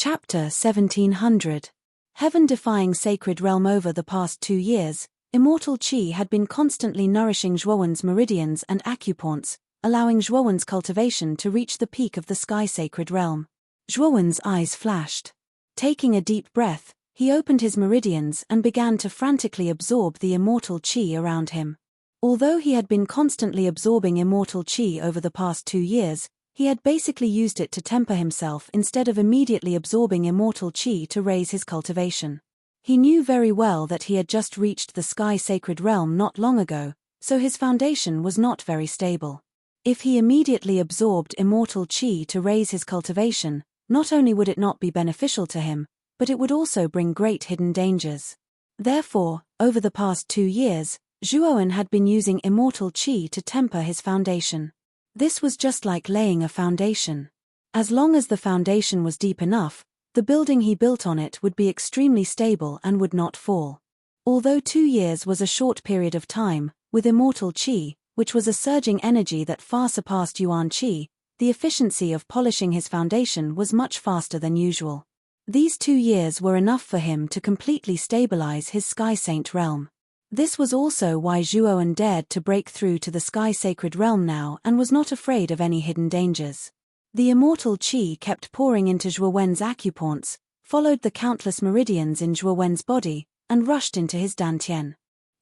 Chapter 1700. Heaven-defying sacred realm. Over the past 2 years, immortal qi had been constantly nourishing Zhuowen's meridians and acupoints, allowing Zhuowen's cultivation to reach the peak of the sky sacred realm. Zhuowen's eyes flashed. Taking a deep breath, he opened his meridians and began to frantically absorb the immortal qi around him. Although he had been constantly absorbing immortal qi over the past 2 years, he had basically used it to temper himself instead of immediately absorbing immortal qi to raise his cultivation. He knew very well that he had just reached the sky sacred realm not long ago, so his foundation was not very stable. If he immediately absorbed immortal qi to raise his cultivation, not only would it not be beneficial to him, but it would also bring great hidden dangers. Therefore, over the past 2 years, Zhuowen had been using immortal qi to temper his foundation. This was just like laying a foundation. As long as the foundation was deep enough, the building he built on it would be extremely stable and would not fall. Although 2 years was a short period of time, with immortal qi, which was a surging energy that far surpassed yuan qi, the efficiency of polishing his foundation was much faster than usual. These 2 years were enough for him to completely stabilize his sky saint realm. This was also why Zhuowen dared to break through to the sky sacred realm now and was not afraid of any hidden dangers. The immortal qi kept pouring into Zhuowen's acupoints, followed the countless meridians in Zhuowen's body, and rushed into his dantian.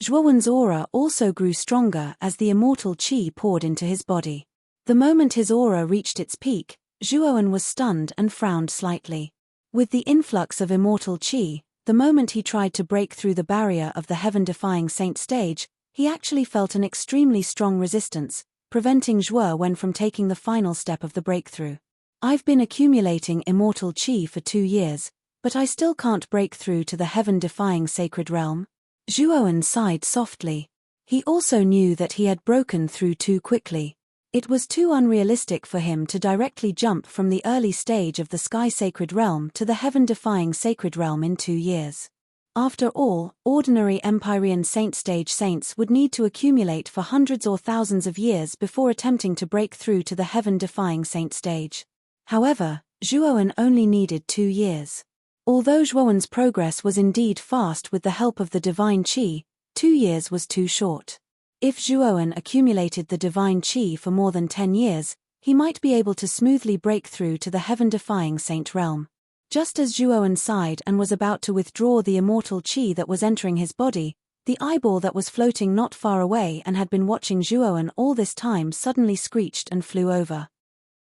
Zhuowen's aura also grew stronger as the immortal qi poured into his body. The moment his aura reached its peak, Zhuowen was stunned and frowned slightly. With the influx of immortal qi, the moment he tried to break through the barrier of the heaven-defying saint stage, he actually felt an extremely strong resistance, preventing Zhuowen from taking the final step of the breakthrough. I've been accumulating immortal qi for 2 years, but I still can't break through to the heaven-defying sacred realm. Zhuowen sighed softly. He also knew that he had broken through too quickly. It was too unrealistic for him to directly jump from the early stage of the sky sacred realm to the heaven-defying sacred realm in 2 years. After all, ordinary Empyrean saint stage saints would need to accumulate for hundreds or thousands of years before attempting to break through to the heaven-defying saint stage. However, Zhuowen only needed 2 years. Although Zhuowen's progress was indeed fast with the help of the divine qi, 2 years was too short. If Zhuowen accumulated the divine qi for more than 10 years, he might be able to smoothly break through to the heaven-defying saint realm. Just as Zhuowen sighed and was about to withdraw the immortal qi that was entering his body, the eyeball that was floating not far away and had been watching Zhuowen all this time suddenly screeched and flew over.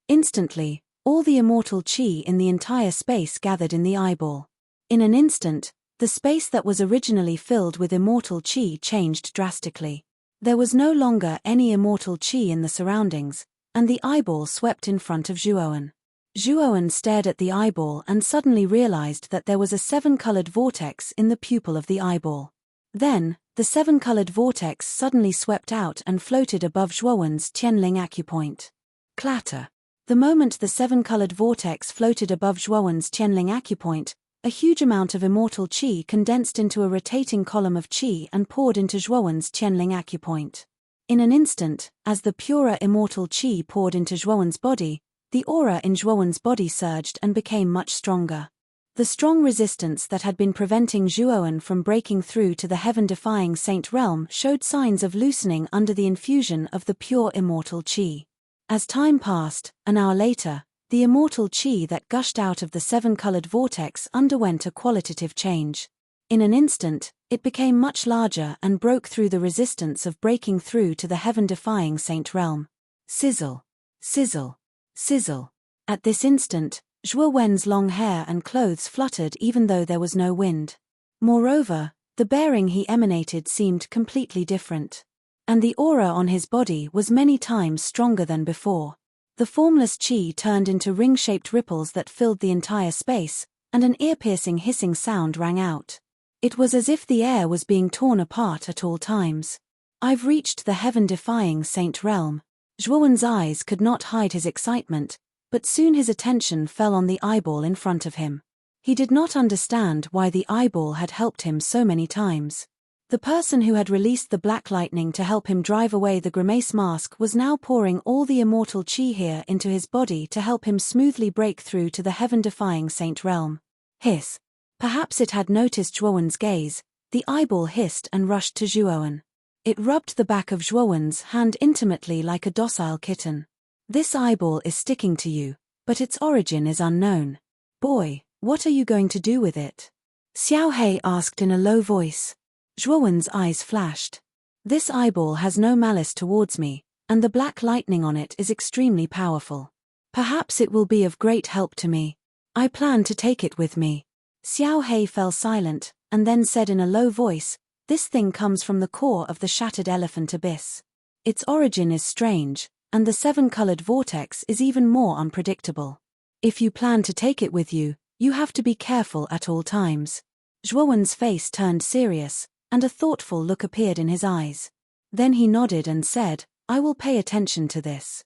Instantly, all the immortal qi in the entire space gathered in the eyeball. In an instant, the space that was originally filled with immortal qi changed drastically. There was no longer any immortal qi in the surroundings, and the eyeball swept in front of Zhuowen. Zhuowen stared at the eyeball and suddenly realized that there was a 7-colored vortex in the pupil of the eyeball. Then, the 7-colored vortex suddenly swept out and floated above Zhuowen's Tianling acupoint. Clatter. The moment the 7-colored vortex floated above Zhuowen's Tianling acupoint, a huge amount of immortal qi condensed into a rotating column of qi and poured into Zhuowen's Tianling acupoint. In an instant, as the purer immortal qi poured into Zhuowen's body, the aura in Zhuowen's body surged and became much stronger. The strong resistance that had been preventing Zhuowen from breaking through to the heaven-defying saint realm showed signs of loosening under the infusion of the pure immortal qi. As time passed, an hour later, the immortal qi that gushed out of the 7-colored vortex underwent a qualitative change. In an instant, it became much larger and broke through the resistance of breaking through to the heaven-defying saint realm. Sizzle. Sizzle. Sizzle. At this instant, Zhuowen's long hair and clothes fluttered even though there was no wind. Moreover, the bearing he emanated seemed completely different. And the aura on his body was many times stronger than before. The formless qi turned into ring-shaped ripples that filled the entire space, and an ear-piercing hissing sound rang out. It was as if the air was being torn apart at all times. I've reached the heaven-defying saint realm. Zhuowen's eyes could not hide his excitement, but soon his attention fell on the eyeball in front of him. He did not understand why the eyeball had helped him so many times. The person who had released the black lightning to help him drive away the grimace mask was now pouring all the immortal chi here into his body to help him smoothly break through to the heaven-defying saint realm. Hiss. Perhaps it had noticed Zhuowen's gaze. The eyeball hissed and rushed to Zhuowen. It rubbed the back of Zhuowen's hand intimately like a docile kitten. This eyeball is sticking to you, but its origin is unknown. Boy, what are you going to do with it? Xiao He asked in a low voice. Zhuowen's eyes flashed. This eyeball has no malice towards me, and the black lightning on it is extremely powerful. Perhaps it will be of great help to me. I plan to take it with me. Xiao He fell silent, and then said in a low voice, this thing comes from the core of the shattered elephant abyss. Its origin is strange, and the seven-colored vortex is even more unpredictable. If you plan to take it with you, you have to be careful at all times. Zhuowen's face turned serious, and a thoughtful look appeared in his eyes. Then he nodded and said, I will pay attention to this.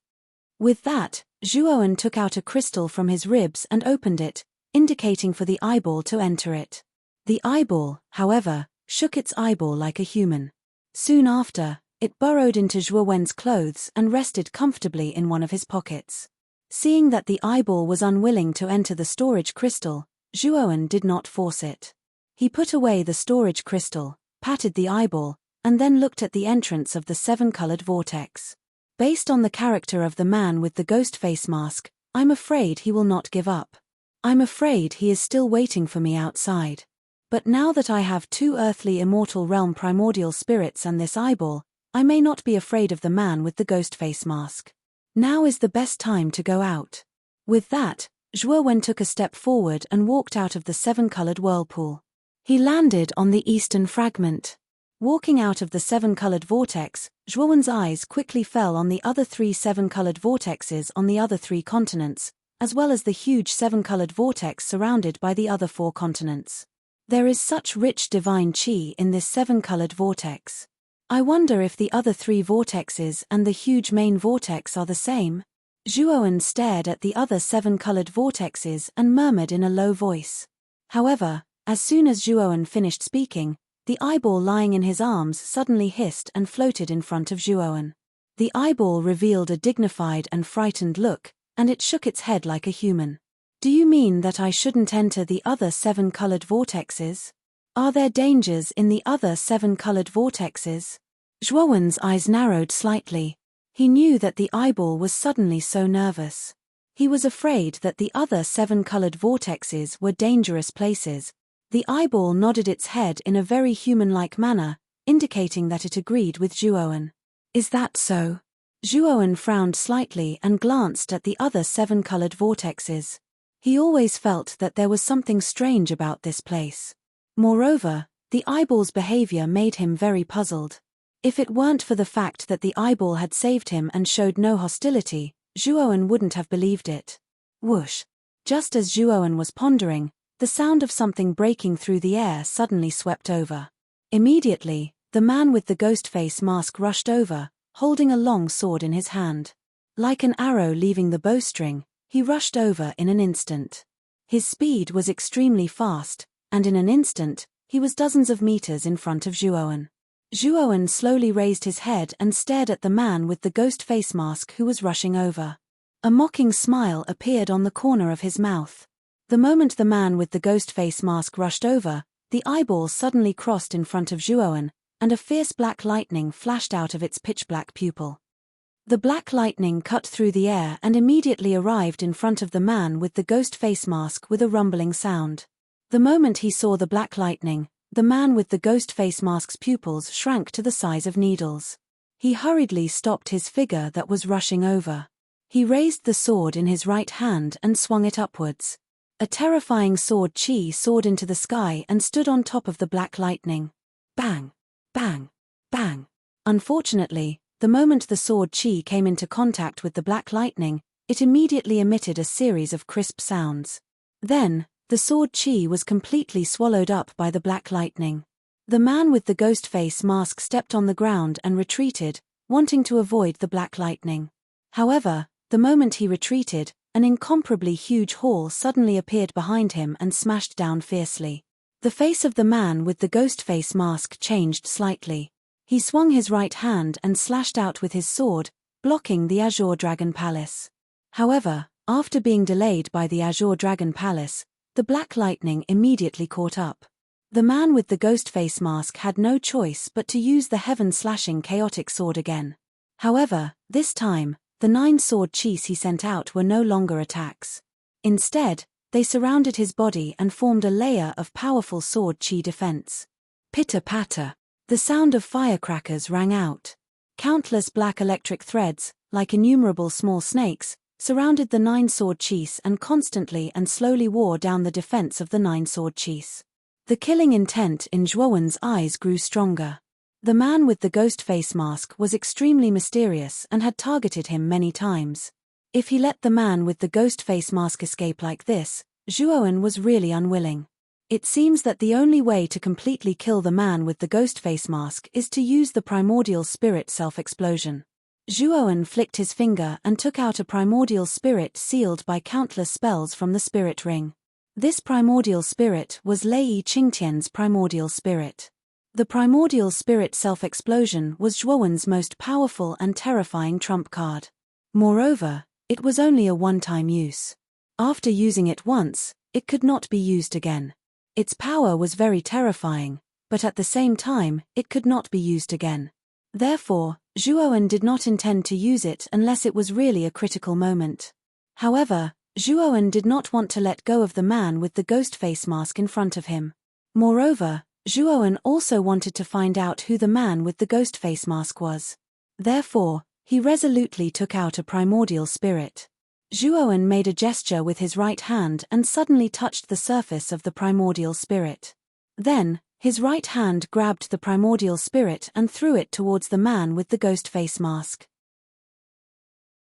With that, Zhuowen took out a crystal from his ribs and opened it, indicating for the eyeball to enter it. The eyeball, however, shook its eyeball like a human. Soon after, it burrowed into Zhuowen's clothes and rested comfortably in one of his pockets. Seeing that the eyeball was unwilling to enter the storage crystal, Zhuowen did not force it. He put away the storage crystal, patted the eyeball, and then looked at the entrance of the seven-colored vortex. Based on the character of the man with the ghost face mask, I'm afraid he will not give up. I'm afraid he is still waiting for me outside. But now that I have two earthly immortal realm primordial spirits and this eyeball, I may not be afraid of the man with the ghost face mask. Now is the best time to go out. With that, Zhuowen took a step forward and walked out of the seven-colored whirlpool. He landed on the eastern fragment. Walking out of the seven-colored vortex, Zhuowen's eyes quickly fell on the other three seven-colored vortexes on the other three continents, as well as the huge seven-colored vortex surrounded by the other four continents. There is such rich divine chi in this seven-colored vortex. I wonder if the other three vortexes and the huge main vortex are the same? Zhuowen stared at the other seven-colored vortexes and murmured in a low voice. However, as soon as Zhuowen finished speaking, the eyeball lying in his arms suddenly hissed and floated in front of Zhuowen. The eyeball revealed a dignified and frightened look, and it shook its head like a human. Do you mean that I shouldn't enter the other seven-colored vortexes? Are there dangers in the other seven-colored vortexes? Zhuowen's eyes narrowed slightly. He knew that the eyeball was suddenly so nervous. He was afraid that the other seven-colored vortexes were dangerous places. The eyeball nodded its head in a very human-like manner, indicating that it agreed with Zhuowen. Is that so? Zhuowen frowned slightly and glanced at the other seven-colored vortexes. He always felt that there was something strange about this place. Moreover, the eyeball's behavior made him very puzzled. If it weren't for the fact that the eyeball had saved him and showed no hostility, Zhuowen wouldn't have believed it. Whoosh! Just as Zhuowen was pondering, the sound of something breaking through the air suddenly swept over. Immediately, the man with the ghost face mask rushed over, holding a long sword in his hand. Like an arrow leaving the bowstring, he rushed over in an instant. His speed was extremely fast, and in an instant, he was dozens of meters in front of Zhuowen. Zhuowen slowly raised his head and stared at the man with the ghost face mask who was rushing over. A mocking smile appeared on the corner of his mouth. The moment the man with the ghost face mask rushed over, the eyeball suddenly crossed in front of Zhuowen, and a fierce black lightning flashed out of its pitch-black pupil. The black lightning cut through the air and immediately arrived in front of the man with the ghost face mask with a rumbling sound. The moment he saw the black lightning, the man with the ghost face mask's pupils shrank to the size of needles. He hurriedly stopped his figure that was rushing over. He raised the sword in his right hand and swung it upwards. A terrifying sword chi soared into the sky and stood on top of the black lightning. Bang! Bang! Bang! Unfortunately, the moment the sword chi came into contact with the black lightning, it immediately emitted a series of crisp sounds. Then, the sword chi was completely swallowed up by the black lightning. The man with the ghost face mask stepped on the ground and retreated, wanting to avoid the black lightning. However, the moment he retreated, an incomparably huge hall suddenly appeared behind him and smashed down fiercely. The face of the man with the ghost face mask changed slightly. He swung his right hand and slashed out with his sword, blocking the Azure Dragon Palace. However, after being delayed by the Azure Dragon Palace, the black lightning immediately caught up. The man with the ghost face mask had no choice but to use the heaven-slashing chaotic sword again. However, this time, the 9 sword chis he sent out were no longer attacks. Instead, they surrounded his body and formed a layer of powerful sword chi defense. Pitter-patter. The sound of firecrackers rang out. Countless black electric threads, like innumerable small snakes, surrounded the 9 sword chis and constantly and slowly wore down the defense of the 9 sword chis. The killing intent in Zhuowen's eyes grew stronger. The man with the ghost face mask was extremely mysterious and had targeted him many times. If he let the man with the ghost face mask escape like this, Zhuowen was really unwilling. It seems that the only way to completely kill the man with the ghost face mask is to use the primordial spirit self-explosion. Zhuowen flicked his finger and took out a primordial spirit sealed by countless spells from the spirit ring. This primordial spirit was Lei Qingtian's primordial spirit. The primordial spirit self-explosion was Zhuowen's most powerful and terrifying trump card. Moreover, it was only a one-time use. After using it once, it could not be used again. Its power was very terrifying, but at the same time, it could not be used again. Therefore, Zhuowen did not intend to use it unless it was really a critical moment. However, Zhuowen did not want to let go of the man with the ghost face mask in front of him. Moreover, Zhuowen also wanted to find out who the man with the ghost face mask was. Therefore, he resolutely took out a primordial spirit. Zhuowen made a gesture with his right hand and suddenly touched the surface of the primordial spirit. Then, his right hand grabbed the primordial spirit and threw it towards the man with the ghost face mask.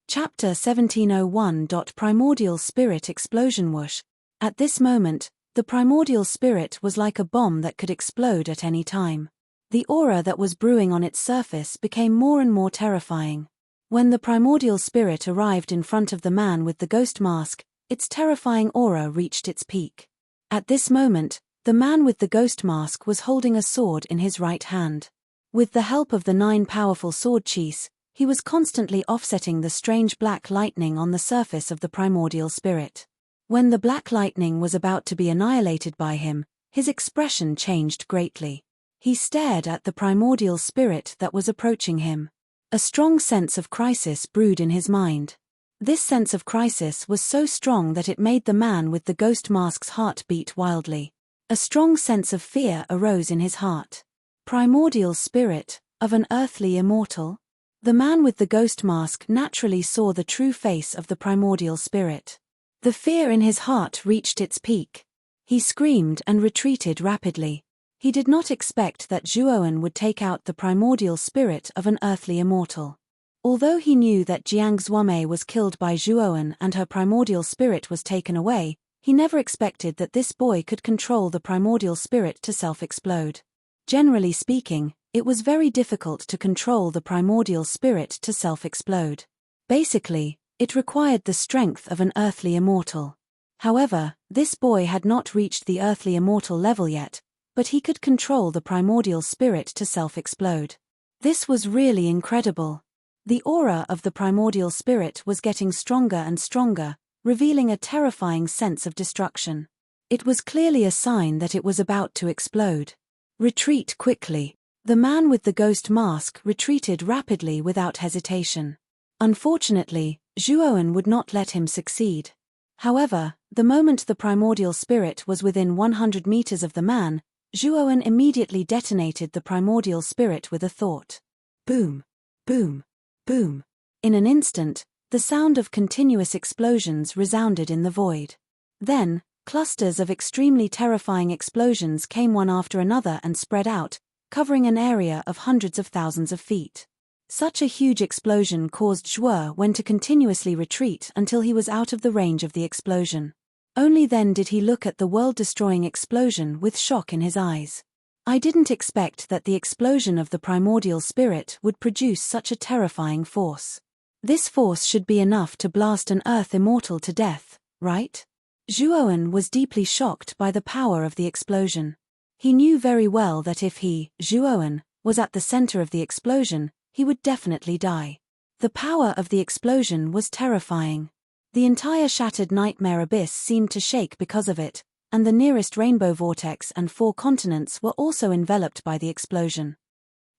Chapter 1701. Primordial Spirit Explosion. Whoosh. At this moment, the primordial spirit was like a bomb that could explode at any time. The aura that was brewing on its surface became more and more terrifying. When the primordial spirit arrived in front of the man with the ghost mask, its terrifying aura reached its peak. At this moment, the man with the ghost mask was holding a sword in his right hand. With the help of the 9 powerful sword chis, he was constantly offsetting the strange black lightning on the surface of the primordial spirit. When the black lightning was about to be annihilated by him, his expression changed greatly. He stared at the primordial spirit that was approaching him. A strong sense of crisis brewed in his mind. This sense of crisis was so strong that it made the man with the ghost mask's heart beat wildly. A strong sense of fear arose in his heart. Primordial spirit, of an earthly immortal? The man with the ghost mask naturally saw the true face of the primordial spirit. The fear in his heart reached its peak. He screamed and retreated rapidly. He did not expect that Zhuowen would take out the primordial spirit of an earthly immortal. Although he knew that Jiang Xuanmei was killed by Zhuowen and her primordial spirit was taken away, he never expected that this boy could control the primordial spirit to self-explode. Generally speaking, it was very difficult to control the primordial spirit to self-explode. Basically, it required the strength of an earthly immortal. However, this boy had not reached the earthly immortal level yet, but he could control the primordial spirit to self-explode. This was really incredible. The aura of the primordial spirit was getting stronger and stronger, revealing a terrifying sense of destruction. It was clearly a sign that it was about to explode. Retreat quickly. The man with the ghost mask retreated rapidly without hesitation. Unfortunately, Zhuowen would not let him succeed. However, the moment the primordial spirit was within 100 meters of the man, Zhuowen immediately detonated the primordial spirit with a thought. Boom! Boom! Boom! In an instant, the sound of continuous explosions resounded in the void. Then, clusters of extremely terrifying explosions came one after another and spread out, covering an area of hundreds of thousands of feet. Such a huge explosion caused Zhuowen to continuously retreat until he was out of the range of the explosion. Only then did he look at the world-destroying explosion with shock in his eyes. I didn't expect that the explosion of the primordial spirit would produce such a terrifying force. This force should be enough to blast an earth immortal to death, right? Zhuowen was deeply shocked by the power of the explosion. He knew very well that if he, Zhuowen, was at the center of the explosion, he would definitely die. The power of the explosion was terrifying. The entire shattered nightmare abyss seemed to shake because of it, and the nearest rainbow vortex and 4 continents were also enveloped by the explosion.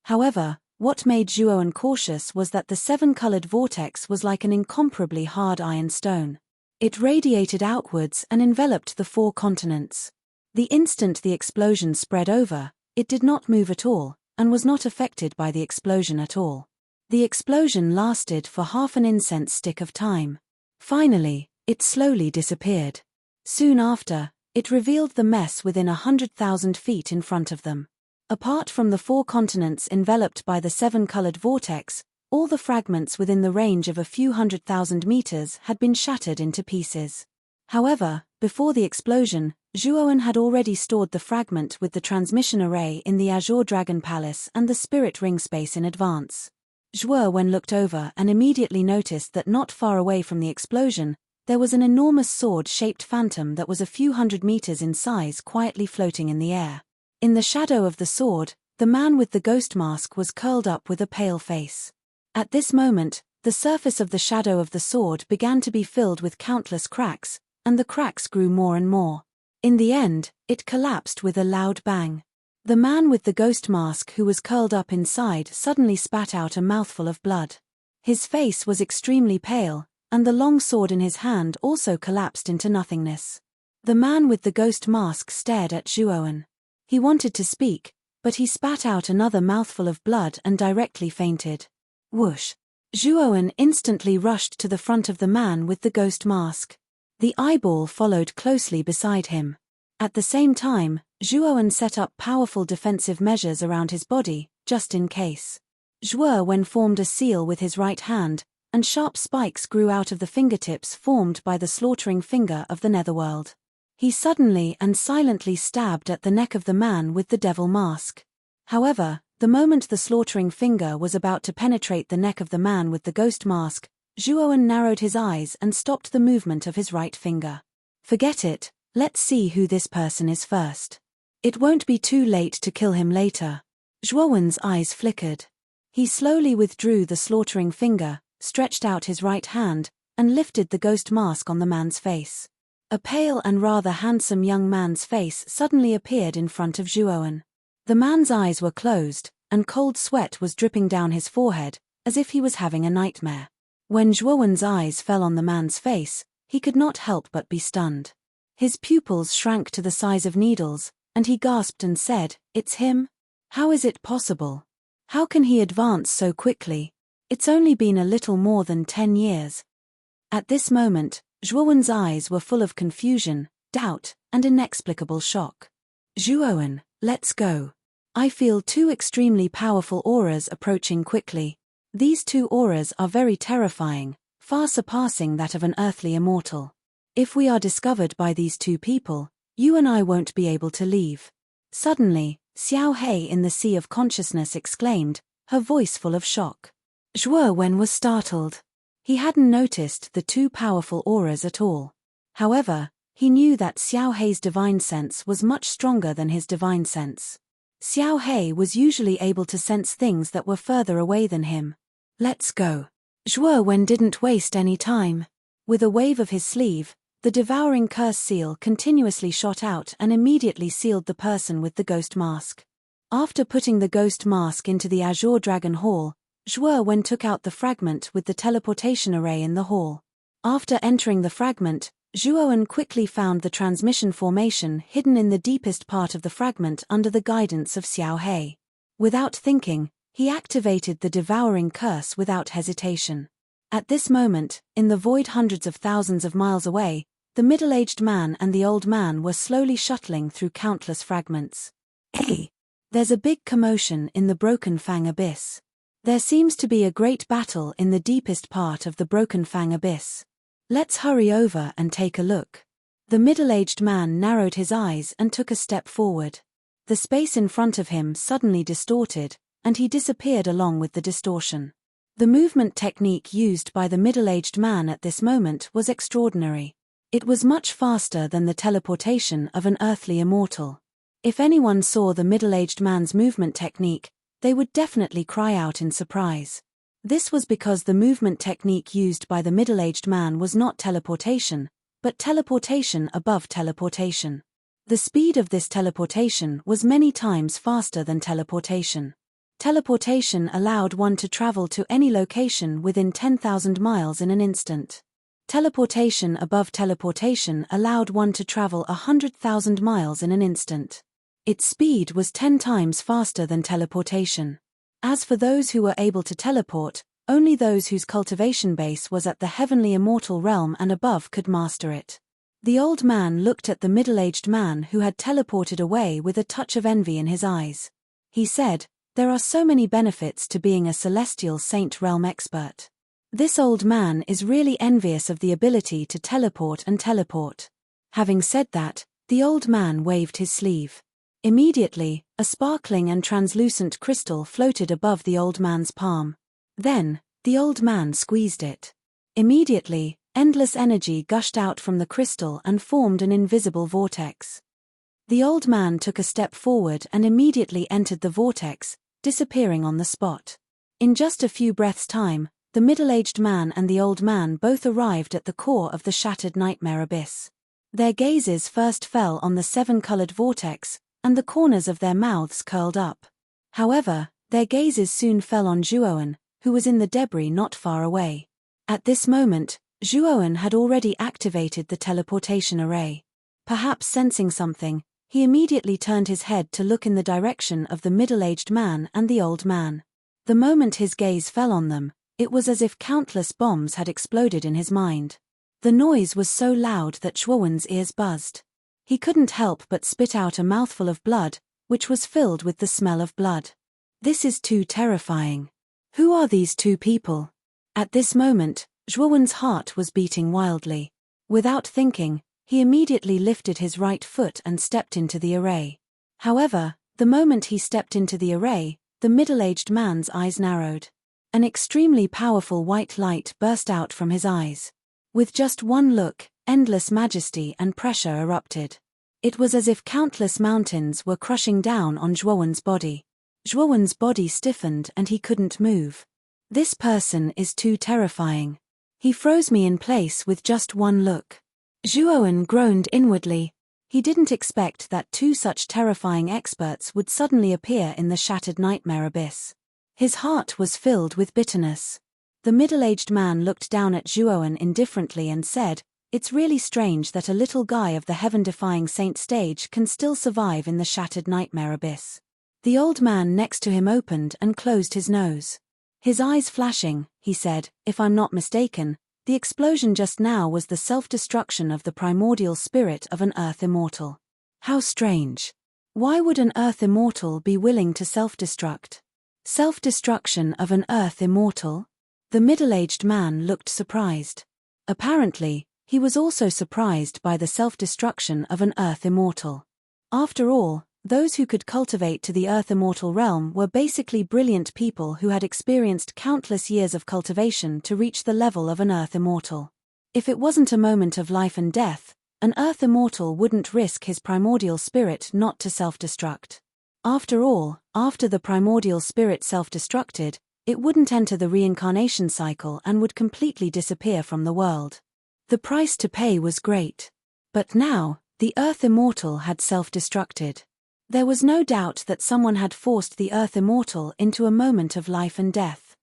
However, what made Zhuowen cautious was that the 7-colored vortex was like an incomparably hard iron stone. It radiated outwards and enveloped the 4 continents. The instant the explosion spread over, it did not move at all, and was not affected by the explosion at all. The explosion lasted for half an incense stick of time. Finally, it slowly disappeared. Soon after, it revealed the mess within 100,000 feet in front of them. Apart from the 4 continents enveloped by the 7-colored vortex, all the fragments within the range of a few 100,000 meters had been shattered into pieces. However, before the explosion, Zhuowen had already stored the fragment with the transmission array in the Azure Dragon Palace and the Spirit Ring space in advance. Zhuowen looked over and immediately noticed that not far away from the explosion, there was an enormous sword-shaped phantom that was a few 100 meters in size quietly floating in the air. In the shadow of the sword, the man with the ghost mask was curled up with a pale face. At this moment, the surface of the shadow of the sword began to be filled with countless cracks, and the cracks grew more and more. In the end, it collapsed with a loud bang. The man with the ghost mask who was curled up inside suddenly spat out a mouthful of blood. His face was extremely pale, and the long sword in his hand also collapsed into nothingness. The man with the ghost mask stared at Zhuowen. He wanted to speak, but he spat out another mouthful of blood and directly fainted. Whoosh! Zhuowen instantly rushed to the front of the man with the ghost mask. The eyeball followed closely beside him. At the same time, Zhuowen set up powerful defensive measures around his body, just in case. Zhuowen formed a seal with his right hand, and sharp spikes grew out of the fingertips formed by the slaughtering finger of the netherworld. He suddenly and silently stabbed at the neck of the man with the devil mask. However, the moment the slaughtering finger was about to penetrate the neck of the man with the ghost mask, Zhuowen narrowed his eyes and stopped the movement of his right finger. Forget it, let's see who this person is first. It won't be too late to kill him later. Zhuowen's eyes flickered. He slowly withdrew the slaughtering finger, stretched out his right hand, and lifted the ghost mask on the man's face. A pale and rather handsome young man's face suddenly appeared in front of Zhuowen. The man's eyes were closed, and cold sweat was dripping down his forehead, as if he was having a nightmare. When Zhuowen's eyes fell on the man's face, he could not help but be stunned. His pupils shrank to the size of needles, and he gasped and said, "It's him? How is it possible? How can he advance so quickly? It's only been a little more than 10 years." At this moment, Zhuowen's eyes were full of confusion, doubt, and inexplicable shock. "Zhuowen, let's go. I feel 2 extremely powerful auras approaching quickly. These 2 auras are very terrifying, far surpassing that of an earthly immortal. If we are discovered by these 2 people, you and I won't be able to leave." Suddenly, Xiao Hei in the Sea of Consciousness exclaimed, her voice full of shock. Zhuowen was startled. He hadn't noticed the 2 powerful auras at all. However, he knew that Xiao Hei's divine sense was much stronger than his divine sense. Xiao Hei was usually able to sense things that were further away than him. "Let's go." Zhuowen didn't waste any time. With a wave of his sleeve, the devouring curse seal continuously shot out and immediately sealed the person with the ghost mask. After putting the ghost mask into the Azure Dragon Hall, Zhuowen took out the fragment with the teleportation array in the hall. After entering the fragment, Zhuowen quickly found the transmission formation hidden in the deepest part of the fragment under the guidance of Xiao Hei. Without thinking, he activated the devouring curse without hesitation. At this moment, in the void hundreds of thousands of miles away, the middle-aged man and the old man were slowly shuttling through countless fragments. "Hey! There's a big commotion in the Broken Fang Abyss. There seems to be a great battle in the deepest part of the Broken Fang Abyss. Let's hurry over and take a look." The middle-aged man narrowed his eyes and took a step forward. The space in front of him suddenly distorted, and he disappeared along with the distortion. The movement technique used by the middle-aged man at this moment was extraordinary. It was much faster than the teleportation of an earthly immortal. If anyone saw the middle-aged man's movement technique, they would definitely cry out in surprise. This was because the movement technique used by the middle-aged man was not teleportation, but teleportation above teleportation. The speed of this teleportation was many times faster than teleportation. Teleportation allowed one to travel to any location within 10,000 miles in an instant. Teleportation above teleportation allowed one to travel 100,000 miles in an instant. Its speed was 10 times faster than teleportation. As for those who were able to teleport, only those whose cultivation base was at the heavenly immortal realm and above could master it. The old man looked at the middle-aged man who had teleported away with a touch of envy in his eyes. He said, "There are so many benefits to being a celestial saint realm expert. This old man is really envious of the ability to teleport and teleport." Having said that, the old man waved his sleeve. Immediately, a sparkling and translucent crystal floated above the old man's palm. Then, the old man squeezed it. Immediately, endless energy gushed out from the crystal and formed an invisible vortex. The old man took a step forward and immediately entered the vortex, disappearing on the spot. In just a few breaths' time, the middle-aged man and the old man both arrived at the core of the shattered nightmare abyss. Their gazes first fell on the seven-colored vortex, and the corners of their mouths curled up. However, their gazes soon fell on Zhuowen, who was in the debris not far away. At this moment, Zhuowen had already activated the teleportation array. Perhaps sensing something, he immediately turned his head to look in the direction of the middle-aged man and the old man. The moment his gaze fell on them, it was as if countless bombs had exploded in his mind. The noise was so loud that Zhuowen's ears buzzed. He couldn't help but spit out a mouthful of blood, which was filled with the smell of blood. This is too terrifying. Who are these two people? At this moment, Zhuowen's heart was beating wildly. Without thinking, he immediately lifted his right foot and stepped into the array. However, the moment he stepped into the array, the middle-aged man's eyes narrowed. An extremely powerful white light burst out from his eyes. With just one look, endless majesty and pressure erupted. It was as if countless mountains were crushing down on Zhuowen's body. Zhuowen's body stiffened and he couldn't move. This person is too terrifying. He froze me in place with just one look. Zhuowen groaned inwardly. He didn't expect that two such terrifying experts would suddenly appear in the shattered nightmare abyss. His heart was filled with bitterness. The middle-aged man looked down at Zhuowen indifferently and said, "It's really strange that a little guy of the heaven-defying saint stage can still survive in the shattered nightmare abyss." The old man next to him opened and closed his nose. His eyes flashing, he said, "If I'm not mistaken, the explosion just now was the self-destruction of the primordial spirit of an earth immortal. How strange. Why would an earth immortal be willing to self-destruct? Self-destruction of an earth immortal?" The middle-aged man looked surprised. Apparently, he was also surprised by the self-destruction of an earth immortal. After all, those who could cultivate to the earth immortal realm were basically brilliant people who had experienced countless years of cultivation to reach the level of an earth immortal. If it wasn't a moment of life and death, an earth immortal wouldn't risk his primordial spirit not to self-destruct. After all, after the primordial spirit self-destructed, it wouldn't enter the reincarnation cycle and would completely disappear from the world. The price to pay was great. But now, the earth immortal had self-destructed. There was no doubt that someone had forced the earth immortal into a moment of life and death.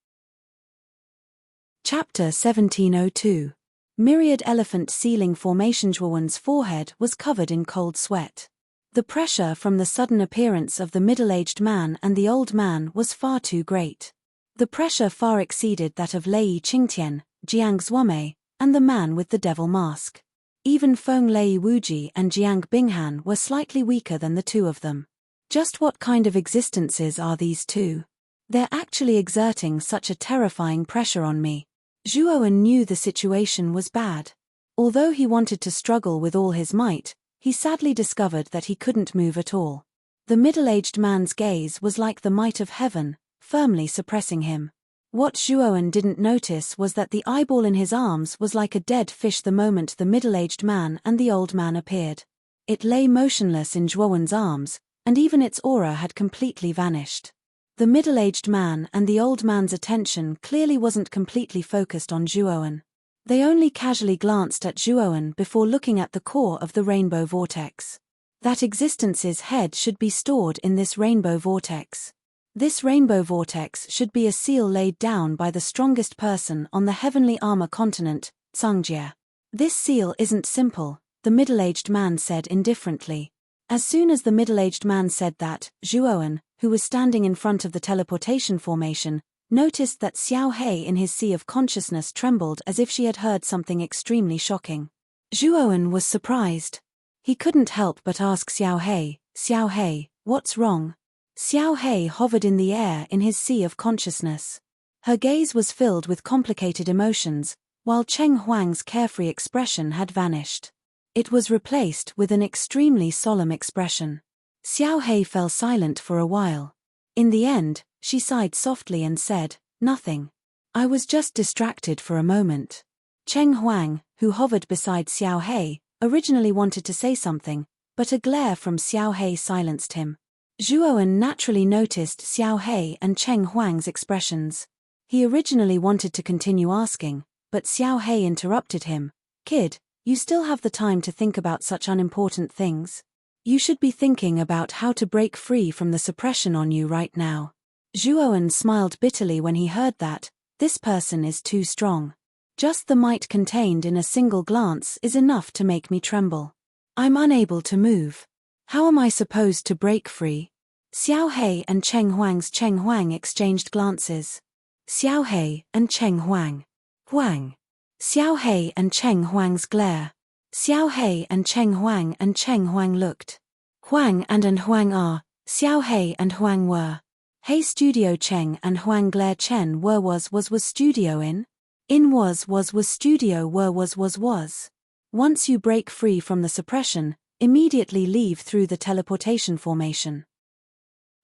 Chapter 1702. Myriad elephant ceiling formation. Zhuowen's forehead was covered in cold sweat. The pressure from the sudden appearance of the middle-aged man and the old man was far too great. The pressure far exceeded that of Lei Qingtian, Jiang Zuomei, and the man with the devil mask. Even Feng Lei Wuji and Jiang Binghan were slightly weaker than the two of them. Just what kind of existences are these two? They're actually exerting such a terrifying pressure on me. Zhuowen knew the situation was bad. Although he wanted to struggle with all his might, he sadly discovered that he couldn't move at all. The middle-aged man's gaze was like the might of heaven, firmly suppressing him. What Zhuowen didn't notice was that the eyeball in his arms was like a dead fish the moment the middle-aged man and the old man appeared. It lay motionless in Zhuowen's arms, and even its aura had completely vanished. The middle-aged man and the old man's attention clearly wasn't completely focused on Zhuowen. They only casually glanced at Zhuowen before looking at the core of the rainbow vortex. That existence's head should be stored in this rainbow vortex. This rainbow vortex should be a seal laid down by the strongest person on the heavenly armor continent, Cangjie. This seal isn't simple, the middle-aged man said indifferently. As soon as the middle-aged man said that, Zhuowen, who was standing in front of the teleportation formation, noticed that Xiao Hei in his sea of consciousness trembled as if she had heard something extremely shocking. Zhuowen was surprised. He couldn't help but ask Xiao Hei, what's wrong? Xiao Hei hovered in the air in his sea of consciousness. Her gaze was filled with complicated emotions, while Cheng Huang's carefree expression had vanished. It was replaced with an extremely solemn expression. Xiao Hei fell silent for a while. In the end, she sighed softly and said, "Nothing. I was just distracted for a moment." Cheng Huang, who hovered beside Xiao Hei, originally wanted to say something, but a glare from Xiao Hei silenced him. Zhuowen naturally noticed Xiao Hei and Cheng Huang's expressions. He originally wanted to continue asking, but Xiao Hei interrupted him. "Kid, you still have the time to think about such unimportant things. You should be thinking about how to break free from the suppression on you right now." Zhuowen smiled bitterly when he heard that. This person is too strong. Just the might contained in a single glance is enough to make me tremble. I'm unable to move. How am I supposed to break free? Xiao Hei and Cheng Huang exchanged glances. Xiao Hei and Cheng Huang. Huang. Xiao Hei and Cheng Huang's glare. Xiao Hei and Cheng Huang looked. Huang and Huang are. Xiao Hei and Huang were. Hey studio Cheng and Huang glare Chen were was studio in? In was studio were was. Once you break free from the suppression, immediately leave through the teleportation formation.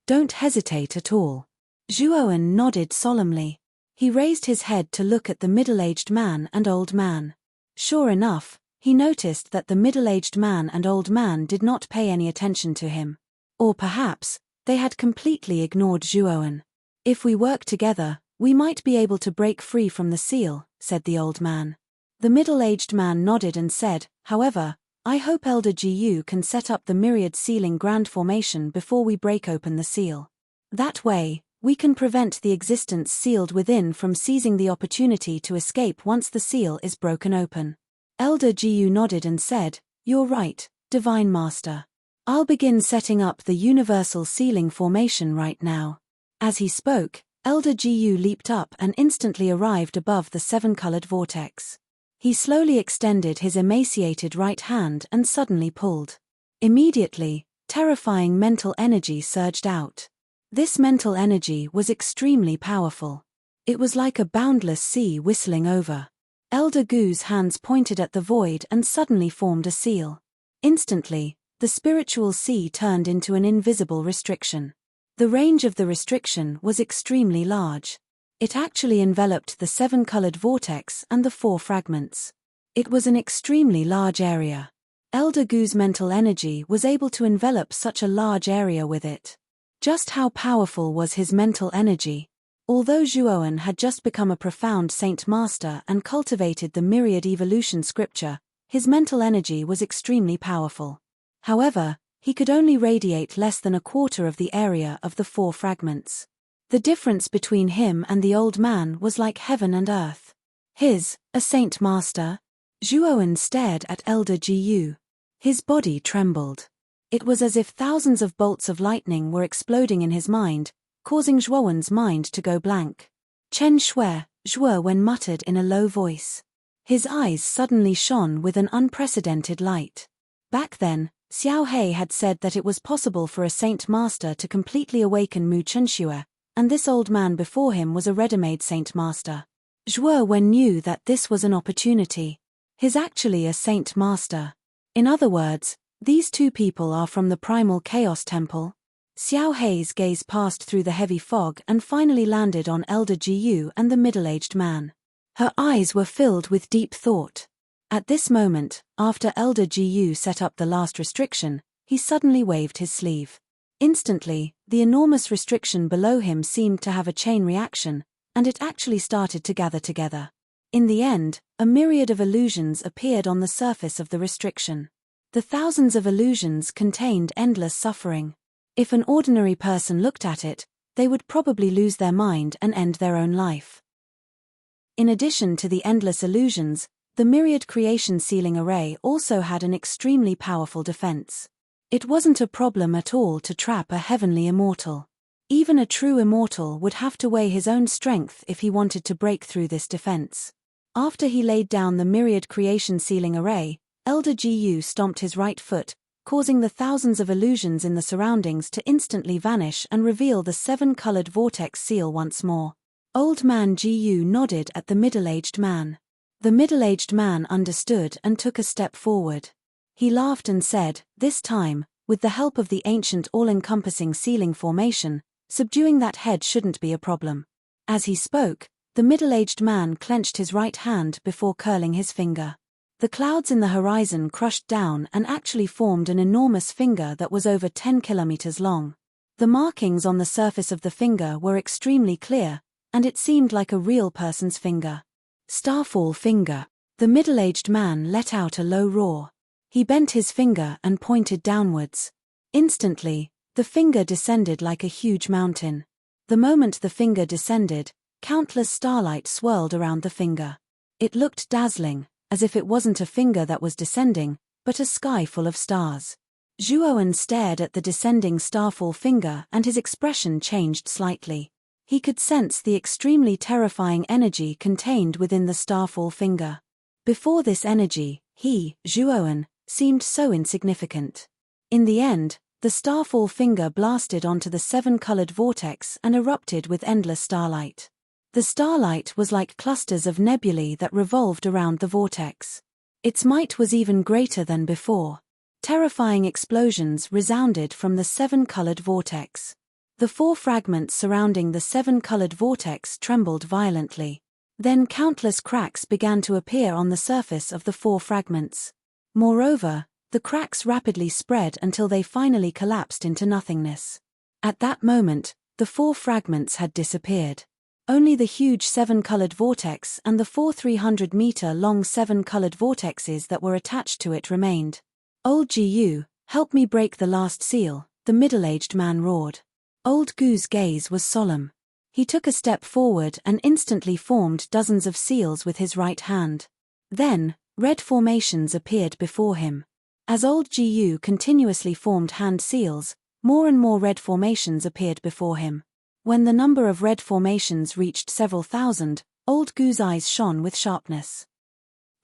Don't hesitate at all. Zhuowen nodded solemnly. He raised his head to look at the middle-aged man and old man. Sure enough, he noticed that the middle-aged man and old man did not pay any attention to him. Or perhaps, they had completely ignored Zhuowen. If we work together, we might be able to break free from the seal, said the old man. The middle-aged man nodded and said, however, I hope Elder Gu can set up the myriad sealing grand formation before we break open the seal. That way, we can prevent the existence sealed within from seizing the opportunity to escape once the seal is broken open. Elder Gu nodded and said, You're right, Divine Master. I'll begin setting up the universal sealing formation right now. As he spoke, Elder Gu leaped up and instantly arrived above the seven-colored vortex. He slowly extended his emaciated right hand and suddenly pulled. Immediately, terrifying mental energy surged out. This mental energy was extremely powerful. It was like a boundless sea whistling over. Elder Gu's hands pointed at the void and suddenly formed a seal. Instantly, the spiritual sea turned into an invisible restriction. The range of the restriction was extremely large. It actually enveloped the seven-colored vortex and the four fragments. It was an extremely large area. Elder Gu's mental energy was able to envelop such a large area with it. Just how powerful was his mental energy? Although Zhuowen had just become a profound Saint Master and cultivated the myriad evolution scripture, his mental energy was extremely powerful. However, he could only radiate less than a quarter of the area of the four fragments. The difference between him and the old man was like heaven and earth. A Saint Master? Zhuowen stared at Elder Gu. His body trembled. It was as if thousands of bolts of lightning were exploding in his mind, causing Zhuowen's mind to go blank. Chen Shui, Zhuowen muttered in a low voice. His eyes suddenly shone with an unprecedented light. Back then, Xiao Hei had said that it was possible for a Saint Master to completely awaken Mu Chunxue, and this old man before him was a ready-made Saint Master. Zhuowen knew that this was an opportunity. He's actually a Saint Master. In other words, these two people are from the Primal Chaos Temple. Xiao Hei's gaze passed through the heavy fog and finally landed on Elder Jiyu and the middle-aged man. Her eyes were filled with deep thought. At this moment, after Elder Jiyu set up the last restriction, he suddenly waved his sleeve. Instantly, the enormous restriction below him seemed to have a chain reaction, and it actually started to gather together. In the end, a myriad of illusions appeared on the surface of the restriction. The thousands of illusions contained endless suffering. If an ordinary person looked at it, they would probably lose their mind and end their own life. In addition to the endless illusions, the myriad creation sealing array also had an extremely powerful defense. It wasn't a problem at all to trap a heavenly immortal. Even a true immortal would have to weigh his own strength if he wanted to break through this defense. After he laid down the myriad creation sealing array, Elder Jiyu stomped his right foot, causing the thousands of illusions in the surroundings to instantly vanish and reveal the 7-colored vortex seal once more. Old man Jiyu nodded at the middle-aged man. The middle-aged man understood and took a step forward. He laughed and said, this time, with the help of the ancient all-encompassing sealing formation, subduing that head shouldn't be a problem. As he spoke, the middle-aged man clenched his right hand before curling his finger. The clouds in the horizon crushed down and actually formed an enormous finger that was over 10 kilometers long. The markings on the surface of the finger were extremely clear, and it seemed like a real person's finger. Starfall finger. The middle-aged man let out a low roar. He bent his finger and pointed downwards. Instantly, the finger descended like a huge mountain. The moment the finger descended, countless starlight swirled around the finger. It looked dazzling, as if it wasn't a finger that was descending, but a sky full of stars. Zhuowen stared at the descending starfall finger and his expression changed slightly. He could sense the extremely terrifying energy contained within the starfall finger. Before this energy, he, Zhuowen, seemed so insignificant. In the end, the starfall finger blasted onto the 7-colored vortex and erupted with endless starlight. The starlight was like clusters of nebulae that revolved around the vortex. Its might was even greater than before. Terrifying explosions resounded from the 7-colored vortex. The 4 fragments surrounding the 7-colored vortex trembled violently. Then countless cracks began to appear on the surface of the 4 fragments. Moreover, the cracks rapidly spread until they finally collapsed into nothingness. At that moment, the 4 fragments had disappeared. Only the huge 7-colored vortex and the 4 300-meter-long 7-colored vortexes that were attached to it remained. Old Jiyu, help me break the last seal, the middle-aged man roared. Old Gu's gaze was solemn. He took a step forward and instantly formed dozens of seals with his right hand. Then, red formations appeared before him. As old Jiyu continuously formed hand seals, more and more red formations appeared before him. When the number of red formations reached several thousand, old Gu's eyes shone with sharpness.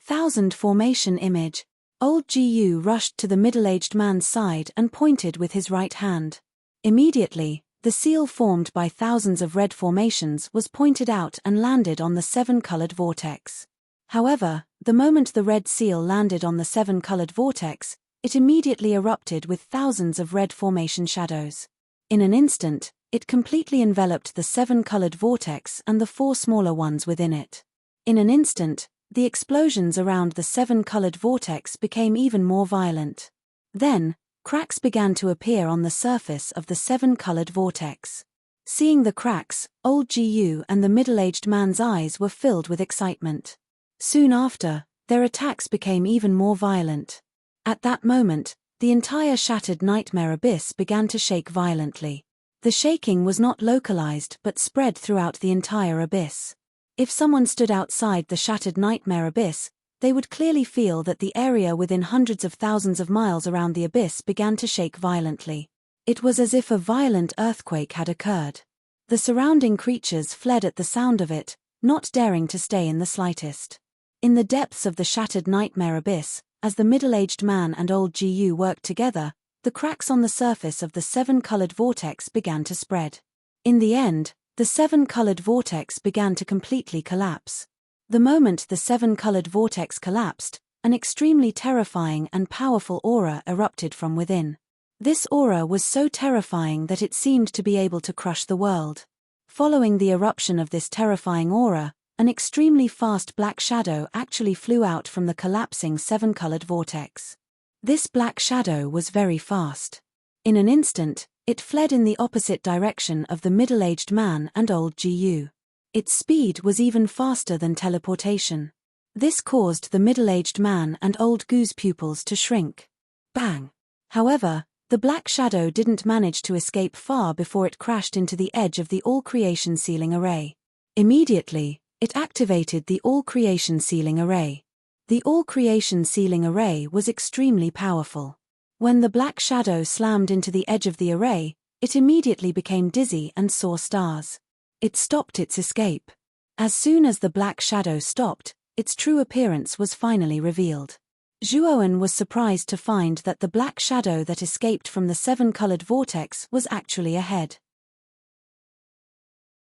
1,000 formation image. Old Jiyu rushed to the middle-aged man's side and pointed with his right hand. Immediately, the seal formed by thousands of red formations was pointed out and landed on the 7-colored vortex. However, the moment the red seal landed on the 7-colored vortex, it immediately erupted with thousands of red formation shadows. In an instant, it completely enveloped the 7-colored vortex and the 4 smaller ones within it. In an instant, the explosions around the 7-colored vortex became even more violent. Then, cracks began to appear on the surface of the 7-colored vortex. Seeing the cracks, old Jiyu and the middle-aged man's eyes were filled with excitement. Soon after, their attacks became even more violent. At that moment, the entire shattered nightmare abyss began to shake violently. The shaking was not localized but spread throughout the entire abyss. If someone stood outside the shattered nightmare abyss, they would clearly feel that the area within hundreds of thousands of miles around the abyss began to shake violently. It was as if a violent earthquake had occurred. The surrounding creatures fled at the sound of it, not daring to stay in the slightest. In the depths of the shattered nightmare abyss, as the middle-aged man and old Jiyu worked together, the cracks on the surface of the 7-colored vortex began to spread. In the end, the 7-colored vortex began to completely collapse. The moment the 7-colored vortex collapsed, an extremely terrifying and powerful aura erupted from within. This aura was so terrifying that it seemed to be able to crush the world. Following the eruption of this terrifying aura, an extremely fast black shadow actually flew out from the collapsing seven-colored vortex. This black shadow was very fast. In an instant, it fled in the opposite direction of the middle-aged man and old Gu. Its speed was even faster than teleportation. This caused the middle-aged man and old Gu's pupils to shrink. Bang! However, the black shadow didn't manage to escape far before it crashed into the edge of the all-creation sealing array. Immediately, it activated the all-creation sealing array. The all-creation sealing array was extremely powerful. When the black shadow slammed into the edge of the array, it immediately became dizzy and saw stars. It stopped its escape. As soon as the black shadow stopped, its true appearance was finally revealed. Zhuowen was surprised to find that the black shadow that escaped from the seven-colored vortex was actually a head.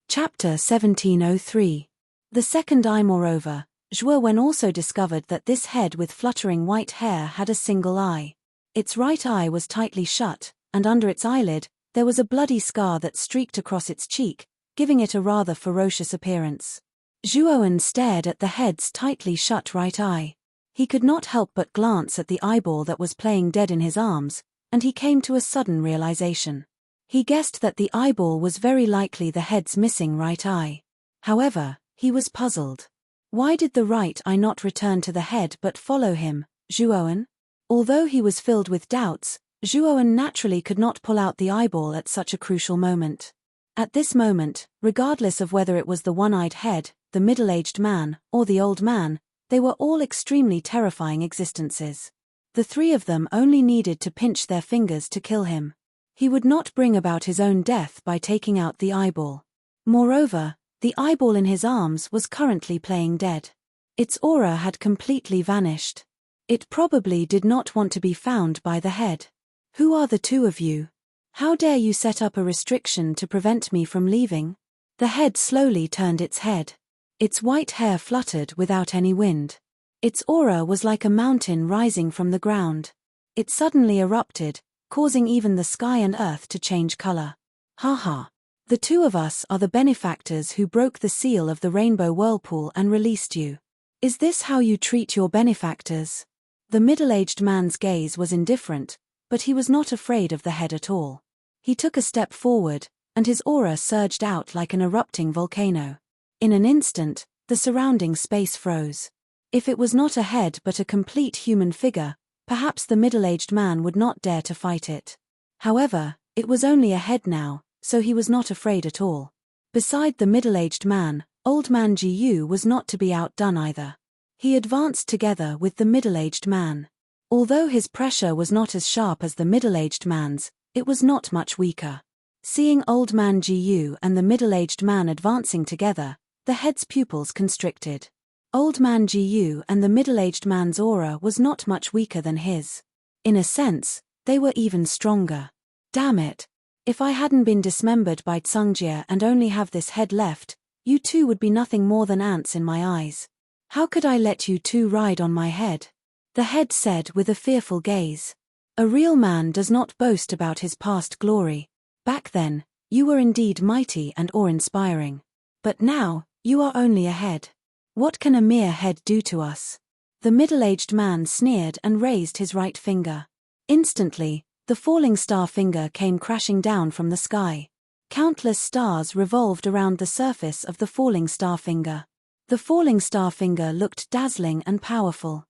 Chapter 1703. The second eye. Moreover, Zhuowen also discovered that this head with fluttering white hair had a single eye. Its right eye was tightly shut, and under its eyelid, there was a bloody scar that streaked across its cheek, giving it a rather ferocious appearance. Zhuowen stared at the head's tightly shut right eye. He could not help but glance at the eyeball that was playing dead in his arms, and he came to a sudden realization. He guessed that the eyeball was very likely the head's missing right eye. However, he was puzzled. Why did the right eye not return to the head but follow him, Zhuowen? Although he was filled with doubts, Zhuowen naturally could not pull out the eyeball at such a crucial moment. At this moment, regardless of whether it was the one-eyed head, the middle-aged man, or the old man, they were all extremely terrifying existences. The three of them only needed to pinch their fingers to kill him. He would not bring about his own death by taking out the eyeball. Moreover, the eyeball in his arms was currently playing dead. Its aura had completely vanished. It probably did not want to be found by the head. Who are the two of you? How dare you set up a restriction to prevent me from leaving? The head slowly turned its head. Its white hair fluttered without any wind. Its aura was like a mountain rising from the ground. It suddenly erupted, causing even the sky and earth to change color. Ha ha! The two of us are the benefactors who broke the seal of the rainbow whirlpool and released you. Is this how you treat your benefactors? The middle-aged man's gaze was indifferent, but he was not afraid of the head at all. He took a step forward, and his aura surged out like an erupting volcano. In an instant, the surrounding space froze. If it was not a head but a complete human figure, perhaps the middle-aged man would not dare to fight it. However, it was only a head now, so he was not afraid at all. Beside the middle-aged man, old man Jiyu was not to be outdone either. He advanced together with the middle-aged man. Although his pressure was not as sharp as the middle-aged man's, it was not much weaker. Seeing old man Jiyu and the middle-aged man advancing together, the head's pupils constricted. Old man Jiyu and the middle-aged man's aura was not much weaker than his. In a sense, they were even stronger. Damn it! If I hadn't been dismembered by Tsungjie and only have this head left, you two would be nothing more than ants in my eyes. How could I let you two ride on my head? The head said with a fearful gaze. A real man does not boast about his past glory. Back then, you were indeed mighty and awe-inspiring. But now, you are only a head. What can a mere head do to us? The middle-aged man sneered and raised his right finger. Instantly, the falling star finger came crashing down from the sky. Countless stars revolved around the surface of the falling star finger. The falling star finger looked dazzling and powerful.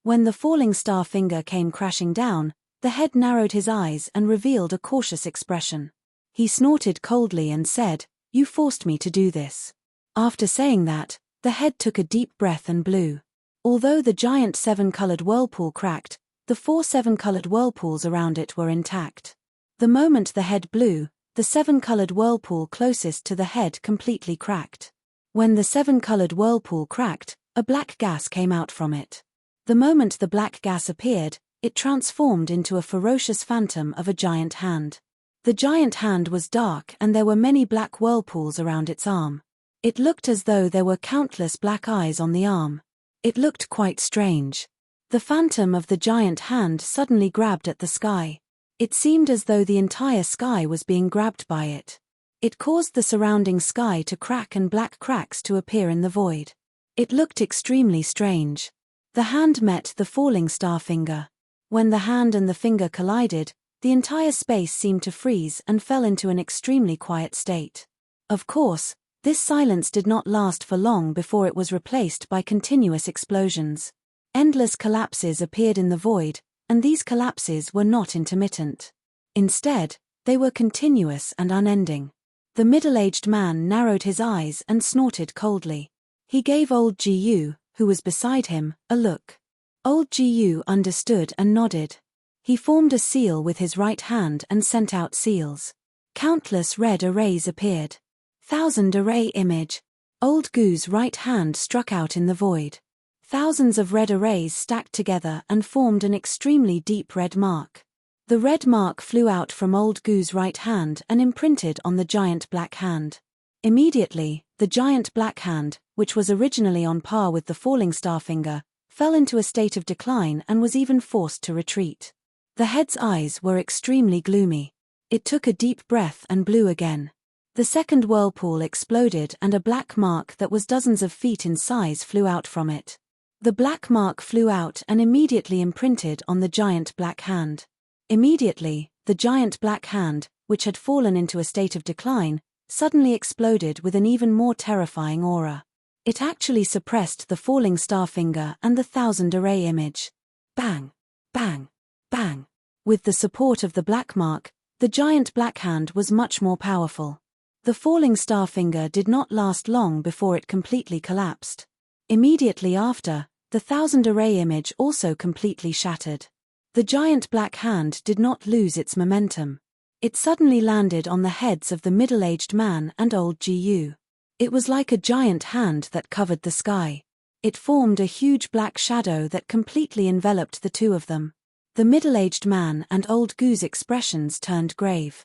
When the falling star finger came crashing down, the head narrowed his eyes and revealed a cautious expression. He snorted coldly and said, "You forced me to do this." After saying that, the head took a deep breath and blew. Although the giant seven-colored whirlpool cracked, the 4 seven-colored whirlpools around it were intact. The moment the head blew, the seven-colored whirlpool closest to the head completely cracked. When the seven-colored whirlpool cracked, a black gas came out from it. The moment the black gas appeared, it transformed into a ferocious phantom of a giant hand. The giant hand was dark and there were many black whirlpools around its arm. It looked as though there were countless black eyes on the arm. It looked quite strange. The phantom of the giant hand suddenly grabbed at the sky. It seemed as though the entire sky was being grabbed by it. It caused the surrounding sky to crack and black cracks to appear in the void. It looked extremely strange. The hand met the falling star finger. When the hand and the finger collided, the entire space seemed to freeze and fell into an extremely quiet state. Of course, this silence did not last for long before it was replaced by continuous explosions. Endless collapses appeared in the void, and these collapses were not intermittent. Instead, they were continuous and unending. The middle-aged man narrowed his eyes and snorted coldly. He gave old Gu, who was beside him, a look. Old Gu understood and nodded. He formed a seal with his right hand and sent out seals. Countless red arrays appeared. Thousand array image. Old Gu's right hand struck out in the void. Thousands of red arrays stacked together and formed an extremely deep red mark. The red mark flew out from old Gu's right hand and imprinted on the giant black hand. Immediately, the giant black hand, which was originally on par with the falling star finger, fell into a state of decline and was even forced to retreat. The head's eyes were extremely gloomy. It took a deep breath and blew again. The second whirlpool exploded and a black mark that was dozens of feet in size flew out from it. The black mark flew out and immediately imprinted on the giant black hand. Immediately, the giant black hand, which had fallen into a state of decline, suddenly exploded with an even more terrifying aura. It actually suppressed the falling star finger and the thousand array image. Bang! Bang! Bang! With the support of the black mark, the giant black hand was much more powerful. The falling star finger did not last long before it completely collapsed. Immediately after, the thousand array image also completely shattered. The giant black hand did not lose its momentum. It suddenly landed on the heads of the middle-aged man and old Gu. It was like a giant hand that covered the sky. It formed a huge black shadow that completely enveloped the two of them. The middle-aged man and old Gu's expressions turned grave.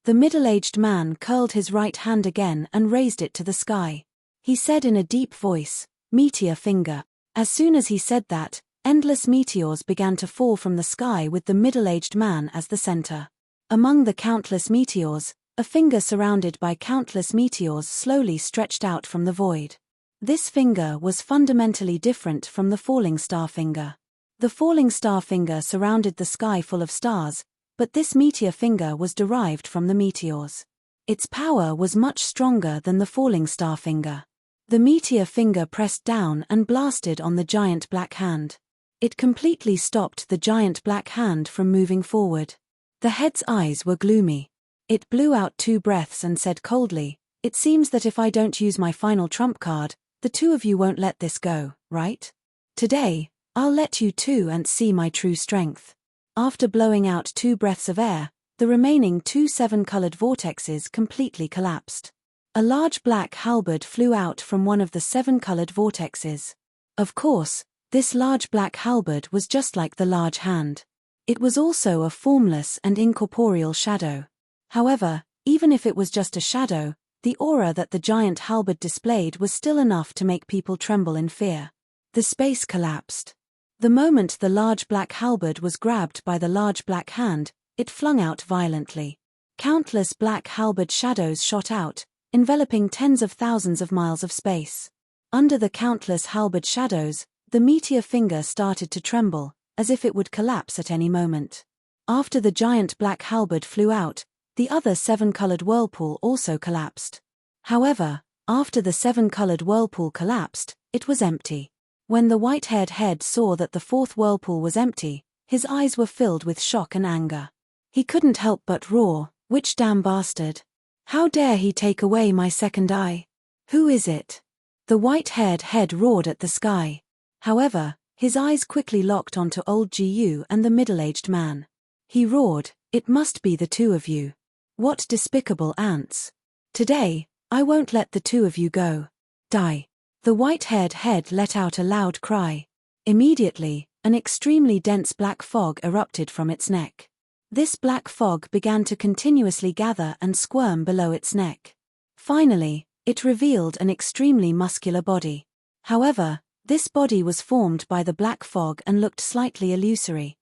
The middle-aged man curled his right hand again and raised it to the sky. He said in a deep voice, "Meteor finger." As soon as he said that, endless meteors began to fall from the sky with the middle-aged man as the center. Among the countless meteors, a finger surrounded by countless meteors slowly stretched out from the void. This finger was fundamentally different from the falling star finger. The falling star finger surrounded the sky full of stars, but this meteor finger was derived from the meteors. Its power was much stronger than the falling star finger. The meteor finger pressed down and blasted on the giant black hand. It completely stopped the giant black hand from moving forward. The head's eyes were gloomy. It blew out 2 breaths and said coldly, "It seems that if I don't use my final trump card, the two of you won't let this go, right? Today, I'll let you too and see my true strength." After blowing out 2 breaths of air, the remaining 2 7-colored vortexes completely collapsed. A large black halberd flew out from one of the 7-colored vortexes. Of course, this large black halberd was just like the large hand. It was also a formless and incorporeal shadow. However, even if it was just a shadow, the aura that the giant halberd displayed was still enough to make people tremble in fear. The space collapsed. The moment the large black halberd was grabbed by the large black hand, it flung out violently. Countless black halberd shadows shot out, enveloping tens of thousands of miles of space. Under the countless halberd shadows, the meteor finger started to tremble, as if it would collapse at any moment. After the giant black halberd flew out, the other 7-colored whirlpool also collapsed. However, after the 7-colored whirlpool collapsed, it was empty. When the white-haired head saw that the 4th whirlpool was empty, his eyes were filled with shock and anger. He couldn't help but roar, "Which damn bastard? How dare he take away my second eye? Who is it?" The white-haired head roared at the sky. However, his eyes quickly locked onto old Gu and the middle-aged man. He roared, "It must be the two of you. What despicable ants. Today, I won't let the two of you go. Die." The white-haired head let out a loud cry. Immediately, an extremely dense black fog erupted from its neck. This black fog began to continuously gather and squirm below its neck. Finally, it revealed an extremely muscular body. However, this body was formed by the black fog and looked slightly illusory.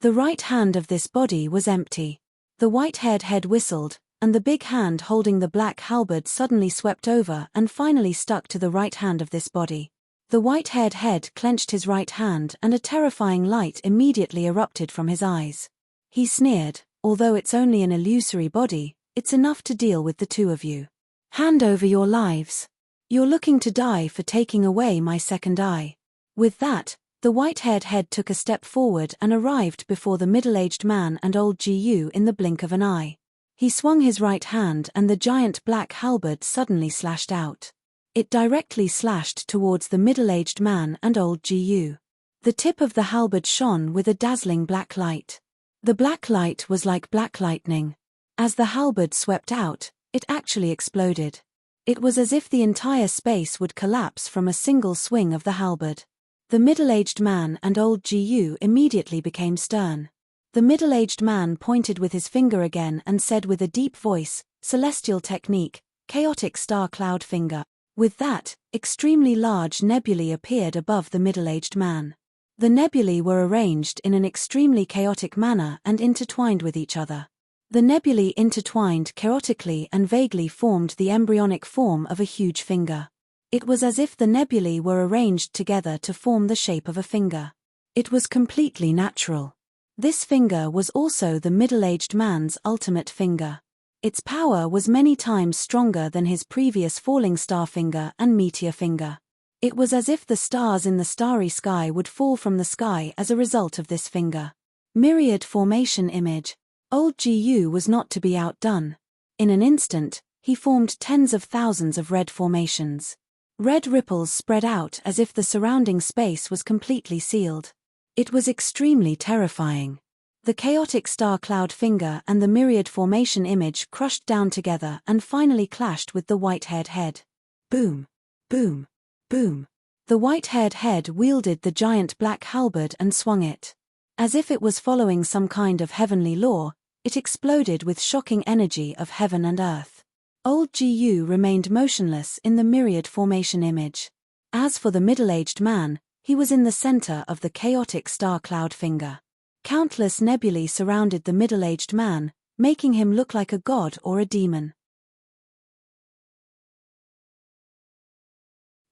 The right hand of this body was empty. The white-haired head whistled, and the big hand holding the black halberd suddenly swept over and finally stuck to the right hand of this body. The white-haired head clenched his right hand and a terrifying light immediately erupted from his eyes. He sneered, "Although it's only an illusory body, it's enough to deal with the two of you. Hand over your lives. You're looking to die for taking away my second eye." With that, the white-haired head took a step forward and arrived before the middle-aged man and old Gu in the blink of an eye. He swung his right hand and the giant black halberd suddenly slashed out. It directly slashed towards the middle-aged man and old Gu. The tip of the halberd shone with a dazzling black light. The black light was like black lightning. As the halberd swept out, it actually exploded. It was as if the entire space would collapse from a single swing of the halberd. The middle-aged man and old Gu immediately became stern. The middle-aged man pointed with his finger again and said with a deep voice, "Celestial technique, chaotic star cloud finger." With that, extremely large nebulae appeared above the middle-aged man. The nebulae were arranged in an extremely chaotic manner and intertwined with each other. The nebulae intertwined chaotically and vaguely formed the embryonic form of a huge finger. It was as if the nebulae were arranged together to form the shape of a finger. It was completely natural. This finger was also the middle-aged man's ultimate finger. Its power was many times stronger than his previous falling star finger and meteor finger. It was as if the stars in the starry sky would fall from the sky as a result of this finger. Myriad formation image. Old Gu was not to be outdone. In an instant, he formed tens of thousands of red formations. Red ripples spread out as if the surrounding space was completely sealed. It was extremely terrifying. The chaotic star cloud finger and the myriad formation image crushed down together and finally clashed with the white-haired head. Boom! Boom! Boom! The white-haired head wielded the giant black halberd and swung it. As if it was following some kind of heavenly law, it exploded with shocking energy of heaven and earth. Old Gu remained motionless in the myriad formation image. As for the middle-aged man, he was in the center of the chaotic star cloud finger. Countless nebulae surrounded the middle-aged man, making him look like a god or a demon.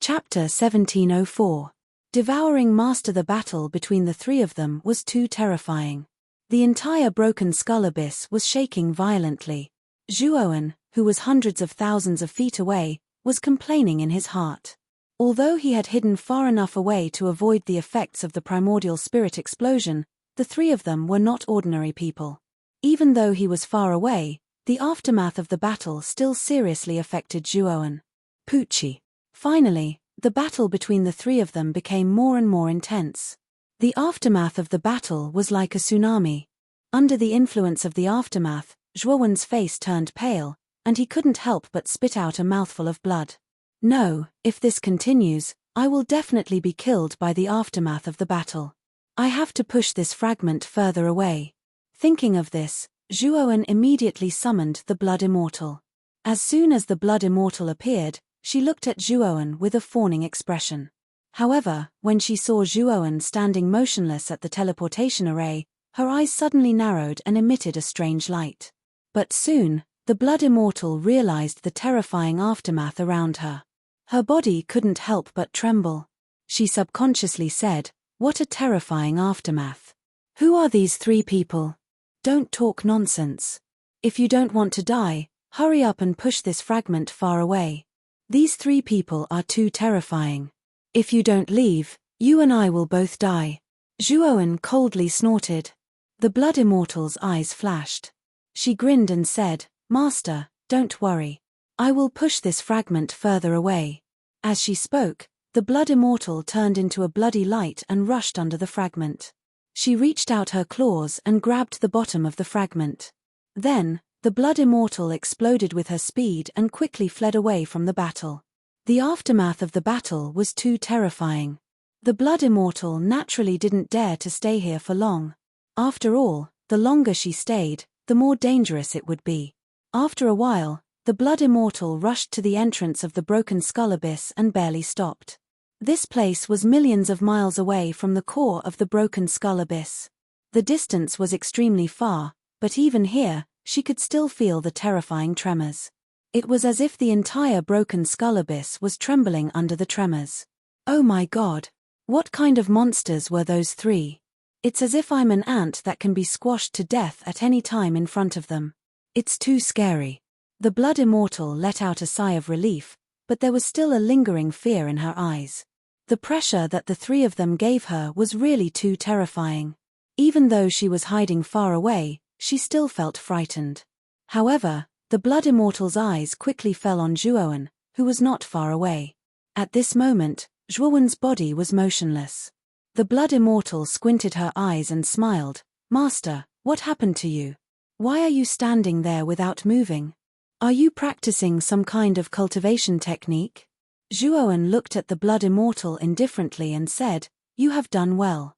Chapter 1704. Devouring Master. The battle between the three of them was too terrifying. The entire broken skull abyss was shaking violently. Zhuowen, who was hundreds of thousands of feet away, was complaining in his heart. Although he had hidden far enough away to avoid the effects of the primordial spirit explosion, the three of them were not ordinary people. Even though he was far away, the aftermath of the battle still seriously affected Zhuowen. Pucci. Finally, the battle between the three of them became more and more intense. The aftermath of the battle was like a tsunami. Under the influence of the aftermath, Zhuowen's face turned pale, and he couldn't help but spit out a mouthful of blood. "No, if this continues, I will definitely be killed by the aftermath of the battle. I have to push this fragment further away." Thinking of this, Zhuowen immediately summoned the Blood Immortal. As soon as the Blood Immortal appeared, she looked at Zhuowen with a fawning expression. However, when she saw Zhuowen standing motionless at the teleportation array, her eyes suddenly narrowed and emitted a strange light. But soon, the Blood Immortal realized the terrifying aftermath around her. Her body couldn't help but tremble. She subconsciously said, "What a terrifying aftermath. Who are these three people? Don't talk nonsense. If you don't want to die, hurry up and push this fragment far away. These three people are too terrifying. If you don't leave, you and I will both die." Zhuowen coldly snorted. The Blood Immortal's eyes flashed. She grinned and said, "Master, don't worry. I will push this fragment further away." As she spoke, the Blood Immortal turned into a bloody light and rushed under the fragment. She reached out her claws and grabbed the bottom of the fragment. Then, the Blood Immortal exploded with her speed and quickly fled away from the battle. The aftermath of the battle was too terrifying. The Blood Immortal naturally didn't dare to stay here for long. After all, the longer she stayed, the more dangerous it would be. After a while, the Blood Immortal rushed to the entrance of the broken skull abyss and barely stopped. This place was millions of miles away from the core of the broken skull abyss. The distance was extremely far, but even here, she could still feel the terrifying tremors. It was as if the entire broken skull abyss was trembling under the tremors. Oh my God! What kind of monsters were those three? It's as if I'm an ant that can be squashed to death at any time in front of them. It's too scary. The Blood Immortal let out a sigh of relief, but there was still a lingering fear in her eyes. The pressure that the three of them gave her was really too terrifying. Even though she was hiding far away, she still felt frightened. However, the Blood Immortal's eyes quickly fell on Zhuowen, who was not far away. At this moment, Zhuowen's body was motionless. The Blood Immortal squinted her eyes and smiled. "Master, what happened to you? Why are you standing there without moving? Are you practicing some kind of cultivation technique?" Zhuowen looked at the Blood Immortal indifferently and said, "You have done well.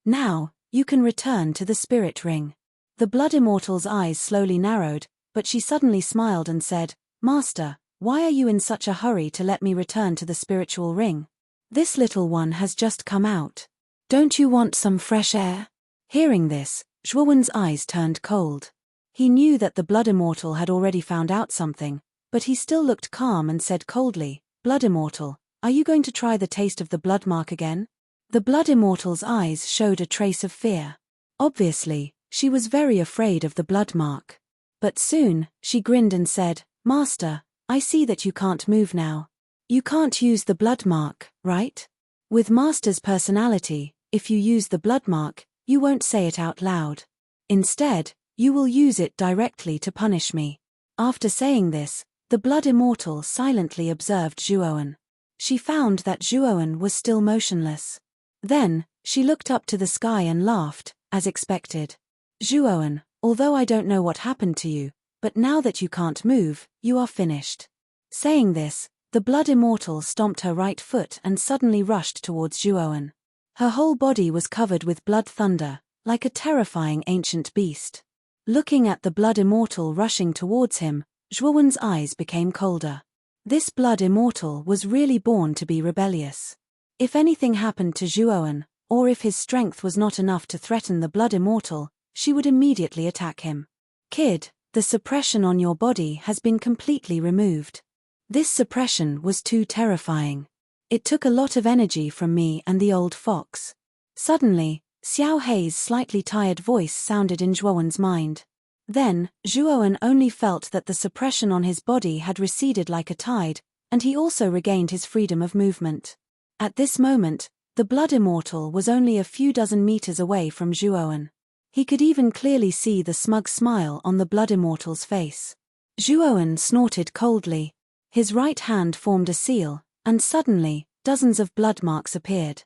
Now, you can return to the spirit ring." The Blood Immortal's eyes slowly narrowed, but she suddenly smiled and said, "Master, why are you in such a hurry to let me return to the spiritual ring? This little one has just come out. Don't you want some fresh air?" Hearing this, Zhuowen's eyes turned cold. He knew that the Blood Immortal had already found out something, but he still looked calm and said coldly, "Blood Immortal, are you going to try the taste of the blood mark again?" The Blood Immortal's eyes showed a trace of fear. Obviously, she was very afraid of the blood mark. But soon, she grinned and said, "Master, I see that you can't move now. You can't use the blood mark, right? With Master's personality, if you use the blood mark, you won't say it out loud. Instead, you will use it directly to punish me." After saying this, the Blood Immortal silently observed Zhuowen. She found that Zhuowen was still motionless. Then, she looked up to the sky and laughed, as expected. "Zhuowen, although I don't know what happened to you, but now that you can't move, you are finished." Saying this, the Blood Immortal stomped her right foot and suddenly rushed towards Zhuowen. Her whole body was covered with blood thunder, like a terrifying ancient beast. Looking at the Blood Immortal rushing towards him, Zhuowen's eyes became colder. This Blood Immortal was really born to be rebellious. If anything happened to Zhuowen, or if his strength was not enough to threaten the Blood Immortal, she would immediately attack him. "Kid, the suppression on your body has been completely removed." This suppression was too terrifying. It took a lot of energy from me and the old fox. Suddenly, Xiao Hei's slightly tired voice sounded in Zhuowen's mind. Then, Zhuowen only felt that the suppression on his body had receded like a tide, and he also regained his freedom of movement. At this moment, the Blood Immortal was only a few dozen meters away from Zhuowen. He could even clearly see the smug smile on the Blood Immortal's face. Zhuowen snorted coldly. His right hand formed a seal, and suddenly, dozens of blood marks appeared.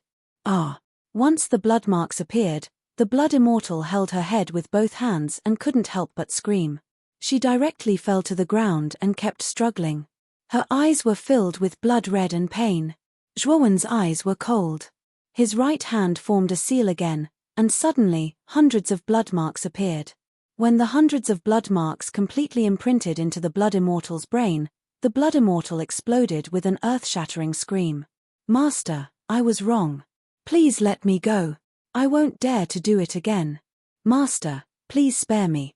Once the blood marks appeared, the Blood Immortal held her head with both hands and couldn't help but scream. She directly fell to the ground and kept struggling. Her eyes were filled with blood red and pain. Zhuowen's eyes were cold. His right hand formed a seal again, and suddenly, hundreds of blood marks appeared. When the hundreds of blood marks completely imprinted into the Blood Immortal's brain, the Blood Immortal exploded with an earth-shattering scream. "Master, I was wrong. Please let me go. I won't dare to do it again. Master, please spare me."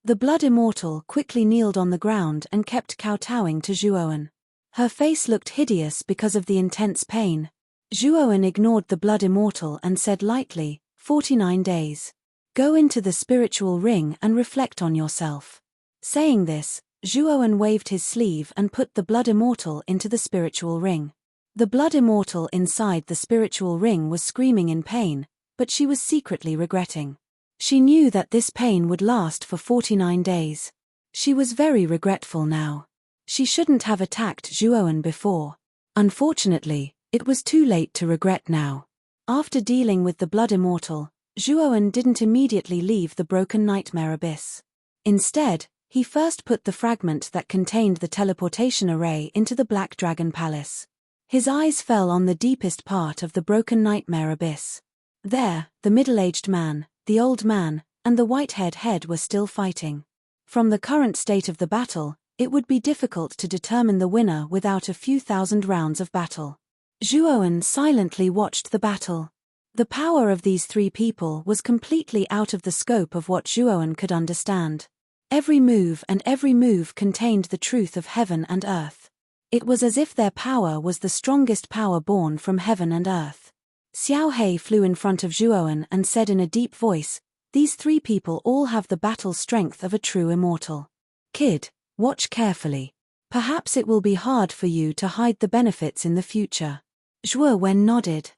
The Blood Immortal quickly kneeled on the ground and kept kowtowing to Zhuowen. Her face looked hideous because of the intense pain. Zhuowen ignored the Blood Immortal and said lightly, 49 days. Go into the spiritual ring and reflect on yourself." Saying this, Zhuowen waved his sleeve and put the Blood Immortal into the spiritual ring. The Blood Immortal inside the spiritual ring was screaming in pain, but she was secretly regretting. She knew that this pain would last for 49 days. She was very regretful now. She shouldn't have attacked Zhuowen before. Unfortunately, it was too late to regret now. After dealing with the Blood Immortal, Zhuowen didn't immediately leave the broken nightmare abyss. Instead, he first put the fragment that contained the teleportation array into the Black Dragon Palace. His eyes fell on the deepest part of the broken nightmare abyss. There, the middle-aged man, the old man, and the white-haired head were still fighting. From the current state of the battle, it would be difficult to determine the winner without a few thousand rounds of battle. Zhuowen silently watched the battle. The power of these three people was completely out of the scope of what Zhuowen could understand. Every move contained the truth of heaven and earth. It was as if their power was the strongest power born from heaven and earth. Xiao He flew in front of Zhuowen and said in a deep voice, "These three people all have the battle strength of a true immortal. Kid, watch carefully. Perhaps it will be hard for you to hide the benefits in the future." Zhuowen nodded.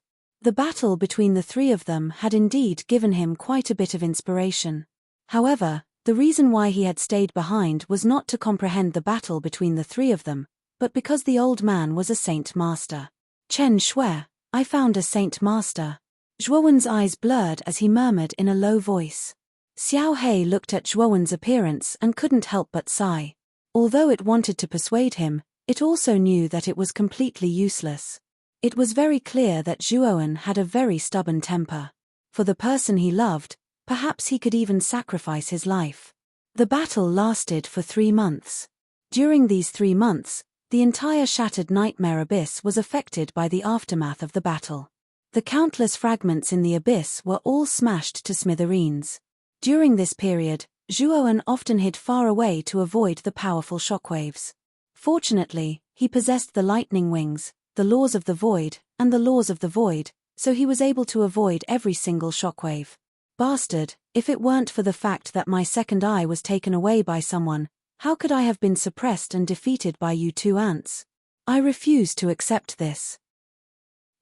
The battle between the three of them had indeed given him quite a bit of inspiration. However, the reason why he had stayed behind was not to comprehend the battle between the three of them, but because the old man was a saint master. "Chen Shui, I found a saint master." Zhuowen's eyes blurred as he murmured in a low voice. Xiao He looked at Zhuowen's appearance and couldn't help but sigh. Although it wanted to persuade him, it also knew that it was completely useless. It was very clear that Zhuowen had a very stubborn temper. For the person he loved, perhaps he could even sacrifice his life. The battle lasted for 3 months. During these 3 months, the entire shattered nightmare abyss was affected by the aftermath of the battle. The countless fragments in the abyss were all smashed to smithereens. During this period, Zhuowen often hid far away to avoid the powerful shockwaves. Fortunately, he possessed the lightning wings, the laws of the void, and the laws of the void, so he was able to avoid every single shockwave. "Bastard, if it weren't for the fact that my second eye was taken away by someone, how could I have been suppressed and defeated by you two ants? I refuse to accept this."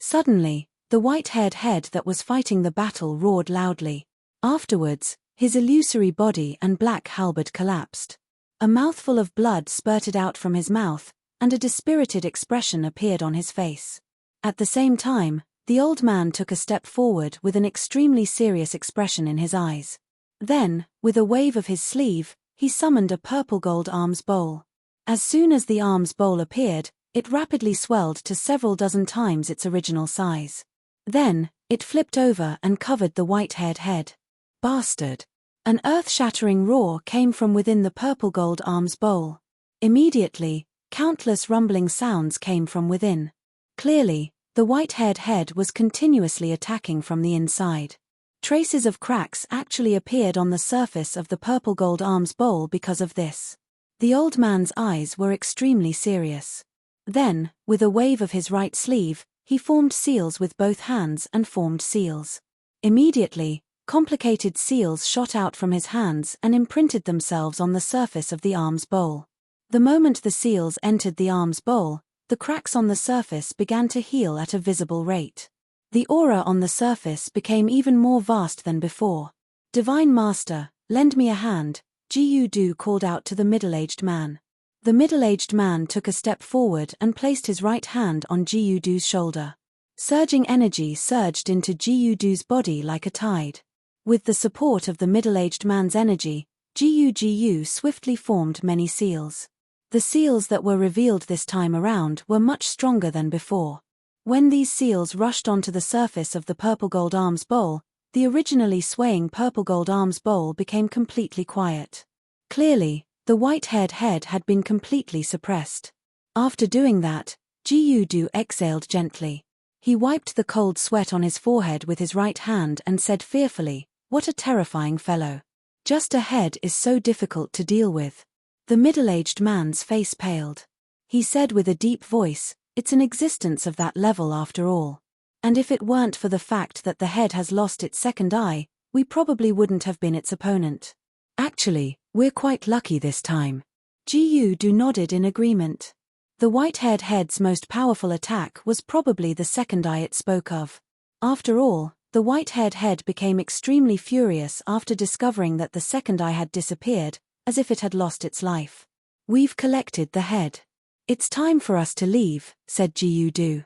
Suddenly, the white-haired head that was fighting the battle roared loudly. Afterwards, his illusory body and black halberd collapsed. A mouthful of blood spurted out from his mouth, and a dispirited expression appeared on his face. At the same time, the old man took a step forward with an extremely serious expression in his eyes. Then, with a wave of his sleeve, he summoned a purple gold alms bowl. As soon as the alms bowl appeared, it rapidly swelled to several dozen times its original size. Then, it flipped over and covered the white-haired head. "Bastard!" An earth-shattering roar came from within the purple gold alms bowl. Immediately, countless rumbling sounds came from within. Clearly, the white-haired head was continuously attacking from the inside. Traces of cracks actually appeared on the surface of the purple gold alms bowl because of this. The old man's eyes were extremely serious. Then, with a wave of his right sleeve, he formed seals with both hands and formed seals. Immediately, complicated seals shot out from his hands and imprinted themselves on the surface of the alms bowl. The moment the seals entered the alms bowl, the cracks on the surface began to heal at a visible rate. The aura on the surface became even more vast than before. "Divine Master, lend me a hand," Jiyu Du called out to the middle-aged man. The middle-aged man took a step forward and placed his right hand on Jiyu Du's shoulder. Surging energy surged into Jiyu Du's body like a tide. With the support of the middle-aged man's energy, Jiyu swiftly formed many seals. The seals that were revealed this time around were much stronger than before. When these seals rushed onto the surface of the purple gold alms bowl, the originally swaying purple gold alms bowl became completely quiet. Clearly, the white-haired head had been completely suppressed. After doing that, Jiyu Du exhaled gently. He wiped the cold sweat on his forehead with his right hand and said fearfully, "What a terrifying fellow. Just a head is so difficult to deal with." The middle-aged man's face paled. He said with a deep voice, "It's an existence of that level after all. And if it weren't for the fact that the head has lost its second eye, we probably wouldn't have been its opponent. Actually, we're quite lucky this time." Jiyu Du nodded in agreement. The white-haired head's most powerful attack was probably the second eye it spoke of. After all, the white-haired head became extremely furious after discovering that the second eye had disappeared, as if it had lost its life. "We've collected the head. It's time for us to leave," said Jiyu Du.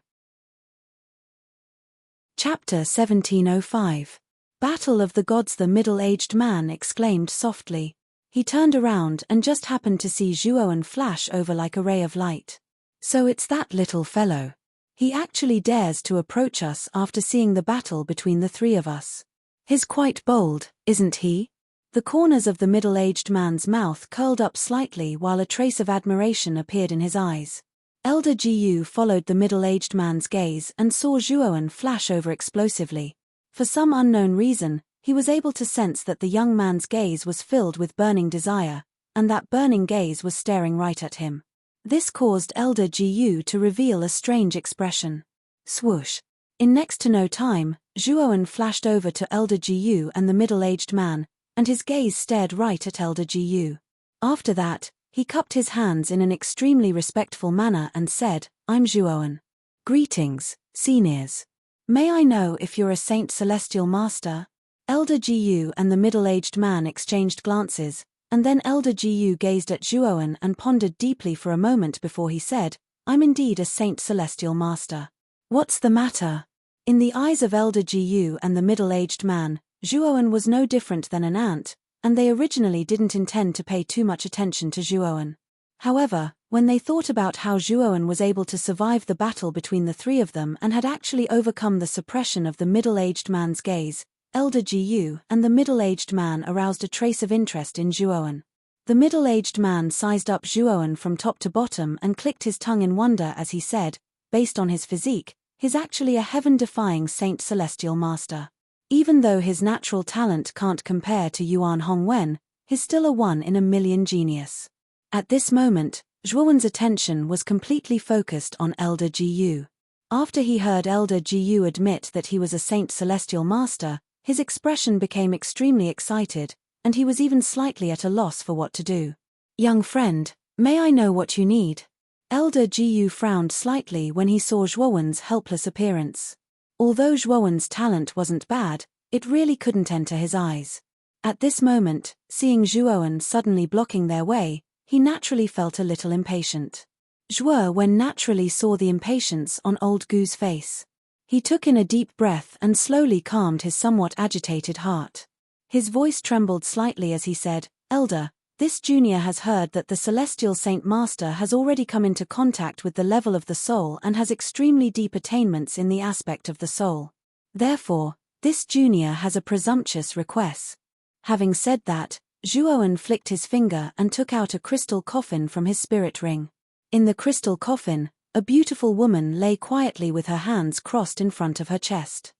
Chapter 1705. Battle of the Gods. The middle-aged man exclaimed softly. He turned around and just happened to see Zhuowen flash over like a ray of light. "So it's that little fellow. He actually dares to approach us after seeing the battle between the three of us. He's quite bold, isn't he?" The corners of the middle-aged man's mouth curled up slightly while a trace of admiration appeared in his eyes. Elder Jiyu followed the middle-aged man's gaze and saw Zhuowen flash over explosively. For some unknown reason, he was able to sense that the young man's gaze was filled with burning desire, and that burning gaze was staring right at him. This caused Elder Gu to reveal a strange expression. Swoosh. In next to no time, Zhuowen flashed over to Elder Gu and the middle-aged man, and his gaze stared right at Elder Gu. After that, he cupped his hands in an extremely respectful manner and said, "I'm Zhuowen. Greetings, seniors. May I know if you're a Saint Celestial Master?" Elder Gu and the middle-aged man exchanged glances, and then Elder Gu gazed at Zhuowen and pondered deeply for a moment before he said, "I'm indeed a Saint Celestial Master. What's the matter?" In the eyes of Elder Gu and the middle-aged man, Zhuowen was no different than an ant, and they originally didn't intend to pay too much attention to Zhuowen. However, when they thought about how Zhuowen was able to survive the battle between the three of them and had actually overcome the suppression of the middle-aged man's gaze, Elder Gu and the middle-aged man aroused a trace of interest in Zhuowen. The middle-aged man sized up Zhuowen from top to bottom and clicked his tongue in wonder as he said, based on his physique, he's actually a heaven-defying Saint Celestial Master. Even though his natural talent can't compare to Yuan Hongwen, he's still a 1 in a million genius. At this moment, Zhuowen's attention was completely focused on Elder Gu. After he heard Elder Gu admit that he was a Saint Celestial Master, his expression became extremely excited, and he was even slightly at a loss for what to do. "Young friend, may I know what you need?" Elder Gu frowned slightly when he saw Zhuowen's helpless appearance. Although Zhuowen's talent wasn't bad, it really couldn't enter his eyes. At this moment, seeing Zhuowen suddenly blocking their way, he naturally felt a little impatient. Zhuowen naturally saw the impatience on old Gu's face. He took in a deep breath and slowly calmed his somewhat agitated heart. His voice trembled slightly as he said, "Elder, this junior has heard that the Celestial Saint Master has already come into contact with the level of the soul and has extremely deep attainments in the aspect of the soul. Therefore, this junior has a presumptuous request." Having said that, Zhuowen flicked his finger and took out a crystal coffin from his spirit ring. In the crystal coffin, a beautiful woman lay quietly with her hands crossed in front of her chest.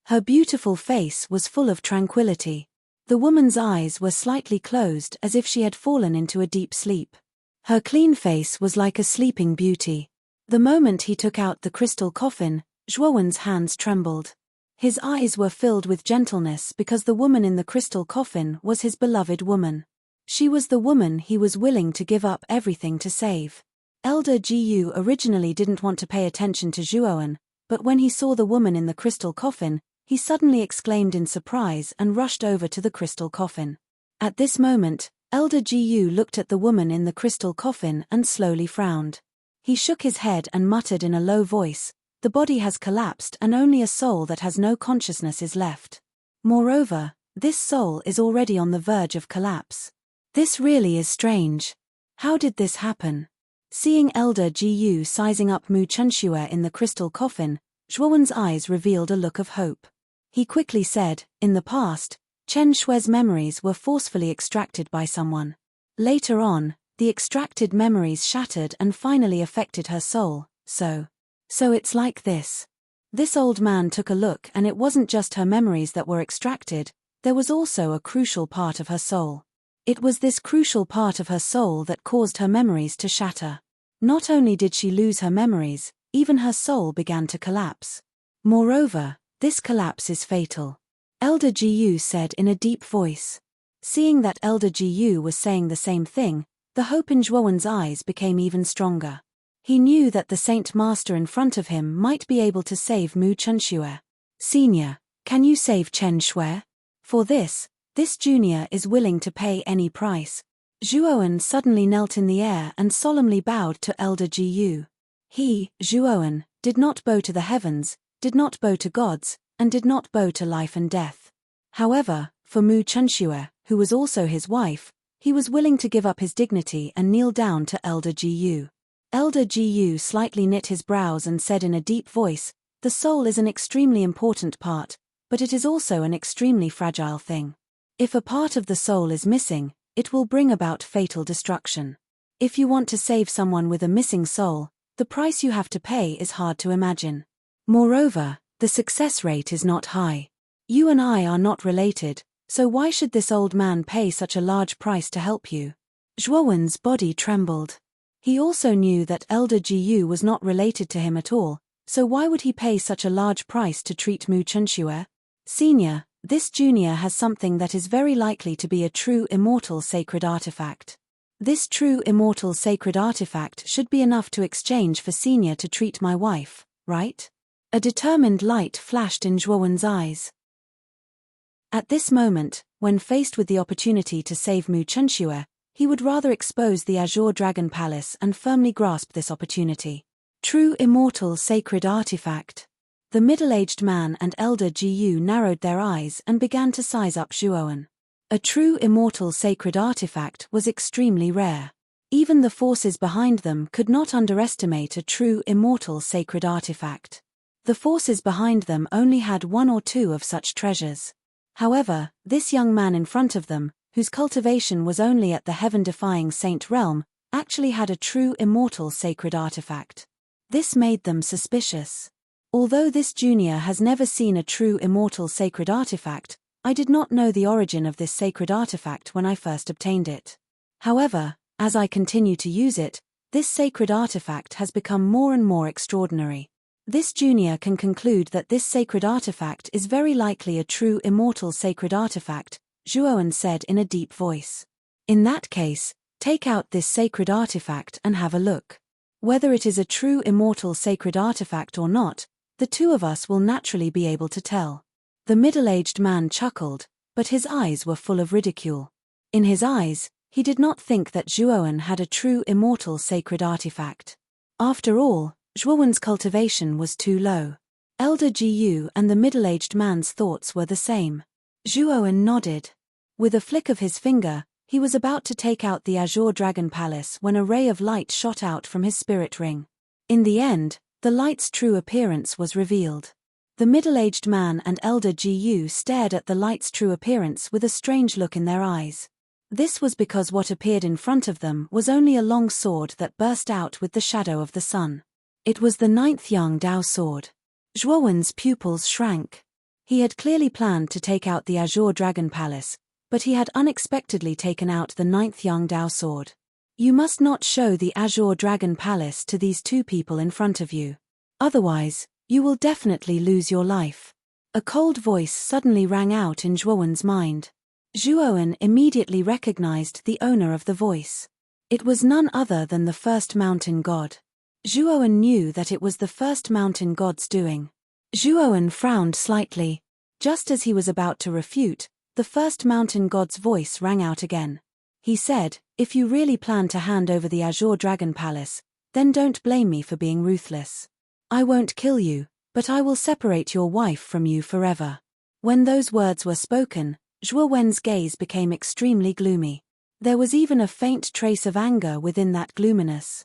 Her beautiful face was full of tranquility. The woman's eyes were slightly closed as if she had fallen into a deep sleep. Her clean face was like a sleeping beauty. The moment he took out the crystal coffin, Zhuowen's hands trembled. His eyes were filled with gentleness because the woman in the crystal coffin was his beloved woman. She was the woman he was willing to give up everything to save. Elder Gu originally didn't want to pay attention to Zhuowen, but when he saw the woman in the crystal coffin, he suddenly exclaimed in surprise and rushed over to the crystal coffin. At this moment, Elder Gu looked at the woman in the crystal coffin and slowly frowned. He shook his head and muttered in a low voice, "The body has collapsed and only a soul that has no consciousness is left. Moreover, this soul is already on the verge of collapse. This really is strange. How did this happen?" Seeing Elder Gu sizing up Mu Chunxue in the crystal coffin, Zhuowen's eyes revealed a look of hope. He quickly said, "In the past, Chen Shue's memories were forcefully extracted by someone. Later on, the extracted memories shattered and finally affected her soul, so it's like this." This old man took a look and it wasn't just her memories that were extracted, there was also a crucial part of her soul. It was this crucial part of her soul that caused her memories to shatter. Not only did she lose her memories, even her soul began to collapse. Moreover, this collapse is fatal. Elder Gu said in a deep voice. Seeing that Elder Gu was saying the same thing, the hope in Zhuowen's eyes became even stronger. He knew that the Saint Master in front of him might be able to save Mu Chunxue. "Senior, can you save Chen Shui? For this junior is willing to pay any price." Zhuowen suddenly knelt in the air and solemnly bowed to Elder Gu. He, Zhuowen, did not bow to the heavens, did not bow to gods, and did not bow to life and death. However, for Mu Chunxue, who was also his wife, he was willing to give up his dignity and kneel down to Elder Gu. Elder Gu slightly knit his brows and said in a deep voice, "The soul is an extremely important part, but it is also an extremely fragile thing. If a part of the soul is missing, it will bring about fatal destruction. If you want to save someone with a missing soul, the price you have to pay is hard to imagine. Moreover, The success rate is not high. You and I are not related, so why should this old man pay such a large price to help you? Zhuowen's body trembled. He also knew that Elder Jiyu was not related to him at all, so why would he pay such a large price to treat Mu Chunxue? Senior, this junior has something that is very likely to be a true immortal sacred artifact. This true immortal sacred artifact should be enough to exchange for Senior to treat my wife, right? A determined light flashed in Zhuowen's eyes. At this moment, when faced with the opportunity to save Mu Chunxue, he would rather expose the Azure Dragon Palace and firmly grasp this opportunity. True immortal sacred artifact. The middle-aged man and Elder Jiyu narrowed their eyes and began to size up Zhuowen. A true immortal sacred artifact was extremely rare. Even the forces behind them could not underestimate a true immortal sacred artifact. The forces behind them only had one or two of such treasures. However, this young man in front of them, whose cultivation was only at the heaven-defying saint realm, actually had a true immortal sacred artifact. This made them suspicious. Although this junior has never seen a true immortal sacred artifact, I did not know the origin of this sacred artifact when I first obtained it. However, as I continue to use it, this sacred artifact has become more and more extraordinary. This junior can conclude that this sacred artifact is very likely a true immortal sacred artifact, Zhuowen said in a deep voice. In that case, take out this sacred artifact and have a look. Whether it is a true immortal sacred artifact or not, the two of us will naturally be able to tell. The middle-aged man chuckled, but his eyes were full of ridicule. In his eyes, he did not think that Zhuowen had a true immortal sacred artifact. After all, Zhuowen's cultivation was too low. Elder Jiyu and the middle-aged man's thoughts were the same. Zhuowen nodded. With a flick of his finger, he was about to take out the Azure Dragon Palace when a ray of light shot out from his spirit ring. In the end, the light's true appearance was revealed. The middle-aged man and Elder Jiyu stared at the light's true appearance with a strange look in their eyes. This was because what appeared in front of them was only a long sword that burst out with the shadow of the sun. It was the 9th Yang Dao sword. Zhuowen's pupils shrank. He had clearly planned to take out the Azure Dragon Palace, but he had unexpectedly taken out the 9th Yang Dao sword. You must not show the Azure Dragon Palace to these two people in front of you. Otherwise, you will definitely lose your life. A cold voice suddenly rang out in Zhuowen's mind. Zhuowen immediately recognized the owner of the voice. It was none other than the first mountain god. Zhuowen knew that it was the first mountain god's doing. Zhuowen frowned slightly. Just as he was about to refute, the first mountain god's voice rang out again. He said, "If you really plan to hand over the Azure Dragon Palace, then don't blame me for being ruthless. I won't kill you, but I will separate your wife from you forever." When those words were spoken, Zhuowen's gaze became extremely gloomy. There was even a faint trace of anger within that gloominess.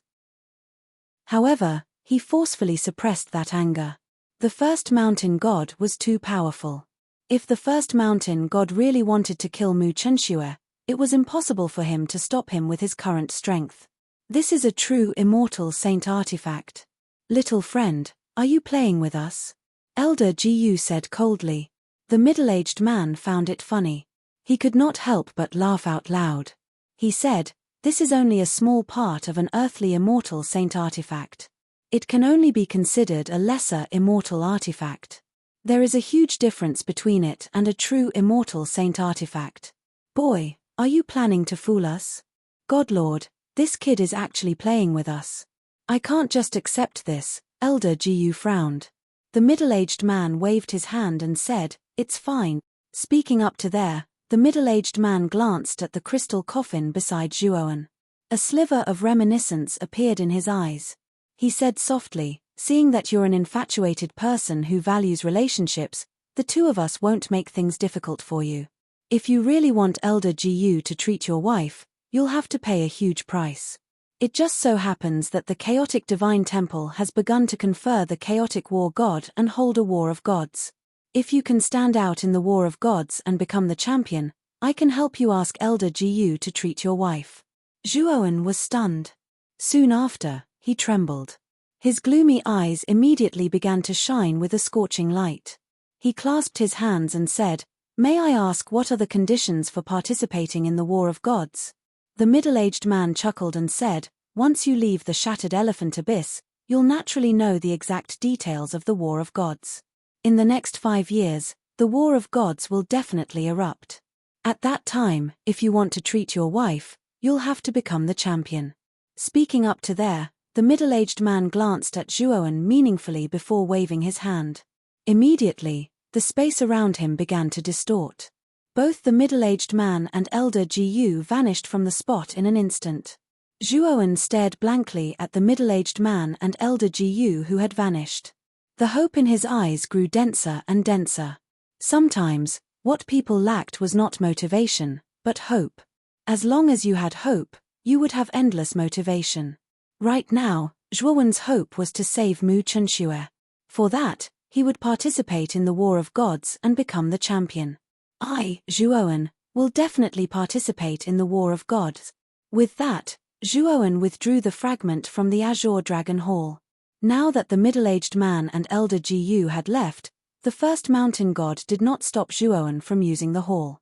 However, he forcefully suppressed that anger. The first mountain god was too powerful. If the first mountain god really wanted to kill Mu Chunxue, it was impossible for him to stop him with his current strength. This is a true immortal saint artifact. Little friend, are you playing with us? Elder Jiyu said coldly. The middle-aged man found it funny. He could not help but laugh out loud. He said, "This is only a small part of an earthly immortal saint artifact. It can only be considered a lesser immortal artifact. There is a huge difference between it and a true immortal saint artifact. Boy, are you planning to fool us? Godlord, this kid is actually playing with us. I can't just accept this." Elder Jiyu frowned. The middle-aged man waved his hand and said, "It's fine." Speaking up to there, the middle-aged man glanced at the crystal coffin beside Zhuowen. A sliver of reminiscence appeared in his eyes. He said softly, "Seeing that you're an infatuated person who values relationships, the two of us won't make things difficult for you. If you really want Elder Jiyu to treat your wife, you'll have to pay a huge price. It just so happens that the chaotic divine temple has begun to confer the chaotic war god and hold a war of gods. If you can stand out in the war of gods and become the champion, I can help you ask Elder Jiyu to treat your wife." Zhuowen was stunned. Soon after, he trembled. His gloomy eyes immediately began to shine with a scorching light. He clasped his hands and said, "May I ask what are the conditions for participating in the War of Gods?" The middle-aged man chuckled and said, "Once you leave the Shattered Elephant Abyss, you'll naturally know the exact details of the War of Gods. In the next 5 years, the War of Gods will definitely erupt. At that time, if you want to treat your wife, you'll have to become the champion." Speaking up to there, the middle-aged man glanced at Zhuowen meaningfully before waving his hand. Immediately, the space around him began to distort. Both the middle-aged man and elder Jiyu vanished from the spot in an instant. Zhuowen stared blankly at the middle-aged man and elder Jiyu who had vanished. The hope in his eyes grew denser and denser. Sometimes, what people lacked was not motivation, but hope. As long as you had hope, you would have endless motivation. Right now, Zhuowen's hope was to save Mu Chunxue. For that, he would participate in the War of Gods and become the champion. I, Zhuowen, will definitely participate in the War of Gods. With that, Zhuowen withdrew the fragment from the Azure Dragon Hall. Now that the middle-aged man and elder Jiyu had left, the first mountain god did not stop Zhuowen from using the hall.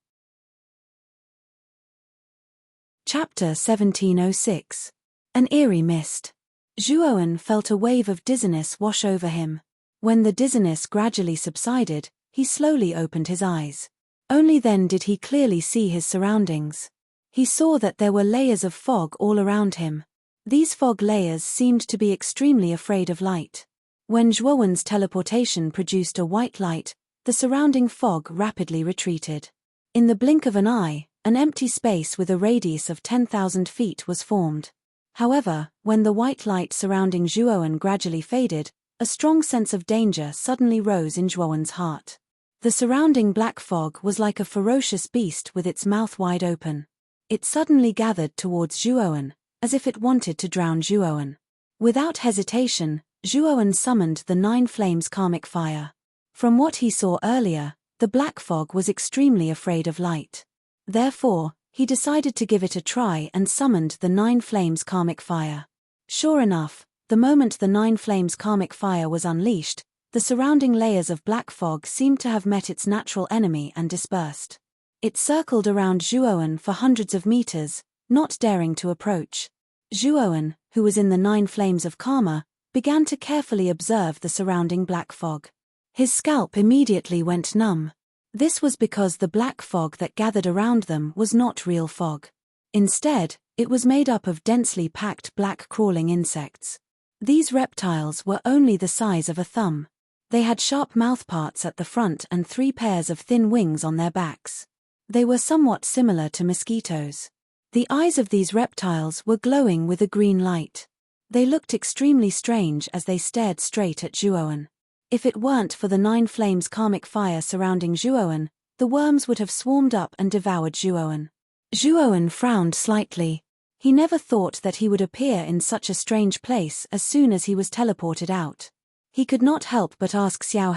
Chapter 1706. An eerie mist. Zhuowen felt a wave of dizziness wash over him. When the dizziness gradually subsided, he slowly opened his eyes. Only then did he clearly see his surroundings. He saw that there were layers of fog all around him. These fog layers seemed to be extremely afraid of light. When Zhuowen's teleportation produced a white light, the surrounding fog rapidly retreated. In the blink of an eye, an empty space with a radius of 10,000 feet was formed. However, when the white light surrounding Zhuowen gradually faded, a strong sense of danger suddenly rose in Zhuowen's heart. The surrounding black fog was like a ferocious beast with its mouth wide open. It suddenly gathered towards Zhuowen, as if it wanted to drown Zhuowen. Without hesitation, Zhuowen summoned the 9 flames karmic fire. From what he saw earlier, the black fog was extremely afraid of light. Therefore, he decided to give it a try and summoned the 9 flames karmic fire. Sure enough, the moment the 9 flames karmic fire was unleashed, the surrounding layers of black fog seemed to have met its natural enemy and dispersed. It circled around Zhuowen for hundreds of meters, not daring to approach. Zhuowen, who was in the 9 flames of karma, began to carefully observe the surrounding black fog. His scalp immediately went numb. This was because the black fog that gathered around them was not real fog. Instead, it was made up of densely packed black crawling insects. These reptiles were only the size of a thumb. They had sharp mouthparts at the front and 3 pairs of thin wings on their backs. They were somewhat similar to mosquitoes. The eyes of these reptiles were glowing with a green light. They looked extremely strange as they stared straight at Zhuowen. If it weren't for the 9 flames karmic fire surrounding Zhuowen, the worms would have swarmed up and devoured Zhuowen. Zhuowen frowned slightly. He never thought that he would appear in such a strange place as soon as he was teleported out. He could not help but ask Xiao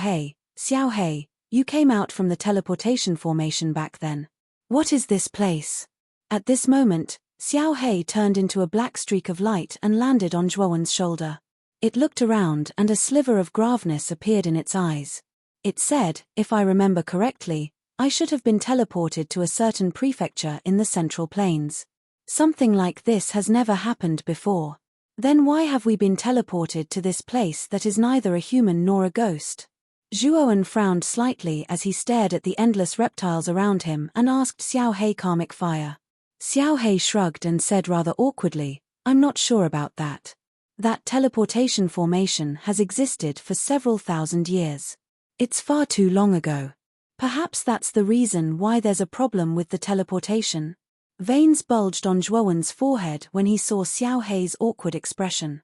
Hei, you came out from the teleportation formation back then. What is this place? At this moment, Xiao Hei turned into a black streak of light and landed on Zhuowen's shoulder. It looked around and a sliver of graveness appeared in its eyes. It said, if I remember correctly, I should have been teleported to a certain prefecture in the Central Plains. Something like this has never happened before. Then why have we been teleported to this place that is neither a human nor a ghost? Zhuowen frowned slightly as he stared at the endless reptiles around him and asked Xiao Hei karmic fire. Xiao Hei shrugged and said rather awkwardly, I'm not sure about that. That teleportation formation has existed for several thousand years. It's far too long ago. Perhaps that's the reason why there's a problem with the teleportation. Veins bulged on Zhuowen's forehead when he saw Xiao Hei's awkward expression.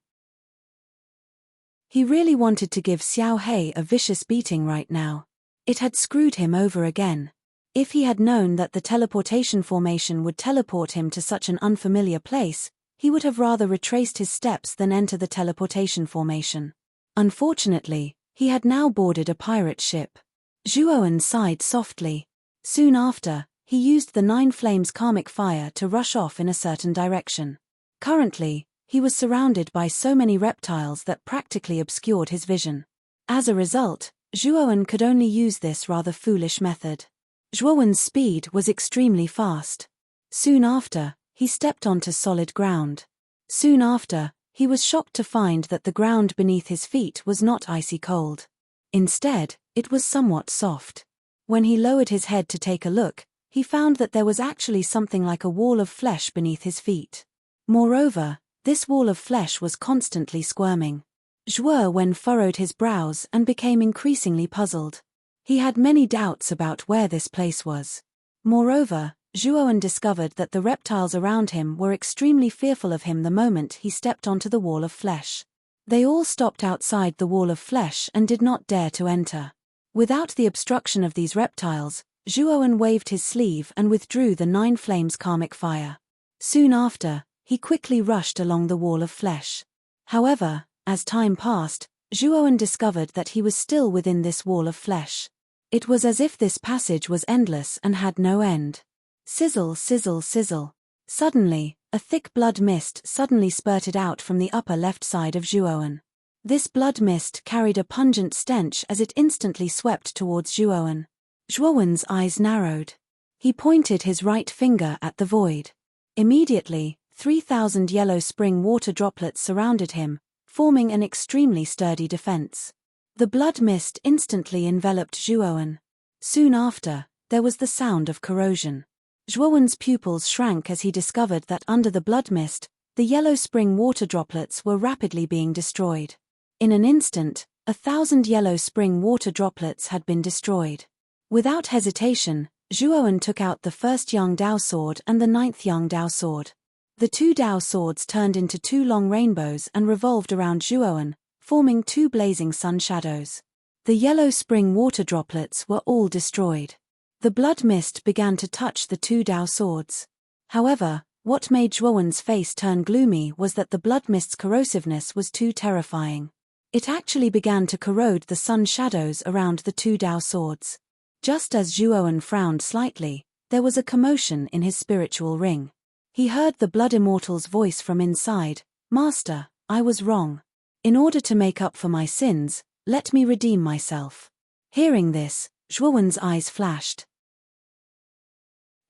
He really wanted to give Xiao Hei a vicious beating right now. It had screwed him over again. If he had known that the teleportation formation would teleport him to such an unfamiliar place, he would have rather retraced his steps than enter the teleportation formation. Unfortunately, he had now boarded a pirate ship. Zhuowen sighed softly. Soon after, he used the 9 flames karmic fire to rush off in a certain direction. Currently, He was surrounded by so many reptiles that practically obscured his vision. As a result, Zhuowen could only use this rather foolish method. Zhuowen's speed was extremely fast. Soon after, he stepped onto solid ground. Soon after, he was shocked to find that the ground beneath his feet was not icy cold. Instead, it was somewhat soft. When he lowered his head to take a look, he found that there was actually something like a wall of flesh beneath his feet. Moreover, this wall of flesh was constantly squirming. Zhuowen furrowed his brows and became increasingly puzzled. He had many doubts about where this place was. Moreover, Zhuowen discovered that the reptiles around him were extremely fearful of him the moment he stepped onto the wall of flesh. They all stopped outside the wall of flesh and did not dare to enter. Without the obstruction of these reptiles, Zhuowen waved his sleeve and withdrew the 9 flames karmic fire. Soon after, he quickly rushed along the wall of flesh. However, as time passed, Zhuowen discovered that he was still within this wall of flesh. It was as if this passage was endless and had no end. Sizzle, sizzle, sizzle. Suddenly, a thick blood mist suddenly spurted out from the upper left side of Zhuowen. This blood mist carried a pungent stench as it instantly swept towards Zhuowen. Zhuowen's eyes narrowed. He pointed his right finger at the void. Immediately, 3,000 yellow spring water droplets surrounded him, forming an extremely sturdy defense. The blood mist instantly enveloped Zhuowen. Soon after, there was the sound of corrosion. Zhuowen's pupils shrank as he discovered that under the blood mist, the yellow spring water droplets were rapidly being destroyed. In an instant, 1,000 yellow spring water droplets had been destroyed. Without hesitation, Zhuowen took out the first Yang Dao sword and the 9th Yang Dao sword. The 2 Dao swords turned into 2 long rainbows and revolved around Zhuowen, forming 2 blazing sun shadows. The yellow spring water droplets were all destroyed. The blood mist began to touch the 2 Dao swords. However, what made Zhuowen's face turn gloomy was that the blood mist's corrosiveness was too terrifying. It actually began to corrode the sun shadows around the 2 Dao swords. Just as Zhuowen frowned slightly, there was a commotion in his spiritual ring. He heard the Blood Immortal's voice from inside, "Master, I was wrong. In order to make up for my sins, let me redeem myself." Hearing this, Zhuowen's eyes flashed.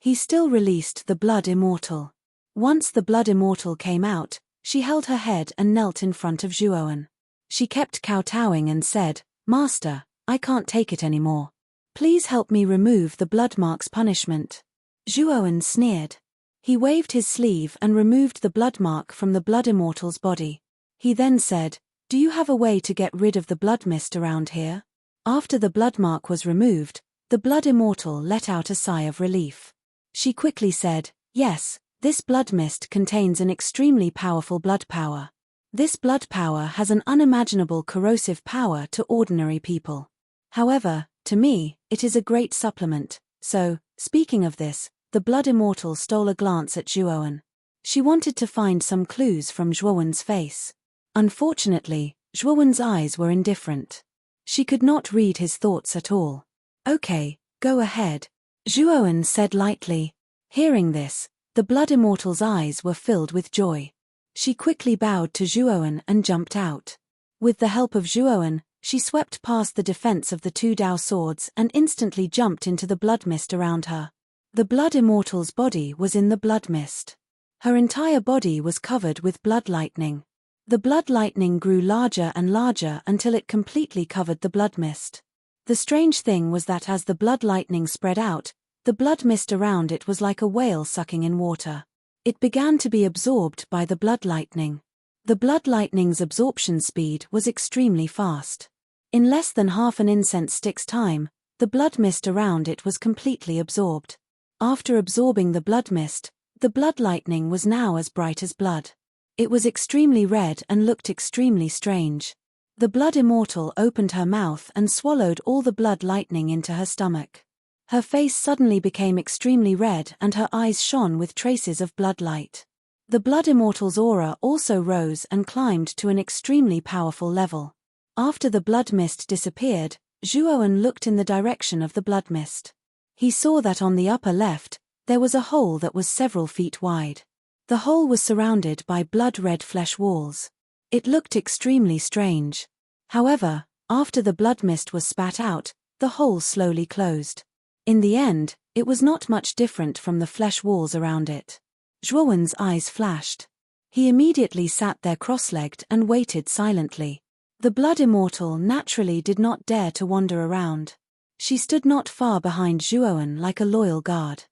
He still released the Blood Immortal. Once the Blood Immortal came out, she held her head and knelt in front of Zhuowen. She kept kowtowing and said, "Master, I can't take it anymore. Please help me remove the blood mark's punishment." Zhuowen sneered. He waved his sleeve and removed the blood mark from the Blood Immortal's body. He then said, "Do you have a way to get rid of the blood mist around here?" After the blood mark was removed, the Blood Immortal let out a sigh of relief. She quickly said, "Yes, this blood mist contains an extremely powerful blood power. This blood power has an unimaginable corrosive power to ordinary people. However, to me, it is a great supplement, so, speaking of this," the Blood Immortal stole a glance at Zhuowen. She wanted to find some clues from Zhuowen's face. Unfortunately, Zhuowen's eyes were indifferent. She could not read his thoughts at all. "Okay, go ahead," Zhuowen said lightly. Hearing this, the Blood Immortal's eyes were filled with joy. She quickly bowed to Zhuowen and jumped out. With the help of Zhuowen, she swept past the defense of the 2 Dao swords and instantly jumped into the blood mist around her. The Blood Immortal's body was in the blood mist. Her entire body was covered with blood lightning. The blood lightning grew larger and larger until it completely covered the blood mist. The strange thing was that as the blood lightning spread out, the blood mist around it was like a whale sucking in water. It began to be absorbed by the blood lightning. The blood lightning's absorption speed was extremely fast. In less than half an incense stick's time, the blood mist around it was completely absorbed. After absorbing the blood mist, the blood lightning was now as bright as blood. It was extremely red and looked extremely strange. The Blood Immortal opened her mouth and swallowed all the blood lightning into her stomach. Her face suddenly became extremely red and her eyes shone with traces of blood light. The Blood Immortal's aura also rose and climbed to an extremely powerful level. After the blood mist disappeared, Zhuowen looked in the direction of the blood mist. He saw that on the upper left, there was a hole that was several feet wide. The hole was surrounded by blood-red flesh walls. It looked extremely strange. However, after the blood mist was spat out, the hole slowly closed. In the end, it was not much different from the flesh walls around it. Zhuowen's eyes flashed. He immediately sat there cross-legged and waited silently. The blood immortal naturally did not dare to wander around. She stood not far behind Zhuowen like a loyal guard.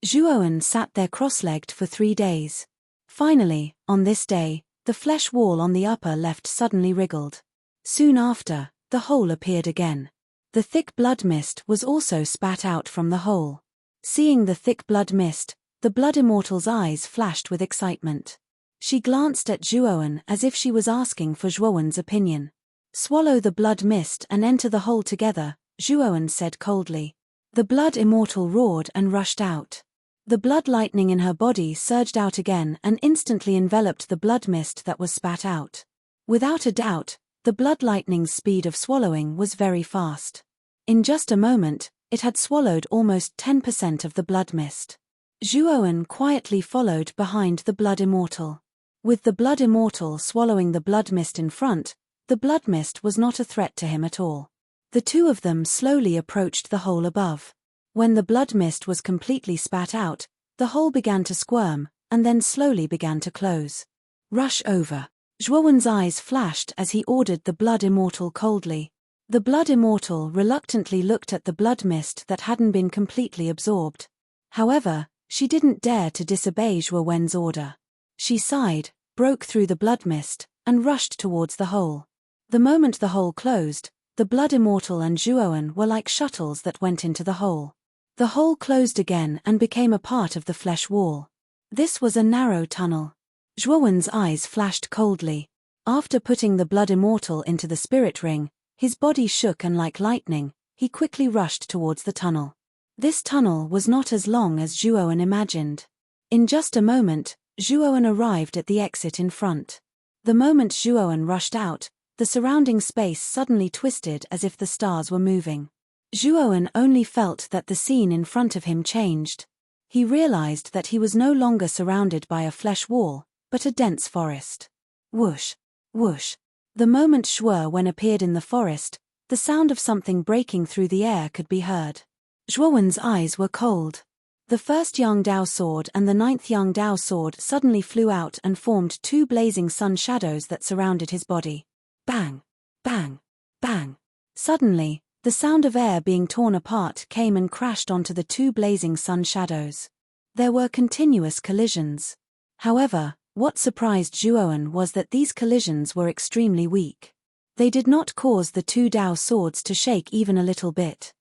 Zhuowen sat there cross-legged for 3 days. Finally, on this day, the flesh wall on the upper left suddenly wriggled. Soon after, the hole appeared again. The thick blood mist was also spat out from the hole. Seeing the thick blood mist, the blood immortal's eyes flashed with excitement. She glanced at Zhuowen as if she was asking for Zhuowen's opinion. "Swallow the blood mist and enter the hole together," Zhuowen said coldly. The blood immortal roared and rushed out. The blood lightning in her body surged out again and instantly enveloped the blood mist that was spat out. Without a doubt, the blood lightning's speed of swallowing was very fast. In just a moment, it had swallowed almost 10% of the blood mist. Zhuowen quietly followed behind the blood immortal. With the blood immortal swallowing the blood mist in front, the blood mist was not a threat to him at all. The two of them slowly approached the hole above. When the blood mist was completely spat out, the hole began to squirm, and then slowly began to close. "Rush over." Zhuowen's eyes flashed as he ordered the blood immortal coldly. The blood immortal reluctantly looked at the blood mist that hadn't been completely absorbed. However, she didn't dare to disobey Zhuowen's order. She sighed, broke through the blood mist, and rushed towards the hole. The moment the hole closed, the blood immortal and Zhuowen were like shuttles that went into the hole. The hole closed again and became a part of the flesh wall. This was a narrow tunnel. Zhuowen's eyes flashed coldly. After putting the blood immortal into the spirit ring, his body shook and like lightning, he quickly rushed towards the tunnel. This tunnel was not as long as Zhuowen imagined. In just a moment, Zhuowen arrived at the exit in front. The moment Zhuowen rushed out, the surrounding space suddenly twisted as if the stars were moving. Zhuowen only felt that the scene in front of him changed. He realized that he was no longer surrounded by a flesh wall, but a dense forest. Whoosh, whoosh. The moment Zhuowen appeared in the forest, the sound of something breaking through the air could be heard. Zhuowen's eyes were cold. The first Yangdao sword and the 9th Yangdao sword suddenly flew out and formed 2 blazing sun shadows that surrounded his body. Bang, bang, bang. Suddenly, the sound of air being torn apart came and crashed onto the 2 blazing sun shadows. There were continuous collisions. However, what surprised Zhuowen was that these collisions were extremely weak. They did not cause the 2 Dao swords to shake even a little bit.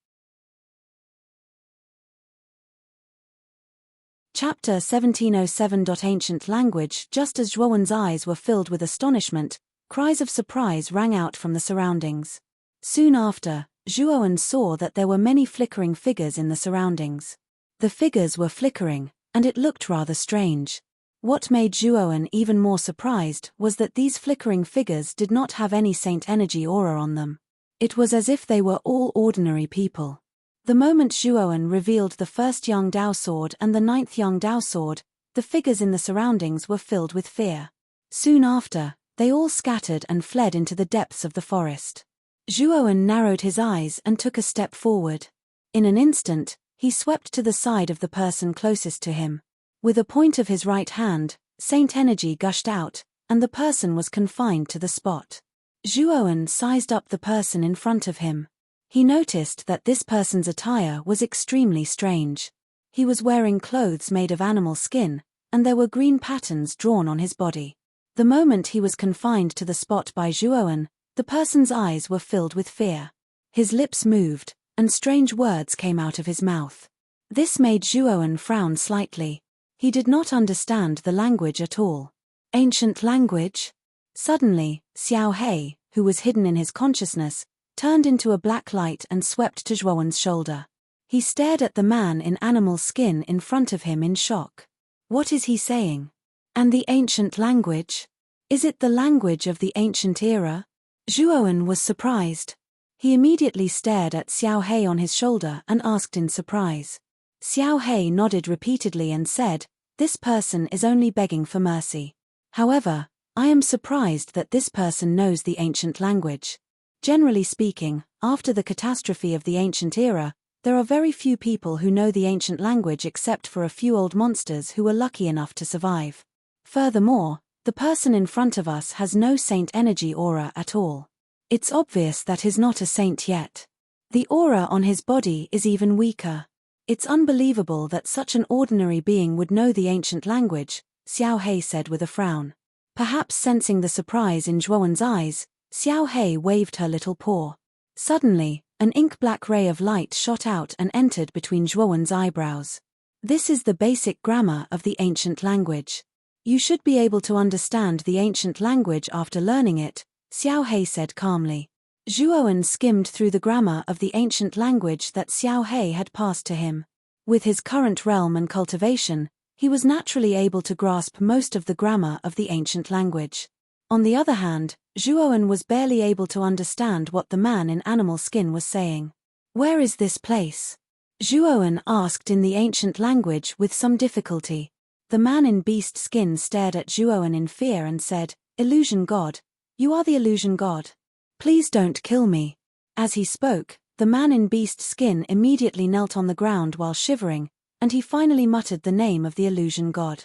Chapter 1707. Ancient language. Just as Zhuowen's eyes were filled with astonishment, cries of surprise rang out from the surroundings. Soon after, Zhuowen saw that there were many flickering figures in the surroundings. The figures were flickering, and it looked rather strange. What made Zhuowen even more surprised was that these flickering figures did not have any saint energy aura on them. It was as if they were all ordinary people. The moment Zhuowen revealed the first Yangdao sword and the 9th Yangdao sword, the figures in the surroundings were filled with fear. Soon after, they all scattered and fled into the depths of the forest. Zhuowen narrowed his eyes and took a step forward. In an instant, he swept to the side of the person closest to him. With a point of his right hand, saint energy gushed out, and the person was confined to the spot. Zhuowen sized up the person in front of him. He noticed that this person's attire was extremely strange. He was wearing clothes made of animal skin, and there were green patterns drawn on his body. The moment he was confined to the spot by Zhuowen, the person's eyes were filled with fear. His lips moved, and strange words came out of his mouth. This made Zhuowen frown slightly. He did not understand the language at all. Ancient language? Suddenly, Xiao Hei, who was hidden in his consciousness, turned into a black light and swept to Zhuowen's shoulder. He stared at the man in animal skin in front of him in shock. What is he saying? And the ancient language? Is it the language of the ancient era? Zhuowen was surprised. He immediately stared at Xiao Hei on his shoulder and asked in surprise. Xiao Hei nodded repeatedly and said, This person is only begging for mercy. However, I am surprised that this person knows the ancient language. Generally speaking, after the catastrophe of the ancient era, there are very few people who know the ancient language except for a few old monsters who were lucky enough to survive. Furthermore, the person in front of us has no saint energy aura at all. It's obvious that he's not a saint yet. The aura on his body is even weaker. It's unbelievable that such an ordinary being would know the ancient language, Xiao Hei said with a frown. Perhaps sensing the surprise in Zhuowen's eyes, Xiao Hei waved her little paw. Suddenly, an ink-black ray of light shot out and entered between Zhuowen's eyebrows. This is the basic grammar of the ancient language. You should be able to understand the ancient language after learning it, Xiao Hei said calmly. Zhuowen skimmed through the grammar of the ancient language that Xiao Hei had passed to him. With his current realm and cultivation, he was naturally able to grasp most of the grammar of the ancient language. On the other hand, Zhuowen was barely able to understand what the man in animal skin was saying. "Where is this place?" Zhuowen asked in the ancient language with some difficulty. The man in beast skin stared at Zhuowen in fear and said, "Illusion God. You are the illusion God. Please don't kill me." As he spoke, the man in beast skin immediately knelt on the ground while shivering, and he finally muttered the name of the illusion God.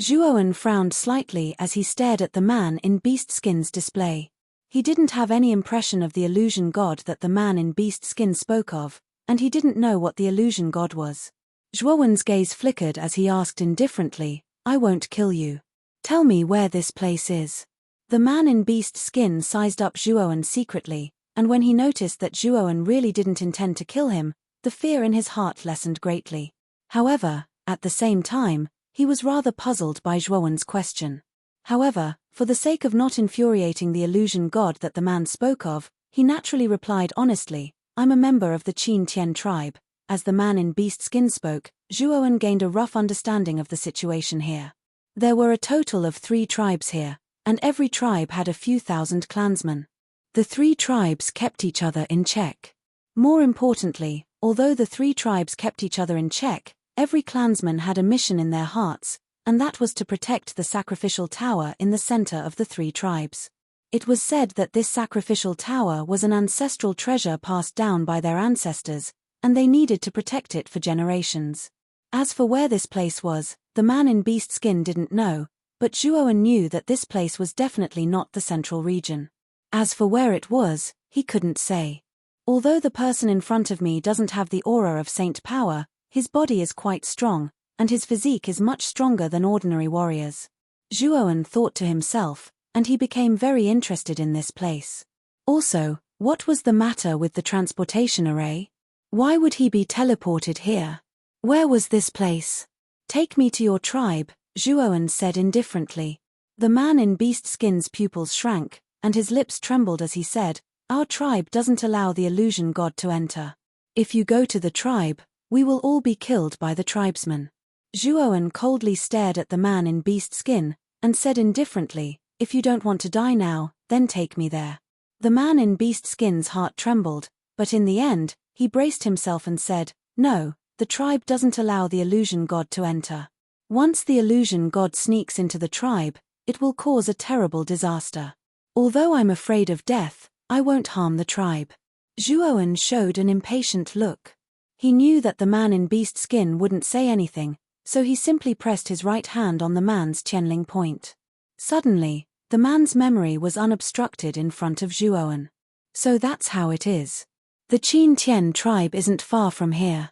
Zhuowen frowned slightly as he stared at the man in beast skin's display. He didn't have any impression of the illusion God that the man in beast skin spoke of, and he didn't know what the illusion God was. Zhuowen's gaze flickered as he asked indifferently, "I won't kill you. Tell me where this place is." The man in beast skin sized up Zhuowen secretly, and when he noticed that Zhuowen really didn't intend to kill him, the fear in his heart lessened greatly. However, at the same time, he was rather puzzled by Zhuowen's question. However, for the sake of not infuriating the illusion God that the man spoke of, he naturally replied honestly, "I'm a member of the Qin Tian tribe." As the man in beast skin spoke, Zhuowen gained a rough understanding of the situation here. There were a total of 3 tribes here, and every tribe had a few thousand clansmen. The 3 tribes kept each other in check. More importantly, although the 3 tribes kept each other in check, every clansman had a mission in their hearts, and that was to protect the sacrificial tower in the center of the 3 tribes. It was said that this sacrificial tower was an ancestral treasure passed down by their ancestors, and they needed to protect it for generations. As for where this place was, the man in beast skin didn't know, but Zhuowen knew that this place was definitely not the central region. As for where it was, he couldn't say. Although the person in front of me doesn't have the aura of saint power, his body is quite strong, and his physique is much stronger than ordinary warriors. Zhuowen thought to himself, and he became very interested in this place. Also, what was the matter with the transportation array? Why would he be teleported here? Where was this place? "Take me to your tribe," Zhuowen said indifferently. The man in beast skin's pupils shrank, and his lips trembled as he said, "Our tribe doesn't allow the illusion God to enter. If you go to the tribe, we will all be killed by the tribesmen." Zhuowen coldly stared at the man in beast skin, and said indifferently, "If you don't want to die now, then take me there." The man in beast skin's heart trembled, but in the end, he braced himself and said, "No, the tribe doesn't allow the illusion God to enter. Once the illusion God sneaks into the tribe, it will cause a terrible disaster. Although I'm afraid of death, I won't harm the tribe." Zhuowen showed an impatient look. He knew that the man in beast skin wouldn't say anything, so he simply pressed his right hand on the man's Qianling point. Suddenly, the man's memory was unobstructed in front of Zhuowen. "So that's how it is. The Qin Tian tribe isn't far from here."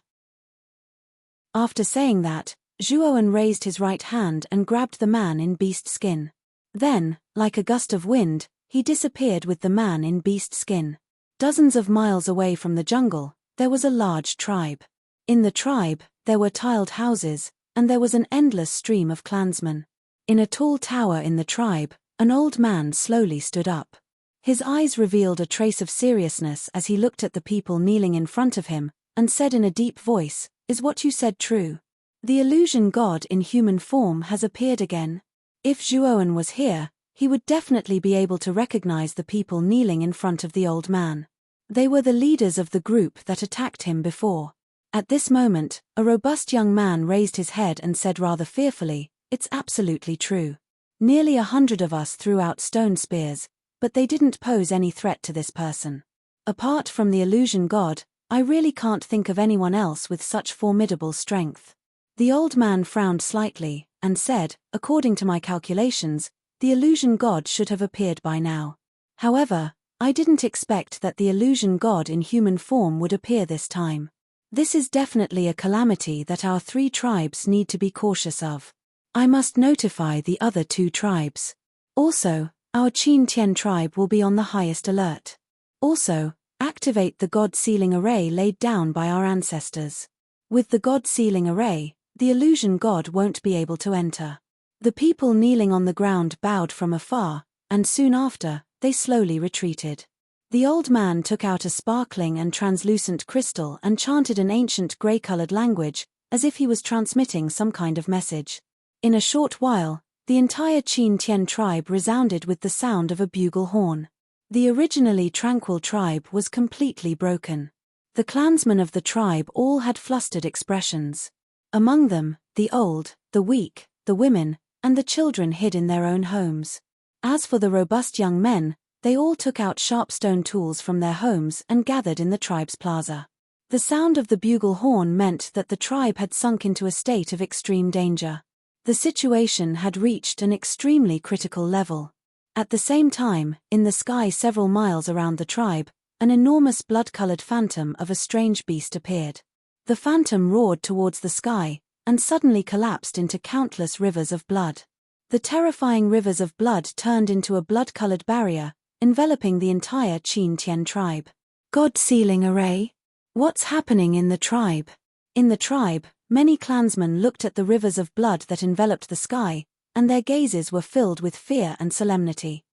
After saying that, Zhuowen raised his right hand and grabbed the man in beast skin. Then, like a gust of wind, he disappeared with the man in beast skin. Dozens of miles away from the jungle, there was a large tribe. In the tribe, there were tiled houses, and there was an endless stream of clansmen. In a tall tower in the tribe, an old man slowly stood up. His eyes revealed a trace of seriousness as he looked at the people kneeling in front of him, and said in a deep voice, "Is what you said true? The illusion God in human form has appeared again." If Zhuowen was here, he would definitely be able to recognize the people kneeling in front of the old man. They were the leaders of the group that attacked him before. At this moment, a robust young man raised his head and said rather fearfully, "It's absolutely true. Nearly 100 of us threw out stone spears, but they didn't pose any threat to this person. Apart from the illusion god, I really can't think of anyone else with such formidable strength." The old man frowned slightly, and said, "According to my calculations, the illusion god should have appeared by now. However, I didn't expect that the illusion god in human form would appear this time. This is definitely a calamity that our 3 tribes need to be cautious of. I must notify the other 2 tribes. Also, our Qin Tian tribe will be on the highest alert. Also, activate the God Sealing Array laid down by our ancestors. With the God Sealing Array, the illusion god won't be able to enter." The people kneeling on the ground bowed from afar, and soon after, they slowly retreated. The old man took out a sparkling and translucent crystal and chanted an ancient grey-colored language, as if he was transmitting some kind of message. In a short while, the entire Qin Tian tribe resounded with the sound of a bugle horn. The originally tranquil tribe was completely broken. The clansmen of the tribe all had flustered expressions. Among them, the old, the weak, the women, and the children hid in their own homes. As for the robust young men, they all took out sharp stone tools from their homes and gathered in the tribe's plaza. The sound of the bugle horn meant that the tribe had sunk into a state of extreme danger. The situation had reached an extremely critical level. At the same time, in the sky several miles around the tribe, an enormous blood-colored phantom of a strange beast appeared. The phantom roared towards the sky, and suddenly collapsed into countless rivers of blood. The terrifying rivers of blood turned into a blood-colored barrier, enveloping the entire Qin Tian tribe. God Sealing Array? What's happening in the tribe? In the tribe, many clansmen looked at the rivers of blood that enveloped the sky, and their gazes were filled with fear and solemnity.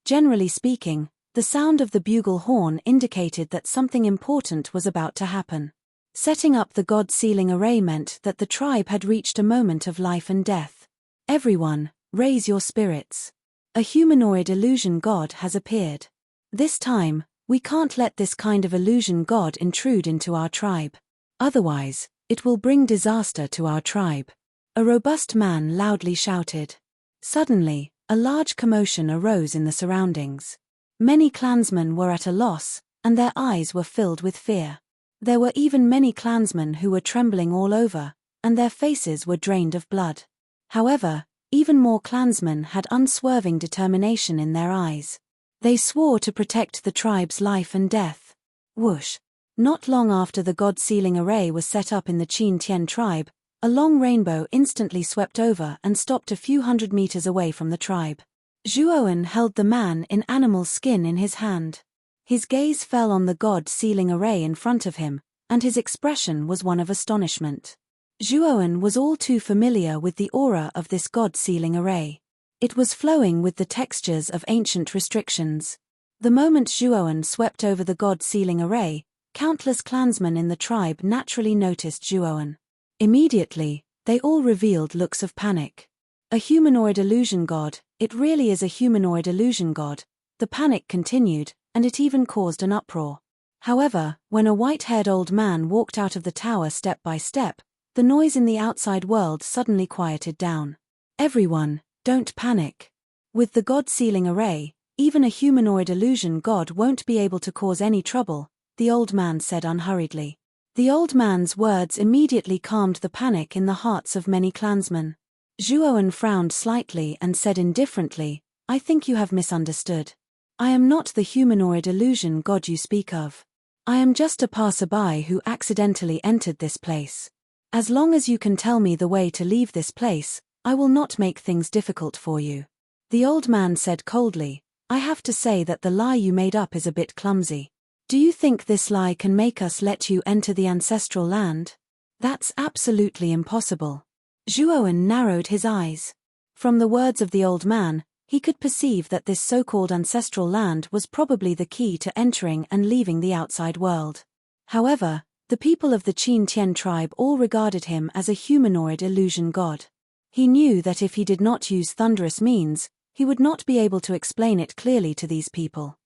Generally speaking, the sound of the bugle horn indicated that something important was about to happen. Setting up the God Sealing Array meant that the tribe had reached a moment of life and death. Everyone, raise your spirits. A humanoid illusion god has appeared. This time, we can't let this kind of illusion god intrude into our tribe. Otherwise, it will bring disaster to our tribe. A robust man loudly shouted. Suddenly, a large commotion arose in the surroundings. Many clansmen were at a loss, and their eyes were filled with fear. There were even many clansmen who were trembling all over, and their faces were drained of blood. However, even more clansmen had unswerving determination in their eyes. They swore to protect the tribe's life and death. Whoosh! Not long after the God Sealing Array was set up in the Qin Tian tribe, a long rainbow instantly swept over and stopped a few hundred meters away from the tribe. Zhuowen held the man in animal skin in his hand. His gaze fell on the God Sealing Array in front of him, and his expression was one of astonishment. Zhuowen was all too familiar with the aura of this God Sealing Array. It was flowing with the textures of ancient restrictions. The moment Zhuowen swept over the God Sealing Array, countless clansmen in the tribe naturally noticed Zhuowen. Immediately, they all revealed looks of panic. A humanoid illusion god, it really is a humanoid illusion god. The panic continued, and it even caused an uproar. However, when a white-haired old man walked out of the tower step by step, the noise in the outside world suddenly quieted down. Everyone, don't panic. With the God Sealing Array, even a humanoid illusion god won't be able to cause any trouble, the old man said unhurriedly. The old man's words immediately calmed the panic in the hearts of many clansmen. Zhuowen frowned slightly and said indifferently, "I think you have misunderstood. I am not the humanoid illusion god you speak of. I am just a passerby who accidentally entered this place. As long as you can tell me the way to leave this place, I will not make things difficult for you." The old man said coldly, "I have to say that the lie you made up is a bit clumsy. Do you think this lie can make us let you enter the ancestral land? That's absolutely impossible." Zhuowen narrowed his eyes. From the words of the old man, he could perceive that this so-called ancestral land was probably the key to entering and leaving the outside world. However, the people of the Qin Tian tribe all regarded him as a humanoid illusion god. He knew that if he did not use thunderous means, he would not be able to explain it clearly to these people.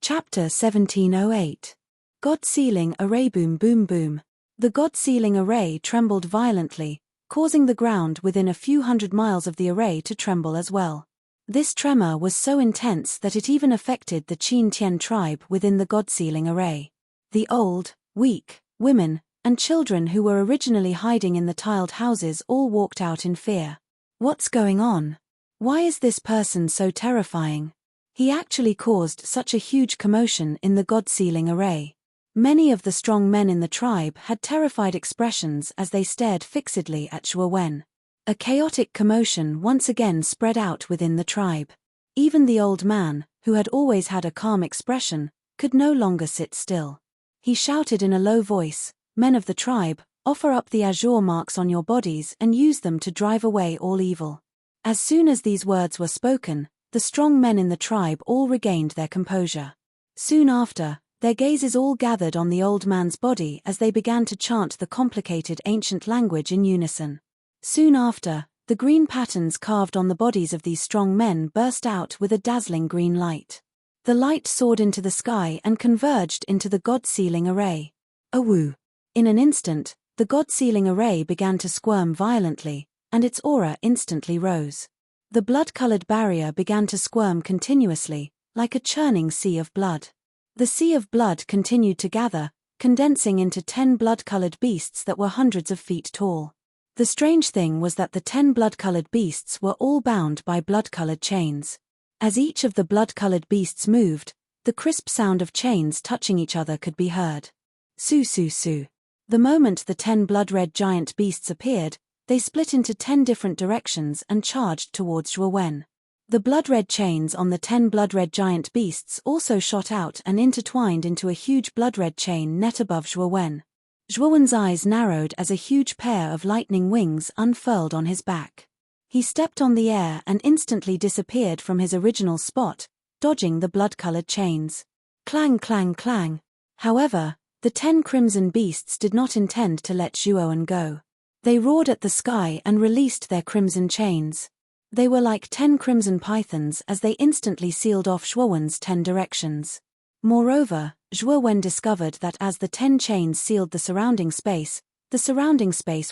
Chapter 1708. God-sealing array. Boom boom boom. The God-sealing array trembled violently, causing the ground within a few hundred miles of the array to tremble as well. This tremor was so intense that it even affected the Qin Tian tribe within the God-sealing array. The old, weak, women, and children who were originally hiding in the tiled houses all walked out in fear. What's going on? Why is this person so terrifying? He actually caused such a huge commotion in the God-sealing array. Many of the strong men in the tribe had terrified expressions as they stared fixedly at Zhuo Wen. A chaotic commotion once again spread out within the tribe. Even the old man, who had always had a calm expression, could no longer sit still. He shouted in a low voice, "Men of the tribe, offer up the azure marks on your bodies and use them to drive away all evil." As soon as these words were spoken, the strong men in the tribe all regained their composure. Soon after, their gazes all gathered on the old man's body as they began to chant the complicated ancient language in unison. Soon after, the green patterns carved on the bodies of these strong men burst out with a dazzling green light. The light soared into the sky and converged into the God-sealing array. Awoo! In an instant, the God-sealing array began to squirm violently, and its aura instantly rose. The blood-colored barrier began to squirm continuously, like a churning sea of blood. The sea of blood continued to gather, condensing into 10 blood-colored beasts that were hundreds of feet tall. The strange thing was that the 10 blood-colored beasts were all bound by blood-colored chains. As each of the blood-colored beasts moved, the crisp sound of chains touching each other could be heard. Su su su. The moment the 10 blood-red giant beasts appeared, they split into 10 different directions and charged towards Zhuo Wen. The blood-red chains on the 10 blood-red giant beasts also shot out and intertwined into a huge blood-red chain net above Zhuo Wen. Zhuo Wen's eyes narrowed as a huge pair of lightning wings unfurled on his back. He stepped on the air and instantly disappeared from his original spot, dodging the blood-colored chains. Clang clang clang. However, the 10 crimson beasts did not intend to let Zhuo Wen go. They roared at the sky and released their crimson chains. They were like 10 crimson pythons as they instantly sealed off Zhuo Wen's 10 directions. Moreover, Zhuo Wen discovered that as the 10 chains sealed the surrounding space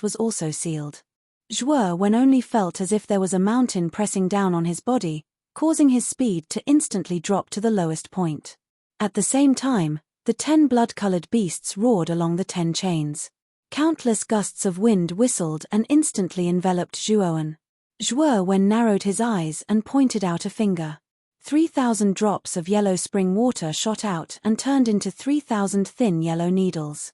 was also sealed. Zhuo Wen only felt as if there was a mountain pressing down on his body, causing his speed to instantly drop to the lowest point. At the same time, the 10 blood-colored beasts roared along the 10 chains. Countless gusts of wind whistled and instantly enveloped Zhuo Wen. Zhuo Wen narrowed his eyes and pointed out a finger. 3,000 drops of yellow spring water shot out and turned into 3,000 thin yellow needles.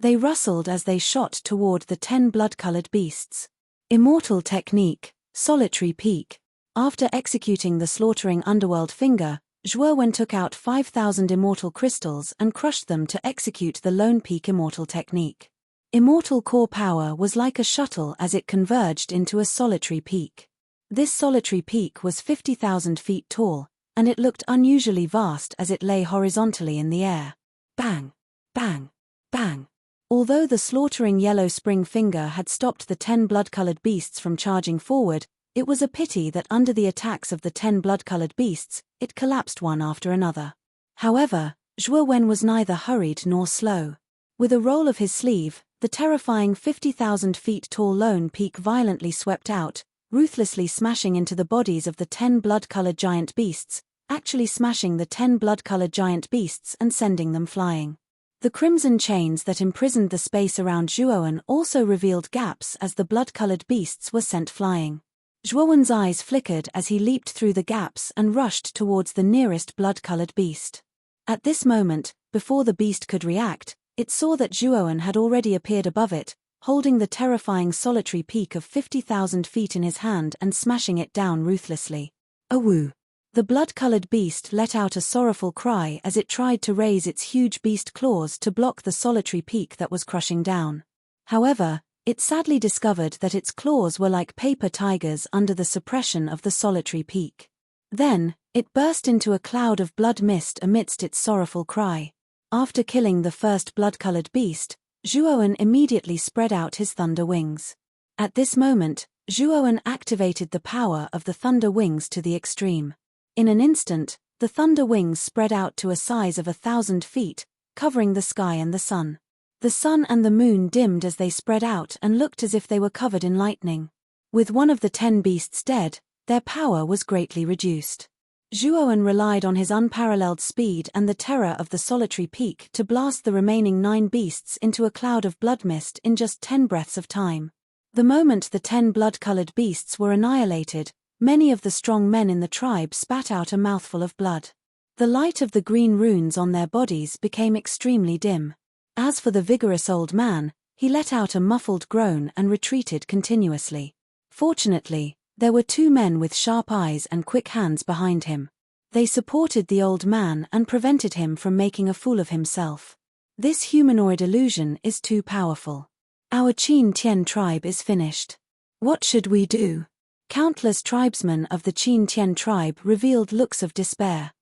They rustled as they shot toward the 10 blood-colored beasts. Immortal technique, solitary peak. After executing the slaughtering underworld finger, Zhuo Wen took out 5,000 immortal crystals and crushed them to execute the lone peak immortal technique. Immortal core power was like a shuttle as it converged into a solitary peak. This solitary peak was 50,000 feet tall, and it looked unusually vast as it lay horizontally in the air. Bang! Bang! Bang! Although the slaughtering yellow spring finger had stopped the 10 blood-colored beasts from charging forward, it was a pity that under the attacks of the 10 blood-colored beasts, it collapsed one after another. However, Zhuo Wen was neither hurried nor slow. With a roll of his sleeve, the terrifying 50,000 feet tall lone peak violently swept out, ruthlessly smashing into the bodies of the 10 blood-colored giant beasts, actually smashing the 10 blood-colored giant beasts and sending them flying. The crimson chains that imprisoned the space around Zhuo Wen also revealed gaps as the blood-colored beasts were sent flying. Zhuo Wen's eyes flickered as he leaped through the gaps and rushed towards the nearest blood-colored beast. At this moment, before the beast could react, it saw that Zhuo Wen had already appeared above it, holding the terrifying solitary peak of 50,000 feet in his hand and smashing it down ruthlessly. Awoo! The blood-colored beast let out a sorrowful cry as it tried to raise its huge beast claws to block the solitary peak that was crushing down. However, it sadly discovered that its claws were like paper tigers under the suppression of the solitary peak. Then, it burst into a cloud of blood mist amidst its sorrowful cry. After killing the first blood-colored beast, Zhuo Wen immediately spread out his thunder wings. At this moment, Zhuo Wen activated the power of the thunder wings to the extreme. In an instant, The thunder wings spread out to a size of 1,000 feet, covering the sky and the sun. The sun and the moon dimmed as they spread out and looked as if they were covered in lightning. With one of the 10 beasts dead, their power was greatly reduced. Zhuowen relied on his unparalleled speed and the terror of the solitary peak to blast the remaining 9 beasts into a cloud of blood mist in just 10 breaths of time. The moment the 10 blood-colored beasts were annihilated, many of the strong men in the tribe spat out a mouthful of blood. The light of the green runes on their bodies became extremely dim. As for the vigorous old man, he let out a muffled groan and retreated continuously. Fortunately, there were 2 men with sharp eyes and quick hands behind him. They supported the old man and prevented him from making a fool of himself. This humanoid illusion is too powerful. Our Qin Tian tribe is finished. What should we do? Countless tribesmen of the Qin Tian tribe revealed looks of despair.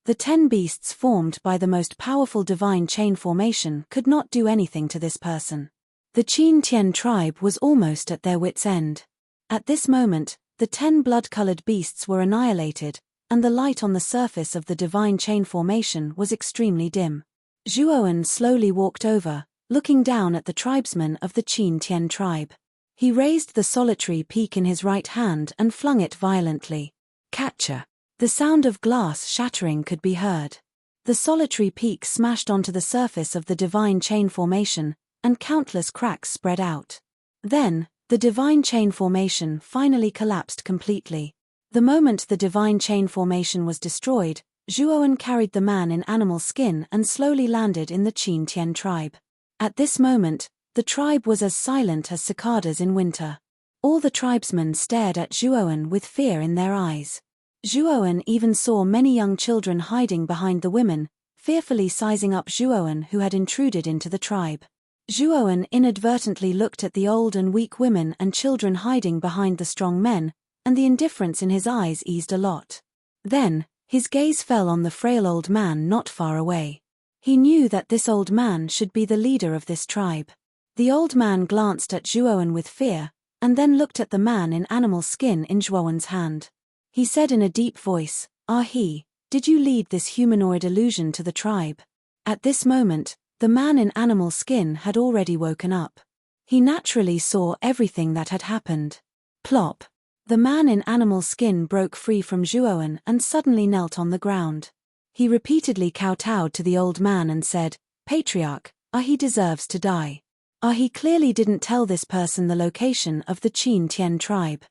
The 10 beasts formed by the most powerful divine chain formation could not do anything to this person. The Qin Tian tribe was almost at their wits' end. At this moment, the 10 blood-colored beasts were annihilated, and the light on the surface of the divine chain formation was extremely dim. Zhuowen slowly walked over, looking down at the tribesmen of the Qin Tian tribe. He raised the solitary peak in his right hand and flung it violently. Catcher! The sound of glass shattering could be heard. The solitary peak smashed onto the surface of the divine chain formation, and countless cracks spread out. Then, the divine chain formation finally collapsed completely. The moment the divine chain formation was destroyed, Zhuowen carried the man in animal skin and slowly landed in the Qin Tian tribe. At this moment, the tribe was as silent as cicadas in winter. All the tribesmen stared at Zhuowen with fear in their eyes. Zhuowen even saw many young children hiding behind the women, fearfully sizing up Zhuowen who had intruded into the tribe. Zhuowen inadvertently looked at the old and weak women and children hiding behind the strong men, and the indifference in his eyes eased a lot. Then, his gaze fell on the frail old man not far away. He knew that this old man should be the leader of this tribe. The old man glanced at Zhuowen with fear, and then looked at the man in animal skin in Zhuowen's hand. He said in a deep voice, "He, did you lead this humanoid illusion to the tribe?" At this moment, the man in animal skin had already woken up. He naturally saw everything that had happened. Plop! The man in animal skin broke free from Zhuowen and suddenly knelt on the ground. He repeatedly kowtowed to the old man and said, "Patriarch, he deserves to die. He clearly didn't tell this person the location of the Qin Tian tribe.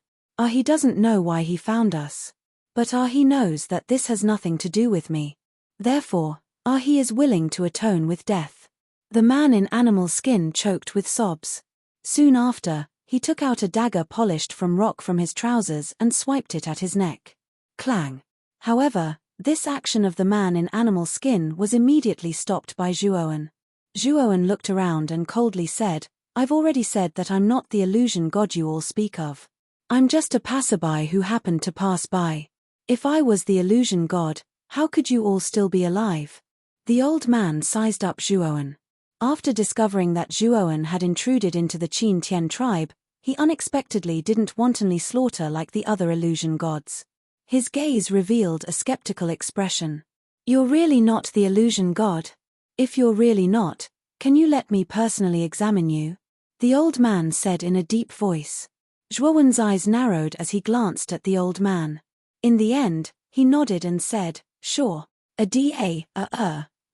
He doesn't know why he found us. But he knows that this has nothing to do with me. Therefore, he is willing to atone with death." The man in animal skin choked with sobs. Soon after, he took out a dagger polished from rock from his trousers and swiped it at his neck. Clang! However, this action of the man in animal skin was immediately stopped by Zhuowen. Zhuowen looked around and coldly said, "I've already said that I'm not the illusion god you all speak of. I'm just a passerby who happened to pass by. If I was the illusion god, how could you all still be alive?" The old man sized up Zhuowen. After discovering that Zhuowen had intruded into the Qin Tian tribe, he unexpectedly didn't wantonly slaughter like the other illusion gods. His gaze revealed a skeptical expression. "You're really not the illusion god? If you're really not, can you let me personally examine you?" The old man said in a deep voice. Zhuowen's eyes narrowed as he glanced at the old man. In the end, he nodded and said, "Sure.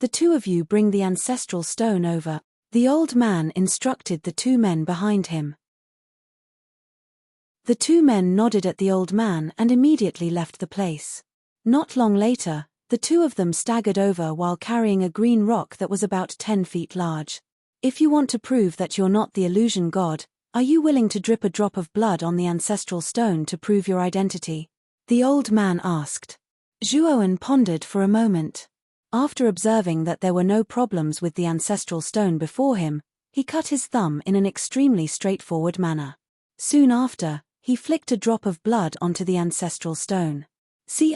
The 2 of you bring the ancestral stone over." The old man instructed the 2 men behind him. The 2 men nodded at the old man and immediately left the place. Not long later, the 2 of them staggered over while carrying a green rock that was about 10 feet large. "If you want to prove that you're not the illusion god, are you willing to drip a drop of blood on the ancestral stone to prove your identity?" the old man asked. Zhuowen pondered for a moment. After observing that there were no problems with the ancestral stone before him, he cut his thumb in an extremely straightforward manner. Soon after, he flicked a drop of blood onto the ancestral stone. Ci.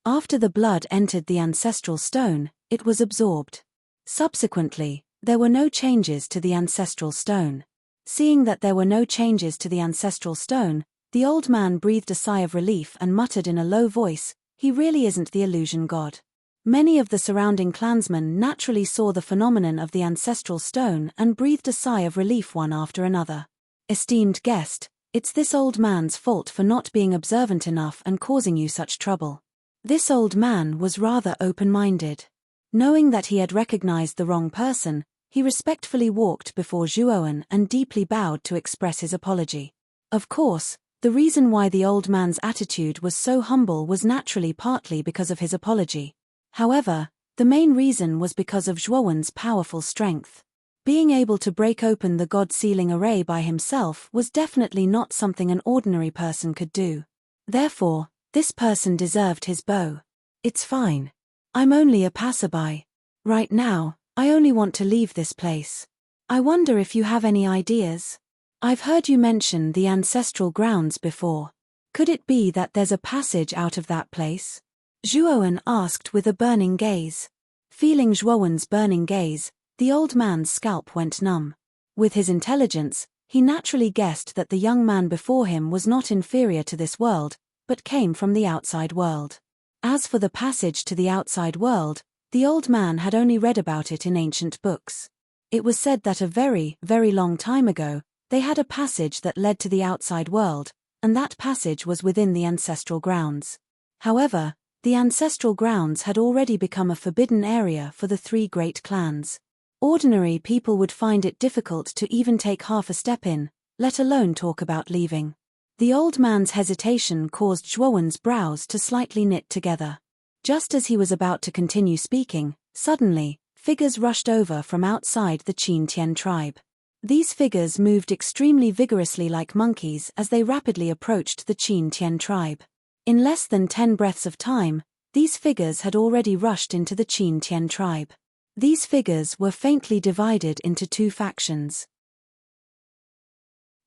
After the blood entered the ancestral stone, it was absorbed. Subsequently, there were no changes to the ancestral stone. Seeing that there were no changes to the ancestral stone, The old man breathed a sigh of relief and muttered in a low voice, "He really isn't the illusion god." Many of the surrounding clansmen naturally saw the phenomenon of the ancestral stone and breathed a sigh of relief one after another. "Esteemed guest, it's this old man's fault for not being observant enough and causing you such trouble." This old man was rather open-minded. Knowing that he had recognized the wrong person, he respectfully walked before Zhuowen and deeply bowed to express his apology. Of course, the reason why the old man's attitude was so humble was naturally partly because of his apology. However, the main reason was because of Zhuowen's powerful strength. Being able to break open the god-sealing array by himself was definitely not something an ordinary person could do. Therefore, this person deserved his bow. "It's fine. I'm only a passerby. Right now, I only want to leave this place. I wonder if you have any ideas? I've heard you mention the ancestral grounds before. Could it be that there's a passage out of that place?" Zhuowen asked with a burning gaze. Feeling Zhuowen's burning gaze, the old man's scalp went numb. With his intelligence, he naturally guessed that the young man before him was not inferior to this world, but came from the outside world. As for the passage to the outside world, the old man had only read about it in ancient books. It was said that a very, very long time ago, they had a passage that led to the outside world, and that passage was within the ancestral grounds. However, the ancestral grounds had already become a forbidden area for the three great clans. Ordinary people would find it difficult to even take half a step in, let alone talk about leaving. The old man's hesitation caused Zhuowen's brows to slightly knit together. Just as he was about to continue speaking, suddenly, figures rushed over from outside the Qin Tian tribe. These figures moved extremely vigorously like monkeys as they rapidly approached the Qin Tian tribe. In less than 10 breaths of time, these figures had already rushed into the Qin Tian tribe. These figures were faintly divided into two factions.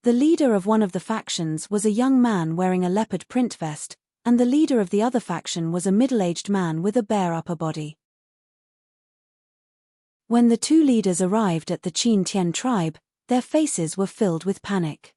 The leader of one of the factions was a young man wearing a leopard print vest, and the leader of the other faction was a middle-aged man with a bare upper body. When the two leaders arrived at the Qin Tian tribe, their faces were filled with panic.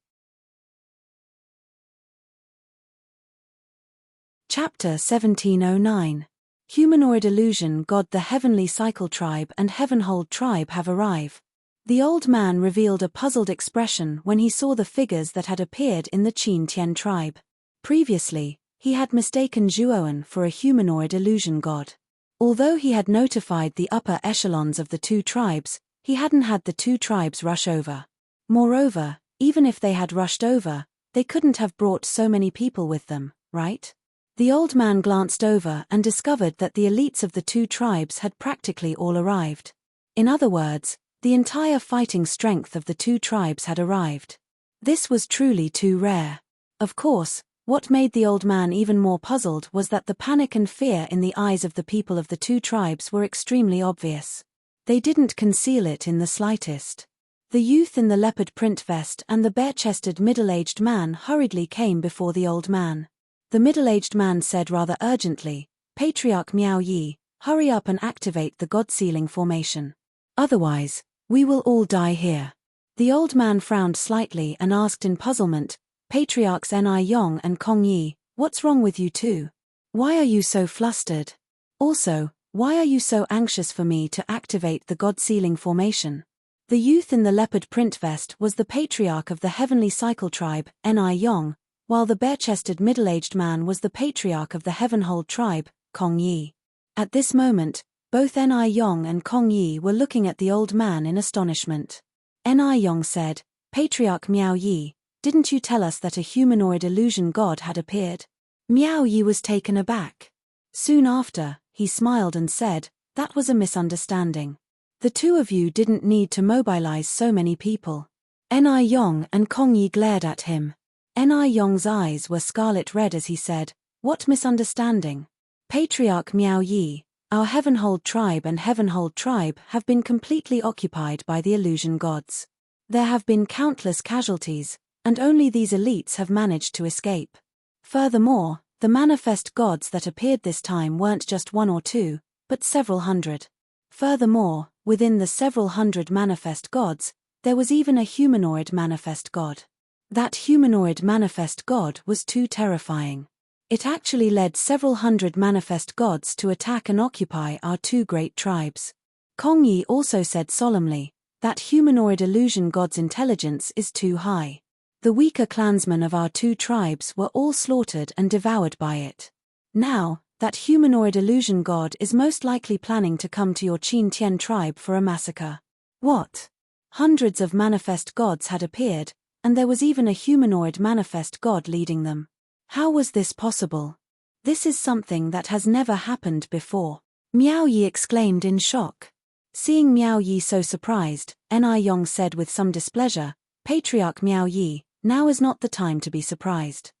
Chapter 1709. Humanoid Illusion God. The Heavenly Cycle tribe and Heavenhold tribe have arrived. The old man revealed a puzzled expression when he saw the figures that had appeared in the Qin Tian tribe. Previously, he had mistaken Zhuowen for a humanoid illusion god. Although he had notified the upper echelons of the two tribes, he hadn't had the two tribes rush over. Moreover, even if they had rushed over, they couldn't have brought so many people with them, right? The old man glanced over and discovered that the elites of the two tribes had practically all arrived. In other words, the entire fighting strength of the two tribes had arrived. This was truly too rare. Of course, what made the old man even more puzzled was that the panic and fear in the eyes of the people of the two tribes were extremely obvious. They didn't conceal it in the slightest. The youth in the leopard print vest and the bare-chested middle-aged man hurriedly came before the old man. The middle-aged man said rather urgently, "Patriarch Miao Yi, hurry up and activate the god-sealing formation. Otherwise, we will all die here." The old man frowned slightly and asked in puzzlement, "Patriarchs Ni Yong and Kong Yi, what's wrong with you two? Why are you so flustered? Also, why are you so anxious for me to activate the god-sealing formation?" The youth in the leopard print vest was the patriarch of the Heavenly Cycle tribe, Ni Yong, while the bare-chested middle-aged man was the patriarch of the Heavenhold tribe, Kong Yi. At this moment, both Ni Yong and Kong Yi were looking at the old man in astonishment. Ni Yong said, "Patriarch Miao Yi, didn't you tell us that a humanoid illusion god had appeared?" Miao Yi was taken aback. Soon after, he smiled and said, "That was a misunderstanding. The two of you didn't need to mobilize so many people." Ni Yong and Kong Yi glared at him. Ni Yong's eyes were scarlet red as he said, "What misunderstanding? Patriarch Miao Yi, our Heavenhold tribe and Heavenhold tribe have been completely occupied by the illusion gods. There have been countless casualties, and only these elites have managed to escape. Furthermore, the manifest gods that appeared this time weren't just one or two, but several hundred. Furthermore, within the several hundred manifest gods, there was even a humanoid manifest god. That humanoid manifest god was too terrifying. It actually led several hundred manifest gods to attack and occupy our two great tribes. Kong Yi also said solemnly, that humanoid illusion god's intelligence is too high. The weaker clansmen of our two tribes were all slaughtered and devoured by it. Now, that humanoid illusion god is most likely planning to come to your Qin Tian tribe for a massacre. What? Hundreds of manifest gods had appeared, and there was even a humanoid manifest god leading them. How was this possible? This is something that has never happened before. Miao Yi exclaimed in shock. Seeing Miao Yi so surprised, Ni Yong said with some displeasure, Patriarch Miao Yi, now is not the time to be surprised.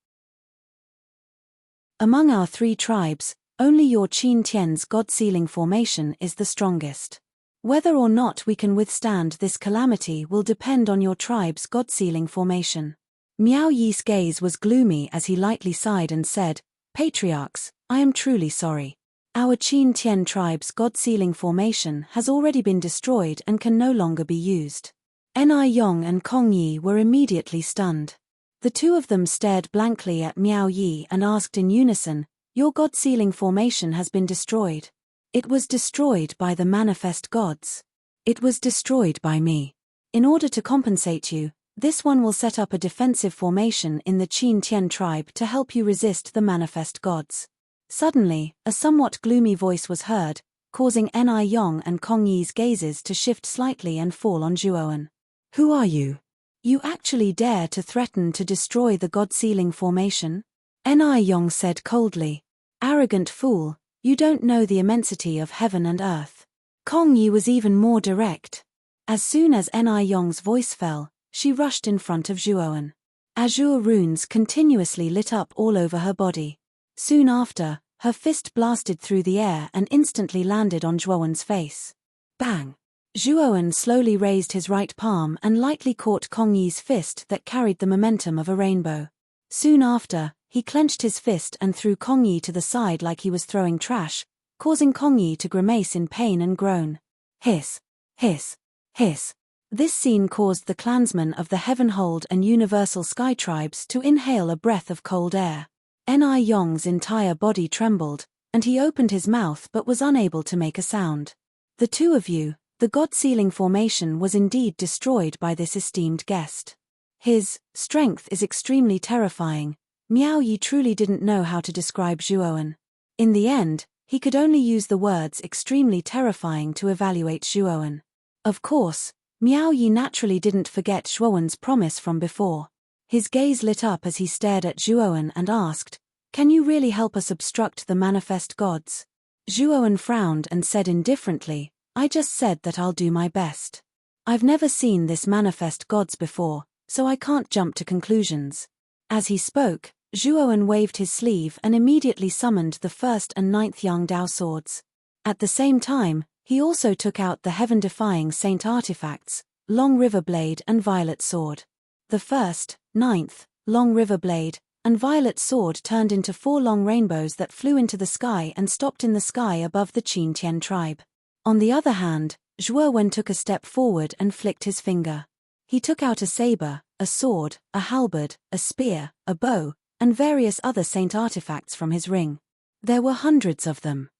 Among our three tribes, only your Qin Tian's God-sealing formation is the strongest. Whether or not we can withstand this calamity will depend on your tribe's God-sealing formation. Miao Yi's gaze was gloomy as he lightly sighed and said, Patriarchs, I am truly sorry. Our Qin Tian tribe's God-sealing formation has already been destroyed and can no longer be used. Ni Yong and Kong Yi were immediately stunned. The two of them stared blankly at Miao Yi and asked in unison, Your God-sealing formation has been destroyed. It was destroyed by the manifest gods. It was destroyed by me. In order to compensate you, this one will set up a defensive formation in the Qin Tian tribe to help you resist the manifest gods. Suddenly, a somewhat gloomy voice was heard, causing Ni Yong and Kong Yi's gazes to shift slightly and fall on Zhuowen. Who are you? You actually dare to threaten to destroy the God-sealing formation? Ni Yong said coldly. Arrogant fool, you don't know the immensity of heaven and earth. Kong Yi was even more direct. As soon as Ni Yong's voice fell, she rushed in front of Zhuowen. Azure runes continuously lit up all over her body. Soon after, her fist blasted through the air and instantly landed on Zhuowen's face. Bang! Zhuowen slowly raised his right palm and lightly caught Kong Yi's fist that carried the momentum of a rainbow. Soon after, he clenched his fist and threw Kong Yi to the side like he was throwing trash, causing Kong Yi to grimace in pain and groan. Hiss! Hiss! Hiss! This scene caused the clansmen of the Heavenhold and Universal Sky tribes to inhale a breath of cold air. Ni Yong's entire body trembled, and he opened his mouth but was unable to make a sound. The two of you, the God-sealing formation was indeed destroyed by this esteemed guest. His strength is extremely terrifying. Miao Yi truly didn't know how to describe Zhuowen. In the end, he could only use the words extremely terrifying to evaluate Zhuowen. Of course, Miao Yi naturally didn't forget Zhuowen's promise from before. His gaze lit up as he stared at Zhuowen and asked, Can you really help us obstruct the manifest gods? Zhuowen frowned and said indifferently, I just said that I'll do my best. I've never seen this manifest gods before, so I can't jump to conclusions. As he spoke, Zhuowen waved his sleeve and immediately summoned the 1st and 9th Yang Dao swords. At the same time, he also took out the heaven-defying saint artifacts, Long River Blade and Violet Sword. The 1st, 9th, Long River Blade, and Violet Sword turned into 4 long rainbows that flew into the sky and stopped in the sky above the Qin Tian tribe. On the other hand, Zhuowen took a step forward and flicked his finger. He took out a saber, a sword, a halberd, a spear, a bow, and various other saint artifacts from his ring. There were hundreds of them.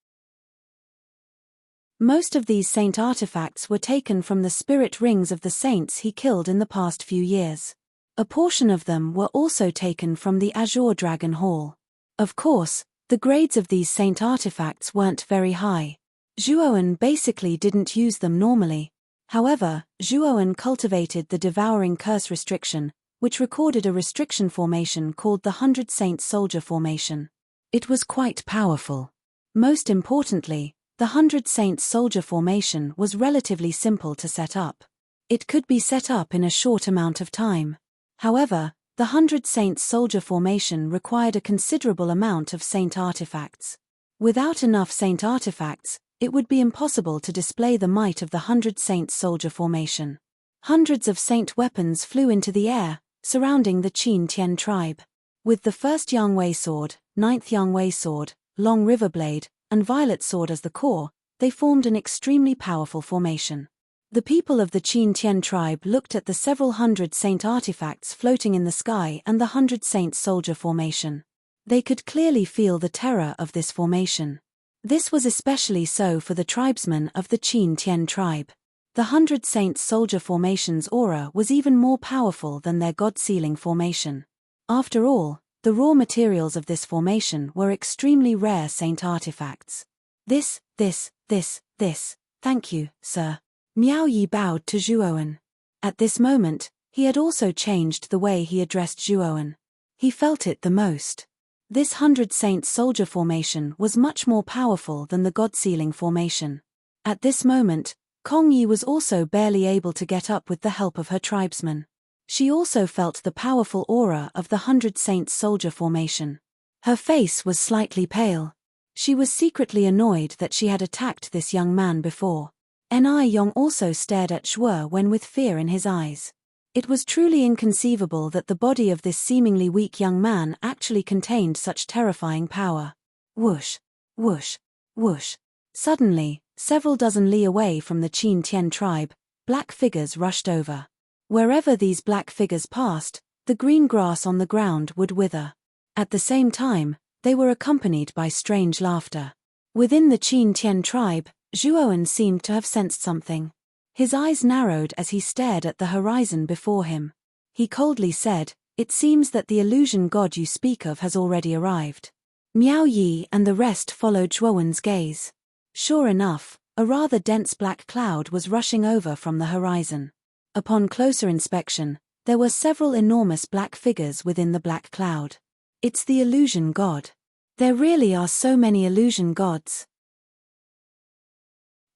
Most of these saint artifacts were taken from the spirit rings of the saints he killed in the past few years. A portion of them were also taken from the Azure Dragon Hall. Of course, the grades of these saint artifacts weren't very high. Zhuowen basically didn't use them normally. However, Zhuowen cultivated the Devouring Curse restriction, which recorded a restriction formation called the 100 Saints Soldier Formation. It was quite powerful. Most importantly, the 100 Saints Soldier Formation was relatively simple to set up. It could be set up in a short amount of time. However, the 100 Saints Soldier Formation required a considerable amount of saint artifacts. Without enough saint artifacts, it would be impossible to display the might of the 100 Saints Soldier Formation. Hundreds of saint weapons flew into the air, surrounding the Qin Tian tribe. With the 1st Yangwei Sword, 9th Yangwei Sword, Long River Blade, and Violet Sword as the core, they formed an extremely powerful formation. The people of the Qin Tian tribe looked at the several hundred saint artifacts floating in the sky and the 100 Saints soldier formation. They could clearly feel the terror of this formation. This was especially so for the tribesmen of the Qin Tian tribe. The 100 Saints soldier formation's aura was even more powerful than their god-sealing formation. After all, the raw materials of this formation were extremely rare saint artifacts. This, thank you, sir. Miao Yi bowed to Zhuowen. At this moment, he had also changed the way he addressed Zhuowen. He felt it the most. This 100 Saints soldier formation was much more powerful than the god-sealing formation. At this moment, Kong Yi was also barely able to get up with the help of her tribesmen. She also felt the powerful aura of the 100 Saints soldier formation. Her face was slightly pale. She was secretly annoyed that she had attacked this young man before. Ni Yong also stared at Zhuowen with fear in his eyes. It was truly inconceivable that the body of this seemingly weak young man actually contained such terrifying power. Whoosh, whoosh, whoosh. Suddenly, several dozen li away from the Qin Tian tribe, black figures rushed over. Wherever these black figures passed, the green grass on the ground would wither. At the same time, they were accompanied by strange laughter. Within the Qin Tian tribe, Zhuowen seemed to have sensed something. His eyes narrowed as he stared at the horizon before him. He coldly said, "It seems that the illusion god you speak of has already arrived." Miao Yi and the rest followed Zhuowen's gaze. Sure enough, a rather dense black cloud was rushing over from the horizon. Upon closer inspection, there were several enormous black figures within the black cloud. It's the illusion god. There really are so many illusion gods.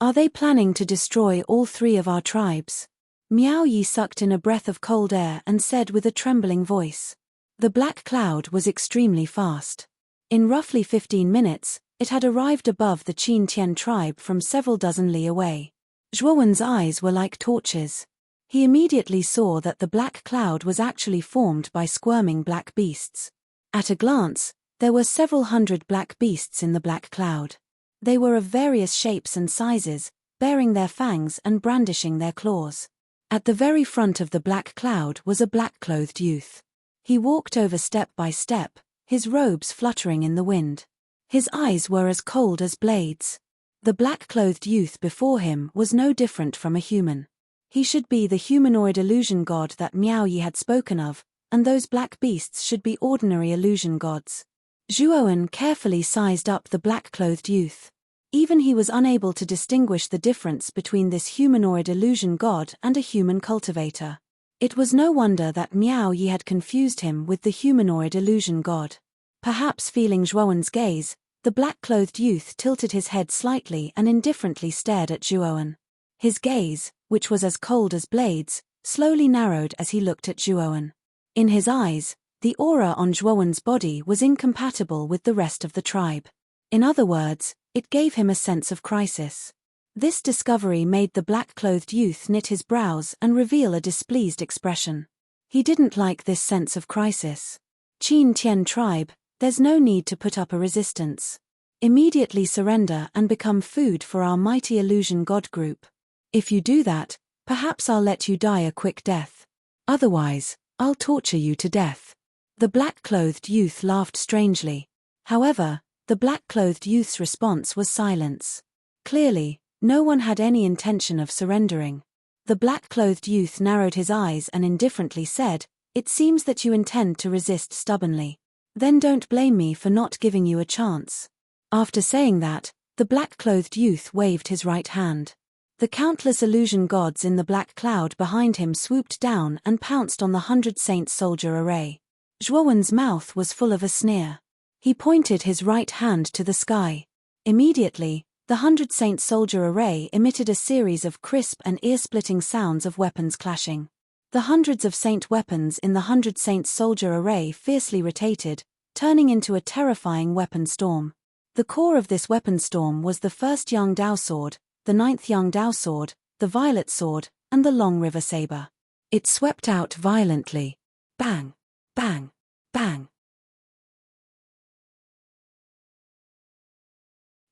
Are they planning to destroy all 3 of our tribes? Miao Yi sucked in a breath of cold air and said with a trembling voice. The black cloud was extremely fast. In roughly 15 minutes, it had arrived above the Qin Tian tribe from several dozen li away. Zhuowen's eyes were like torches. He immediately saw that the black cloud was actually formed by squirming black beasts. At a glance, there were several hundred black beasts in the black cloud. They were of various shapes and sizes, bearing their fangs and brandishing their claws. At the very front of the black cloud was a black-clothed youth. He walked over step by step, his robes fluttering in the wind. His eyes were as cold as blades. The black-clothed youth before him was no different from a human. He should be the humanoid illusion god that Miao Yi had spoken of, and those black beasts should be ordinary illusion gods. Zhuowen carefully sized up the black-clothed youth. Even he was unable to distinguish the difference between this humanoid illusion god and a human cultivator. It was no wonder that Miao Yi had confused him with the humanoid illusion god. Perhaps feeling Zhuowen's gaze, the black-clothed youth tilted his head slightly and indifferently stared at Zhuowen. His gaze, which was as cold as blades, slowly narrowed as he looked at Zhuowen. In his eyes, the aura on Zhuowen's body was incompatible with the rest of the tribe. In other words, it gave him a sense of crisis. This discovery made the black-clothed youth knit his brows and reveal a displeased expression. He didn't like this sense of crisis. Qin Tian tribe, there's no need to put up a resistance. Immediately surrender and become food for our mighty illusion god group. If you do that, perhaps I'll let you die a quick death. Otherwise, I'll torture you to death. The black-clothed youth laughed strangely. However, the black-clothed youth's response was silence. Clearly, no one had any intention of surrendering. The black-clothed youth narrowed his eyes and indifferently said, "It seems that you intend to resist stubbornly. Then don't blame me for not giving you a chance." After saying that, the black-clothed youth waved his right hand. The countless illusion gods in the black cloud behind him swooped down and pounced on the 100 Saints soldier array. Zhuowen's mouth was full of a sneer. He pointed his right hand to the sky. Immediately, the 100 Saints soldier array emitted a series of crisp and ear-splitting sounds of weapons clashing. The hundreds of saint weapons in the 100 Saints soldier array fiercely rotated, turning into a terrifying weapon storm. The core of this weapon storm was the first Yang Dao sword, the 9th Yang Dao sword, the violet sword, and the long river saber. It swept out violently. Bang! Bang! Bang!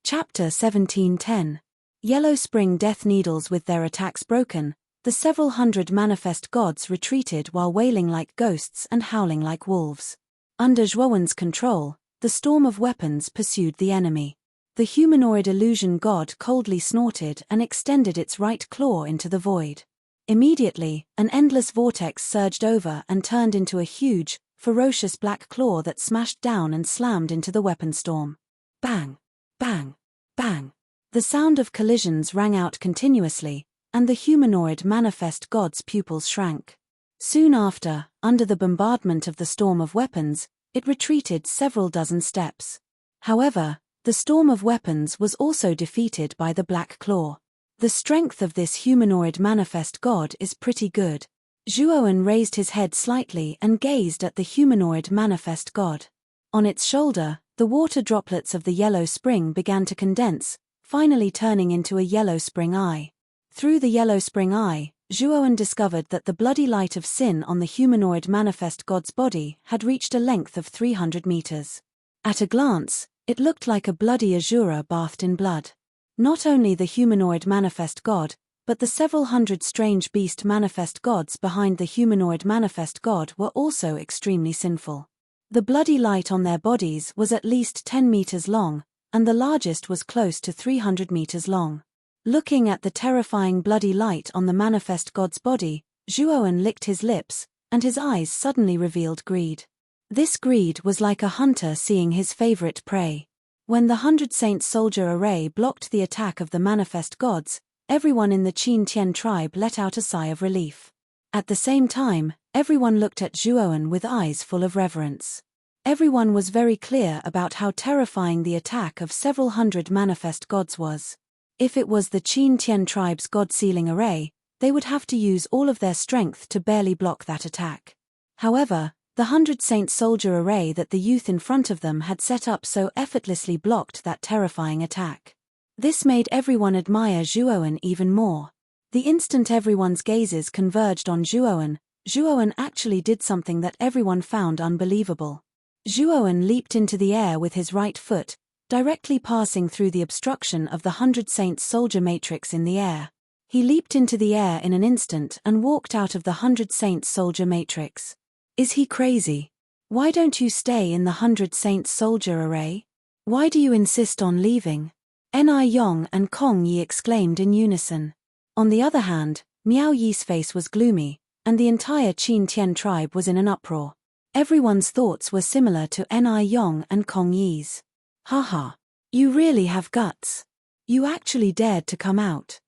Chapter 1710. Yellow spring death needles with their attacks broken, the several hundred manifest gods retreated while wailing like ghosts and howling like wolves. Under Zhuowen's control, the storm of weapons pursued the enemy. The humanoid illusion god coldly snorted and extended its right claw into the void. Immediately, an endless vortex surged over and turned into a huge, ferocious black claw that smashed down and slammed into the weapon storm. Bang! Bang! Bang! The sound of collisions rang out continuously, and the humanoid manifest god's pupils shrank. Soon after, under the bombardment of the storm of weapons, it retreated several dozen steps. However, the storm of weapons was also defeated by the black claw. The strength of this humanoid manifest god is pretty good. Zhuowen raised his head slightly and gazed at the humanoid manifest god. On its shoulder, the water droplets of the yellow spring began to condense, finally turning into a yellow spring eye. Through the yellow spring eye, Zhuowen discovered that the bloody light of sin on the humanoid manifest god's body had reached a length of 300 meters. At a glance, it looked like a bloody azura bathed in blood. Not only the humanoid manifest god, but the several hundred strange beast manifest gods behind the humanoid manifest god were also extremely sinful. The bloody light on their bodies was at least 10 meters long, and the largest was close to 300 meters long. Looking at the terrifying bloody light on the manifest god's body, Zhuowen licked his lips, and his eyes suddenly revealed greed. This greed was like a hunter seeing his favorite prey. When the 100 Saints soldier array blocked the attack of the manifest gods, everyone in the Qin Tian tribe let out a sigh of relief. At the same time, everyone looked at Zhuowen with eyes full of reverence. Everyone was very clear about how terrifying the attack of several hundred manifest gods was. If it was the Qin Tian tribe's god-sealing array, they would have to use all of their strength to barely block that attack. However, the 100 Saints soldier array that the youth in front of them had set up so effortlessly blocked that terrifying attack. This made everyone admire Zhuowen even more. The instant everyone's gazes converged on Zhuowen, Zhuowen actually did something that everyone found unbelievable. Zhuowen leaped into the air with his right foot, directly passing through the obstruction of the 100 Saints soldier matrix in the air. He leaped into the air in an instant and walked out of the 100 Saints soldier matrix. Is he crazy? Why don't you stay in the 100 Saints soldier array? Why do you insist on leaving? Ni Yong and Kong Yi exclaimed in unison. On the other hand, Miao Yi's face was gloomy, and the entire Qin Tian tribe was in an uproar. Everyone's thoughts were similar to Ni Yong and Kong Yi's. Haha. You really have guts. You actually dared to come out.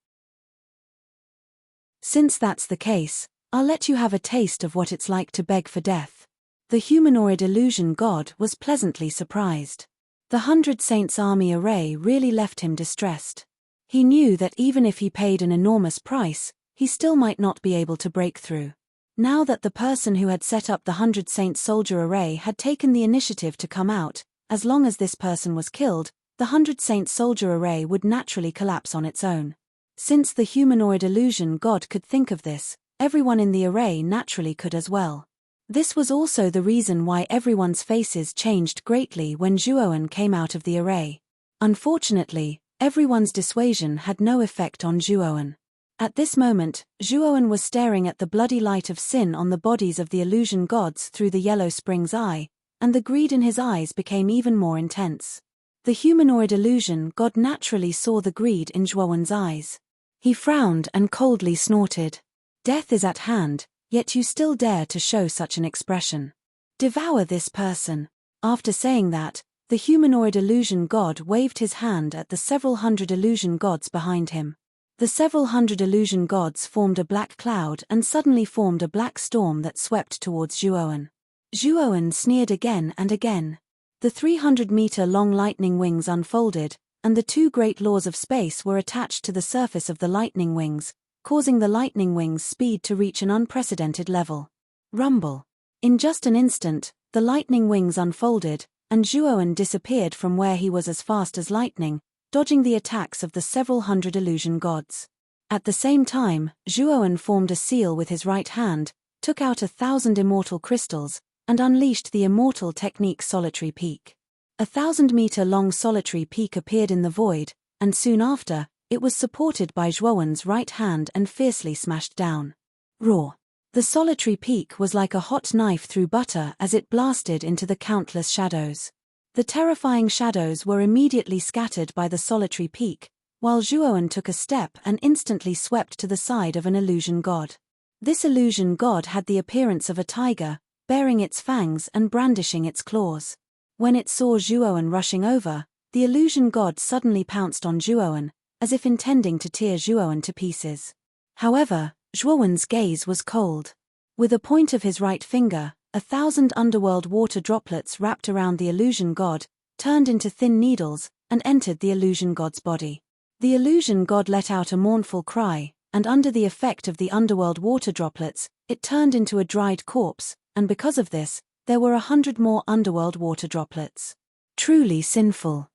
Since that's the case, I'll let you have a taste of what it's like to beg for death. The humanoid illusion god was pleasantly surprised. The 100 Saints army array really left him distressed. He knew that even if he paid an enormous price, he still might not be able to break through. Now that the person who had set up the 100 Saints soldier array had taken the initiative to come out, as long as this person was killed, the 100 Saints soldier array would naturally collapse on its own. Since the humanoid illusion god could think of this, everyone in the array naturally could as well. This was also the reason why everyone's faces changed greatly when Zhuowen came out of the array. Unfortunately, everyone's dissuasion had no effect on Zhuowen. At this moment, Zhuowen was staring at the bloody light of sin on the bodies of the illusion gods through the yellow spring's eye, and the greed in his eyes became even more intense. The humanoid illusion god naturally saw the greed in Zhuowen's eyes. He frowned and coldly snorted. Death is at hand, yet you still dare to show such an expression. Devour this person. After saying that, the humanoid illusion god waved his hand at the several hundred illusion gods behind him. The several hundred illusion gods formed a black cloud and suddenly formed a black storm that swept towards Zhuowen. Zhuowen sneered again and again. The 300-meter-long lightning wings unfolded, and the two great laws of space were attached to the surface of the lightning wings, causing the lightning wings' speed to reach an unprecedented level. Rumble. In just an instant, the lightning wings unfolded, and Zhuowen disappeared from where he was as fast as lightning, dodging the attacks of the several hundred illusion gods. At the same time, Zhuowen formed a seal with his right hand, took out 1,000 immortal crystals, and unleashed the immortal technique Solitary Peak. 1,000-meter-long Solitary Peak appeared in the void, and soon after, It was supported by Zhuowen's right hand and fiercely smashed down. Raw. The solitary peak was like a hot knife through butter as it blasted into the countless shadows. The terrifying shadows were immediately scattered by the solitary peak, while Zhuowen took a step and instantly swept to the side of an illusion god. This illusion god had the appearance of a tiger, baring its fangs and brandishing its claws. When it saw Zhuowen rushing over, the illusion god suddenly pounced on Zhuowen, as if intending to tear Zhuowen to pieces. However, Zhuowen's gaze was cold. With a point of his right finger, 1,000 underworld water droplets wrapped around the illusion god, turned into thin needles, and entered the illusion god's body. The illusion god let out a mournful cry, and under the effect of the underworld water droplets, it turned into a dried corpse, and because of this, there were 100 more underworld water droplets. Truly sinful.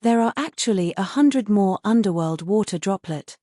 There are actually 100 more underworld water droplet.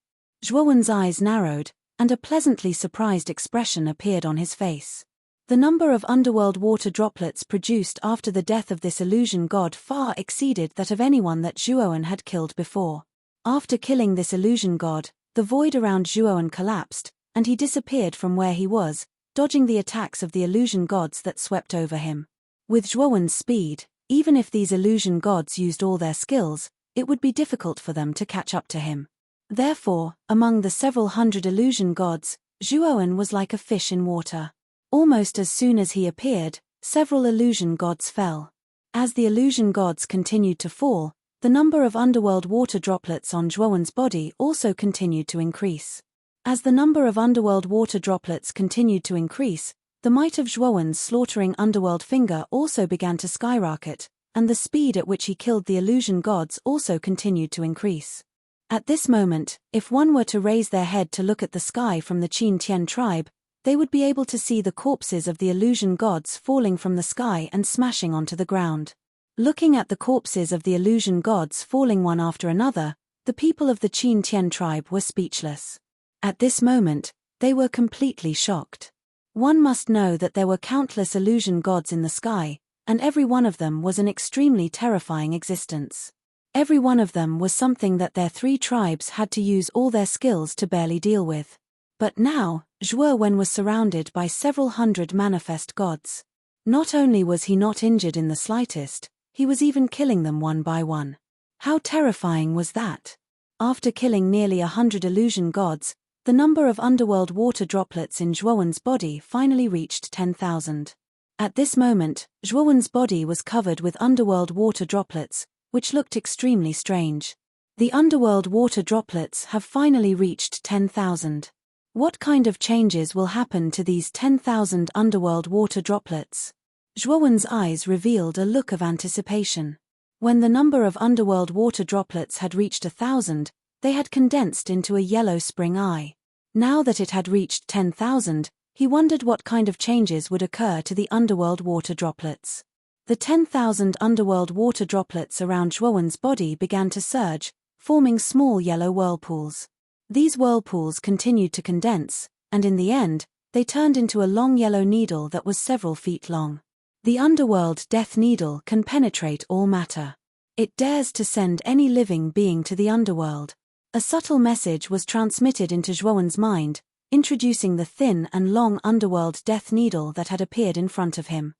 Zhuowen's eyes narrowed, and a pleasantly surprised expression appeared on his face. The number of underworld water droplets produced after the death of this illusion god far exceeded that of anyone that Zhuowen had killed before. After killing this illusion god, the void around Zhuowen collapsed, and he disappeared from where he was, dodging the attacks of the illusion gods that swept over him. With Zhuowen's speed, even if these illusion gods used all their skills, it would be difficult for them to catch up to him. Therefore, among the several hundred illusion gods, Zhuowen was like a fish in water. Almost as soon as he appeared, several illusion gods fell. As the illusion gods continued to fall, the number of underworld water droplets on Zhuowen's body also continued to increase. As the number of underworld water droplets continued to increase, the might of Zhuowen's slaughtering underworld finger also began to skyrocket, and the speed at which he killed the illusion gods also continued to increase. At this moment, if one were to raise their head to look at the sky from the Qin Tian tribe, they would be able to see the corpses of the illusion gods falling from the sky and smashing onto the ground. Looking at the corpses of the illusion gods falling one after another, the people of the Qin Tian tribe were speechless. At this moment, they were completely shocked. One must know that there were countless illusion gods in the sky, and every one of them was an extremely terrifying existence. Every one of them was something that their three tribes had to use all their skills to barely deal with. But now, Zhuowen was surrounded by several hundred manifest gods. Not only was he not injured in the slightest, he was even killing them one by one. How terrifying was that? After killing nearly 100 illusion gods, the number of underworld water droplets in Zhuowen's body finally reached 10,000. At this moment, Zhuowen's body was covered with underworld water droplets, which looked extremely strange. The underworld water droplets have finally reached 10,000. What kind of changes will happen to these 10,000 underworld water droplets? Zhuowen's eyes revealed a look of anticipation. When the number of underworld water droplets had reached 1,000, they had condensed into a yellow spring eye. Now that it had reached 10,000, he wondered what kind of changes would occur to the underworld water droplets. The 10,000 underworld water droplets around Zhuowen's body began to surge, forming small yellow whirlpools. These whirlpools continued to condense, and in the end, they turned into a long yellow needle that was several feet long. The underworld death needle can penetrate all matter. It dares to send any living being to the underworld. A subtle message was transmitted into Zhuowen's mind, introducing the thin and long underworld death needle that had appeared in front of him.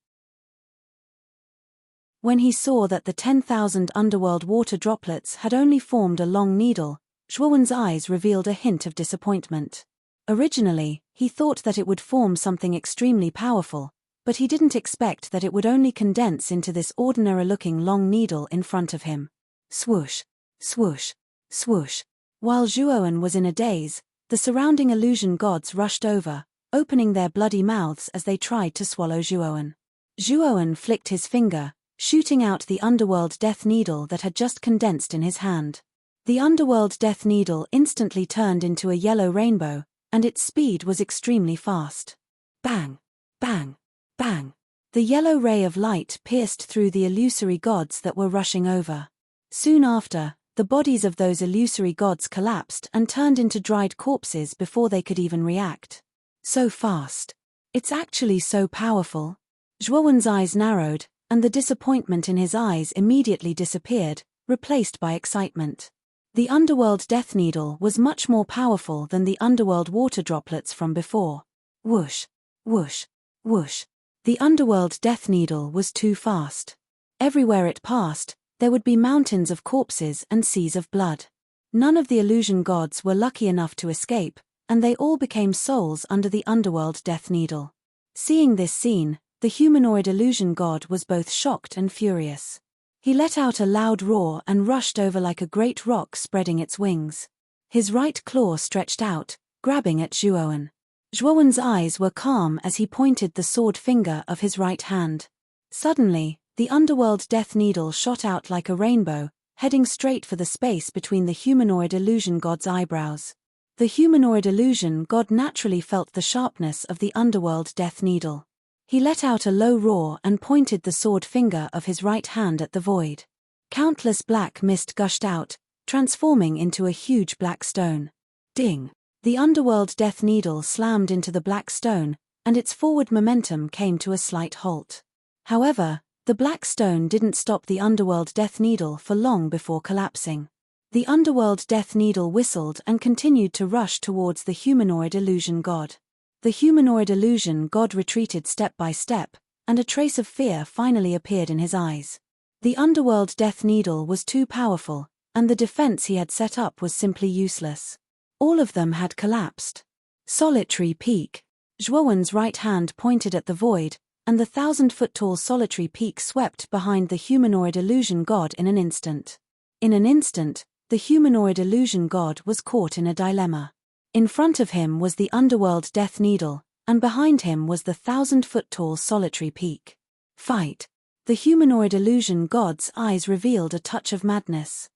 When he saw that the 10,000 underworld water droplets had only formed a long needle, Zhuowen's eyes revealed a hint of disappointment. Originally, he thought that it would form something extremely powerful, but he didn't expect that it would only condense into this ordinary-looking long needle in front of him. Swoosh, swoosh, swoosh. While Zhuowen was in a daze, the surrounding illusion gods rushed over, opening their bloody mouths as they tried to swallow Zhuowen. Zhuowen flicked his finger, shooting out the underworld death needle that had just condensed in his hand. The underworld death needle instantly turned into a yellow rainbow, and its speed was extremely fast. Bang! Bang! Bang! The yellow ray of light pierced through the illusory gods that were rushing over. Soon after, the bodies of those illusory gods collapsed and turned into dried corpses before they could even react. So fast. It's actually so powerful. Zhuowen's eyes narrowed, and the disappointment in his eyes immediately disappeared, replaced by excitement. The underworld death needle was much more powerful than the underworld water droplets from before. Whoosh, whoosh, whoosh. The underworld death needle was too fast. Everywhere it passed, there would be mountains of corpses and seas of blood. None of the illusion gods were lucky enough to escape, and they all became souls under the underworld death needle. Seeing this scene, the humanoid illusion god was both shocked and furious. He let out a loud roar and rushed over like a great rock spreading its wings. His right claw stretched out, grabbing at Zhuowen. Zhuowen's eyes were calm as he pointed the sword finger of his right hand. Suddenly, the underworld death needle shot out like a rainbow, heading straight for the space between the humanoid illusion god's eyebrows. The humanoid illusion god naturally felt the sharpness of the underworld death needle. He let out a low roar and pointed the sword finger of his right hand at the void. Countless black mist gushed out, transforming into a huge black stone. Ding! The underworld death needle slammed into the black stone, and its forward momentum came to a slight halt. However, the black stone didn't stop the underworld death needle for long before collapsing. The underworld death needle whistled and continued to rush towards the humanoid illusion god. The humanoid illusion god retreated step by step, and a trace of fear finally appeared in his eyes. The underworld death needle was too powerful, and the defense he had set up was simply useless. All of them had collapsed. Solitary peak. Zhuowen's right hand pointed at the void, and the 1,000-foot-tall solitary peak swept behind the humanoid illusion god in an instant. In an instant, the humanoid illusion god was caught in a dilemma. In front of him was the underworld death needle, and behind him was the 1,000-foot-tall solitary peak. Fight! The humanoid illusion god's eyes revealed a touch of madness.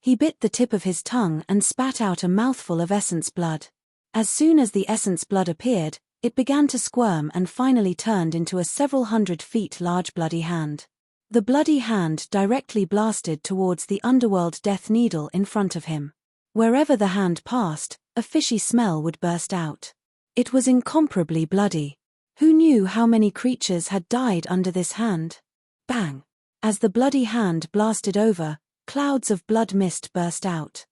He bit the tip of his tongue and spat out a mouthful of essence blood. As soon as the essence blood appeared, it began to squirm and finally turned into a several 100 feet large bloody hand. The bloody hand directly blasted towards the underworld death needle in front of him. Wherever the hand passed, a fishy smell would burst out. It was incomparably bloody. Who knew how many creatures had died under this hand? Bang! As the bloody hand blasted over, clouds of blood mist burst out.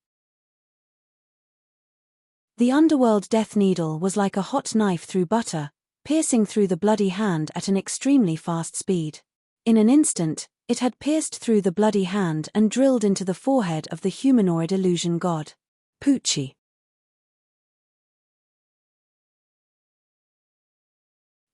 The underworld death needle was like a hot knife through butter, piercing through the bloody hand at an extremely fast speed. In an instant, it had pierced through the bloody hand and drilled into the forehead of the humanoid illusion god. Poochie.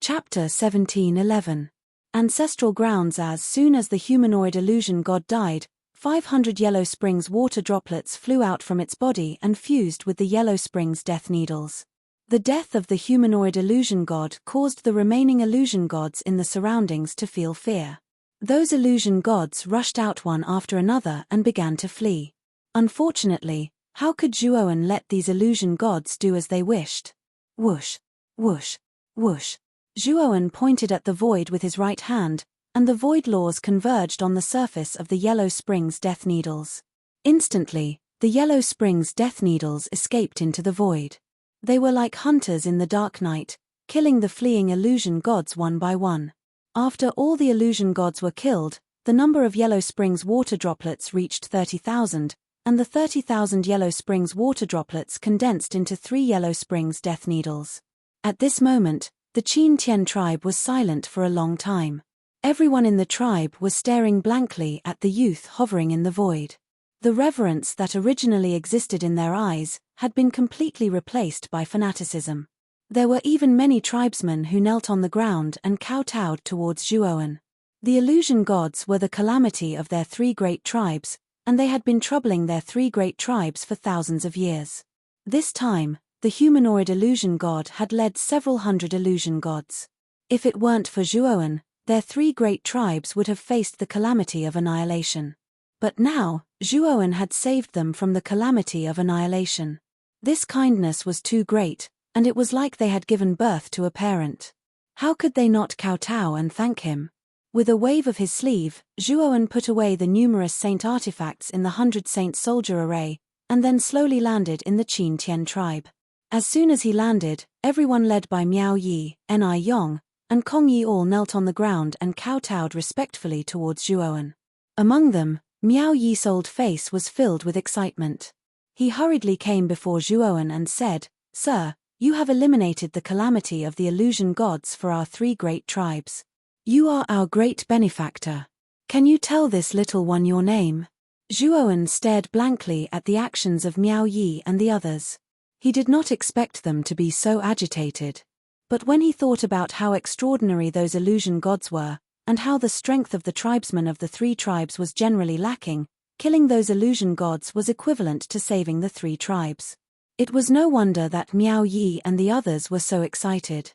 Chapter 17:11. Ancestral grounds. As soon as the humanoid illusion god died, 500 Yellow Springs water droplets flew out from its body and fused with the Yellow Springs death needles. The death of the humanoid illusion god caused the remaining illusion gods in the surroundings to feel fear. Those illusion gods rushed out one after another and began to flee. Unfortunately, how could Zhuowen let these illusion gods do as they wished? Whoosh, whoosh, whoosh. Zhuowen pointed at the void with his right hand, and the void laws converged on the surface of the Yellow Springs death needles. Instantly, the Yellow Springs death needles escaped into the void. They were like hunters in the dark night, killing the fleeing illusion gods one by one. After all the illusion gods were killed, the number of Yellow Springs water droplets reached 30,000, and the 30,000 Yellow Springs water droplets condensed into 3 Yellow Springs death needles. At this moment, the Qin Tian tribe was silent for a long time. Everyone in the tribe was staring blankly at the youth hovering in the void. The reverence that originally existed in their eyes had been completely replaced by fanaticism. There were even many tribesmen who knelt on the ground and kowtowed towards Zhuowen. The illusion gods were the calamity of their 3 great tribes, and they had been troubling their 3 great tribes for thousands of years. This time, the humanoid illusion god had led several hundred illusion gods. If it weren't for Zhuowen, their 3 great tribes would have faced the calamity of annihilation. But now, Zhuowen had saved them from the calamity of annihilation. This kindness was too great, and it was like they had given birth to a parent. How could they not kowtow and thank him? With a wave of his sleeve, Zhuowen put away the numerous saint artifacts in the 100 saint soldier array, and then slowly landed in the Qin Tian tribe. As soon as he landed, everyone led by Miao Yi, Ni Yong, and Kong Yi all knelt on the ground and kowtowed respectfully towards Zhuowen. Among them, Miao Yi's old face was filled with excitement. He hurriedly came before Zhuowen and said, "Sir, you have eliminated the calamity of the illusion gods for our 3 great tribes. You are our great benefactor. Can you tell this little one your name?" Zhuowen stared blankly at the actions of Miao Yi and the others. He did not expect them to be so agitated. But when he thought about how extraordinary those illusion gods were, and how the strength of the tribesmen of the 3 tribes was generally lacking, killing those illusion gods was equivalent to saving the 3 tribes. It was no wonder that Miao Yi and the others were so excited.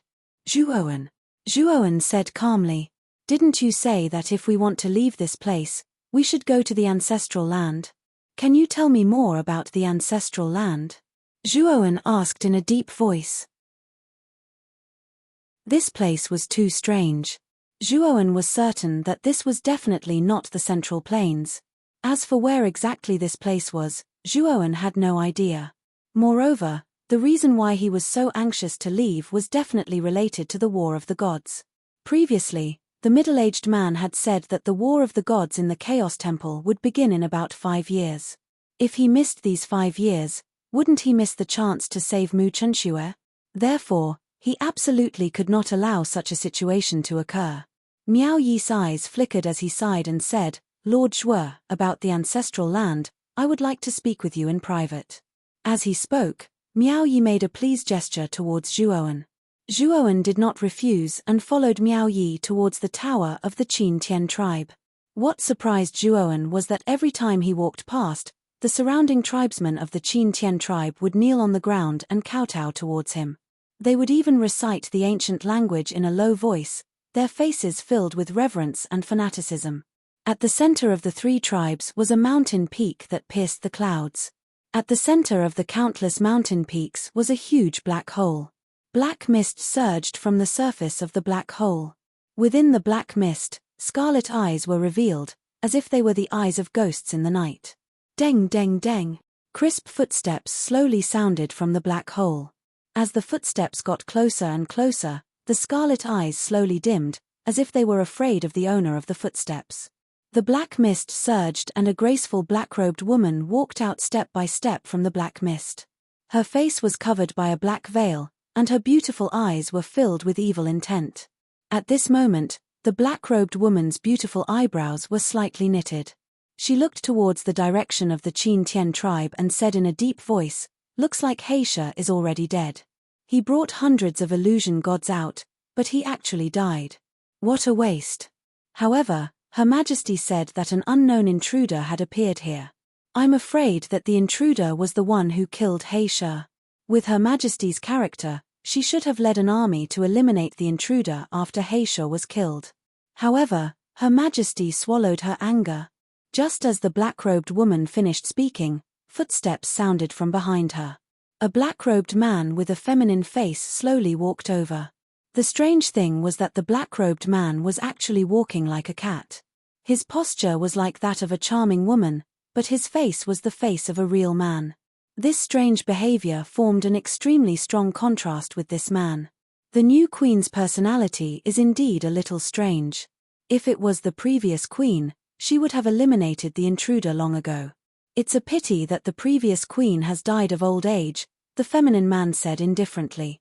Zhuowen said calmly, "Didn't you say that if we want to leave this place, we should go to the ancestral land? Can you tell me more about the ancestral land?" Zhuowen asked in a deep voice. This place was too strange. Zhuowen was certain that this was definitely not the Central Plains. As for where exactly this place was, Zhuowen had no idea. Moreover, the reason why he was so anxious to leave was definitely related to the War of the Gods. Previously, the middle-aged man had said that the War of the Gods in the Chaos Temple would begin in about 5 years. If he missed these 5 years, wouldn't he miss the chance to save Mu Chunxue? Therefore, he absolutely could not allow such a situation to occur. Miao Yi's eyes flickered as he sighed and said, "Lord Zhuo, about the ancestral land, I would like to speak with you in private." As he spoke, Miao Yi made a please gesture towards Zhuowen. Zhuowen did not refuse and followed Miao Yi towards the tower of the Qin Tian tribe. What surprised Zhuowen was that every time he walked past, the surrounding tribesmen of the Qin Tian tribe would kneel on the ground and kowtow towards him. They would even recite the ancient language in a low voice, their faces filled with reverence and fanaticism. At the center of the 3 tribes was a mountain peak that pierced the clouds. At the center of the countless mountain peaks was a huge black hole. Black mist surged from the surface of the black hole. Within the black mist, scarlet eyes were revealed, as if they were the eyes of ghosts in the night. Deng deng deng. Crisp footsteps slowly sounded from the black hole. As the footsteps got closer and closer, the scarlet eyes slowly dimmed, as if they were afraid of the owner of the footsteps. The black mist surged and a graceful black-robed woman walked out step by step from the black mist. Her face was covered by a black veil, and her beautiful eyes were filled with evil intent. At this moment, the black-robed woman's beautiful eyebrows were slightly knitted. She looked towards the direction of the Qin Tian tribe and said in a deep voice, "Looks like Heisha is already dead. He brought hundreds of illusion gods out, but he actually died. What a waste." However, Her Majesty said that an unknown intruder had appeared here. "I'm afraid that the intruder was the one who killed Heisha." With Her Majesty's character, she should have led an army to eliminate the intruder after Heisha was killed. However, Her Majesty swallowed her anger. Just as the black-robed woman finished speaking, footsteps sounded from behind her. A black-robed man with a feminine face slowly walked over. The strange thing was that the black-robed man was actually walking like a cat. His posture was like that of a charming woman, but his face was the face of a real man. This strange behavior formed an extremely strong contrast with this man. The new queen's personality is indeed a little strange. If it was the previous queen, she would have eliminated the intruder long ago. "It's a pity that the previous queen has died of old age," the feminine man said indifferently.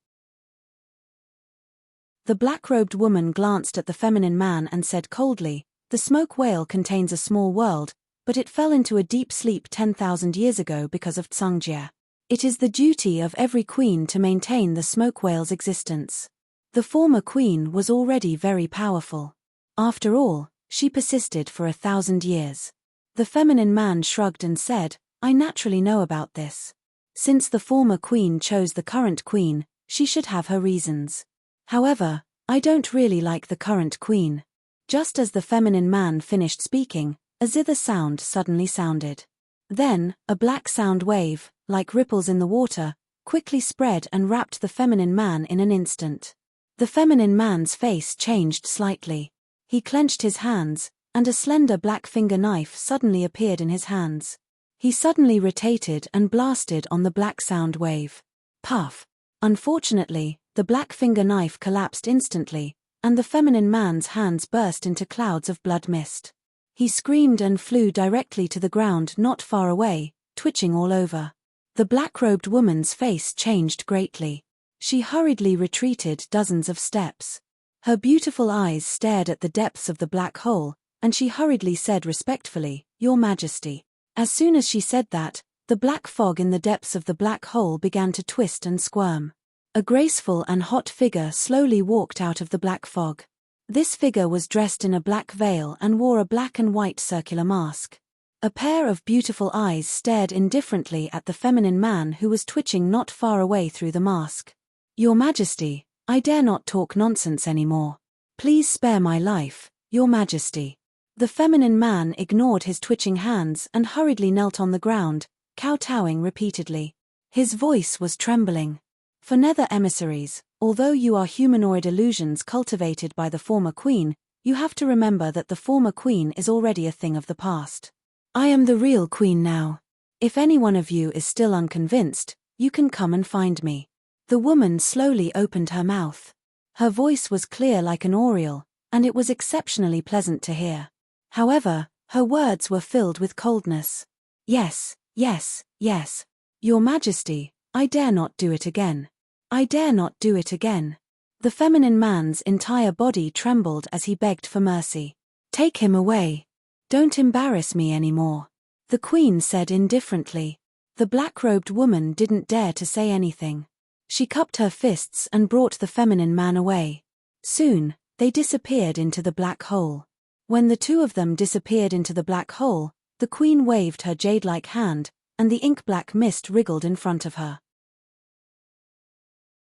The black-robed woman glanced at the feminine man and said coldly, "The smoke whale contains a small world, but it fell into a deep sleep 10,000 years ago because of Tsongjia. It is the duty of every queen to maintain the smoke whale's existence. The former queen was already very powerful. After all, she persisted for 1,000 years. The feminine man shrugged and said, "I naturally know about this. Since the former queen chose the current queen, she should have her reasons. However, I don't really like the current queen." Just as the feminine man finished speaking, a zither sound suddenly sounded. Then, a black sound wave, like ripples in the water, quickly spread and wrapped the feminine man in an instant. The feminine man's face changed slightly. He clenched his hands, and a slender black finger knife suddenly appeared in his hands. He suddenly rotated and blasted on the black sound wave. Puff! Unfortunately, the black finger knife collapsed instantly, and the feminine man's hands burst into clouds of blood mist. He screamed and flew directly to the ground not far away, twitching all over. The black-robed woman's face changed greatly. She hurriedly retreated dozens of steps. Her beautiful eyes stared at the depths of the black hole, and she hurriedly said respectfully, "Your Majesty." As soon as she said that, the black fog in the depths of the black hole began to twist and squirm. A graceful and hot figure slowly walked out of the black fog. This figure was dressed in a black veil and wore a black and white circular mask. A pair of beautiful eyes stared indifferently at the feminine man who was twitching not far away through the mask. "Your Majesty, I dare not talk nonsense anymore. Please spare my life, Your Majesty." The feminine man ignored his twitching hands and hurriedly knelt on the ground, kowtowing repeatedly. His voice was trembling. "For nether emissaries, although you are humanoid illusions cultivated by the former queen, you have to remember that the former queen is already a thing of the past. I am the real queen now. If any one of you is still unconvinced, you can come and find me." The woman slowly opened her mouth. Her voice was clear like an oriole, and it was exceptionally pleasant to hear. However, her words were filled with coldness. "Yes, yes, yes. Your Majesty, I dare not do it again. I dare not do it again." The feminine man's entire body trembled as he begged for mercy. "Take him away. Don't embarrass me anymore," the queen said indifferently. The black-robed woman didn't dare to say anything. She cupped her fists and brought the feminine man away. Soon, they disappeared into the black hole. When the two of them disappeared into the black hole, the queen waved her jade-like hand, and the ink-black mist wriggled in front of her.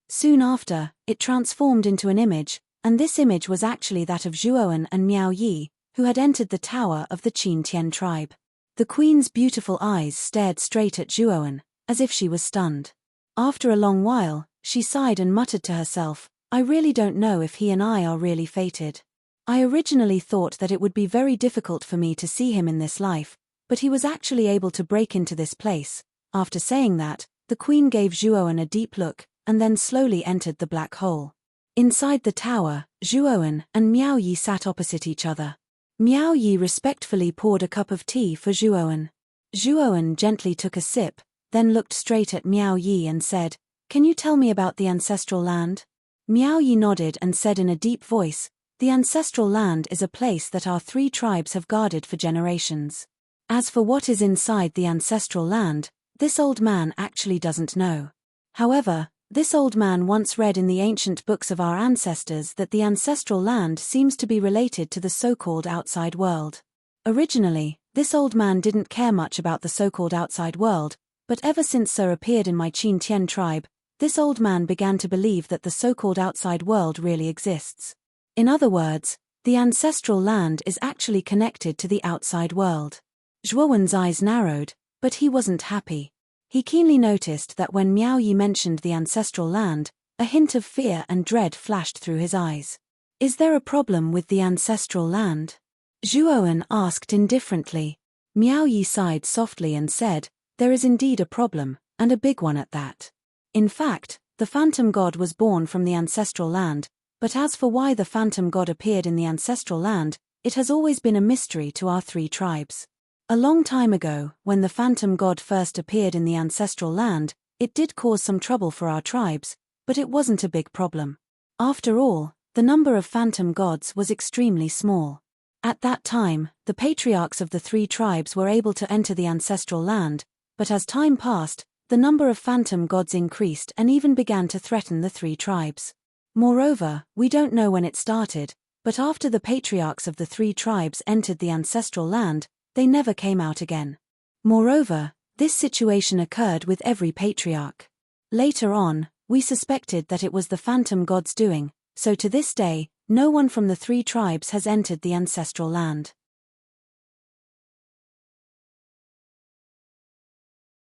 Soon after, it transformed into an image, and this image was actually that of Zhuoan and Miao Yi, who had entered the tower of the Qin Tian tribe. The queen's beautiful eyes stared straight at Zhuoan, as if she was stunned. After a long while, she sighed and muttered to herself, "I really don't know if he and I are really fated. I originally thought that it would be very difficult for me to see him in this life, but he was actually able to break into this place." After saying that, the queen gave Zhuoan a deep look, and then slowly entered the black hole. Inside the tower, Zhuoan and Miao Yi sat opposite each other. Miao Yi respectfully poured a cup of tea for Zhuoan. Zhuoan gently took a sip, then looked straight at Miao Yi and said, "Can you tell me about the ancestral land?" Miao Yi nodded and said in a deep voice, "The ancestral land is a place that our three tribes have guarded for generations. As for what is inside the ancestral land, this old man actually doesn't know. However, this old man once read in the ancient books of our ancestors that the ancestral land seems to be related to the so-called outside world. Originally, this old man didn't care much about the so-called outside world, but ever since Sir appeared in my Qin Tian tribe, this old man began to believe that the so-called outside world really exists. In other words, the ancestral land is actually connected to the outside world." Zhuowan's eyes narrowed, but he wasn't happy. He keenly noticed that when Miao Yi mentioned the ancestral land, a hint of fear and dread flashed through his eyes. "Is there a problem with the ancestral land?" Zhuowan asked indifferently. Miao Yi sighed softly and said, "There is indeed a problem, and a big one at that. In fact, the phantom god was born from the ancestral land, but as for why the phantom god appeared in the ancestral land, it has always been a mystery to our three tribes. A long time ago, when the phantom god first appeared in the ancestral land, it did cause some trouble for our tribes, but it wasn't a big problem. After all, the number of phantom gods was extremely small. At that time, the patriarchs of the three tribes were able to enter the ancestral land, but as time passed, the number of phantom gods increased and even began to threaten the three tribes. Moreover, we don't know when it started, but after the patriarchs of the three tribes entered the ancestral land, they never came out again. Moreover, this situation occurred with every patriarch. Later on, we suspected that it was the phantom god's doing, so to this day, no one from the three tribes has entered the ancestral land.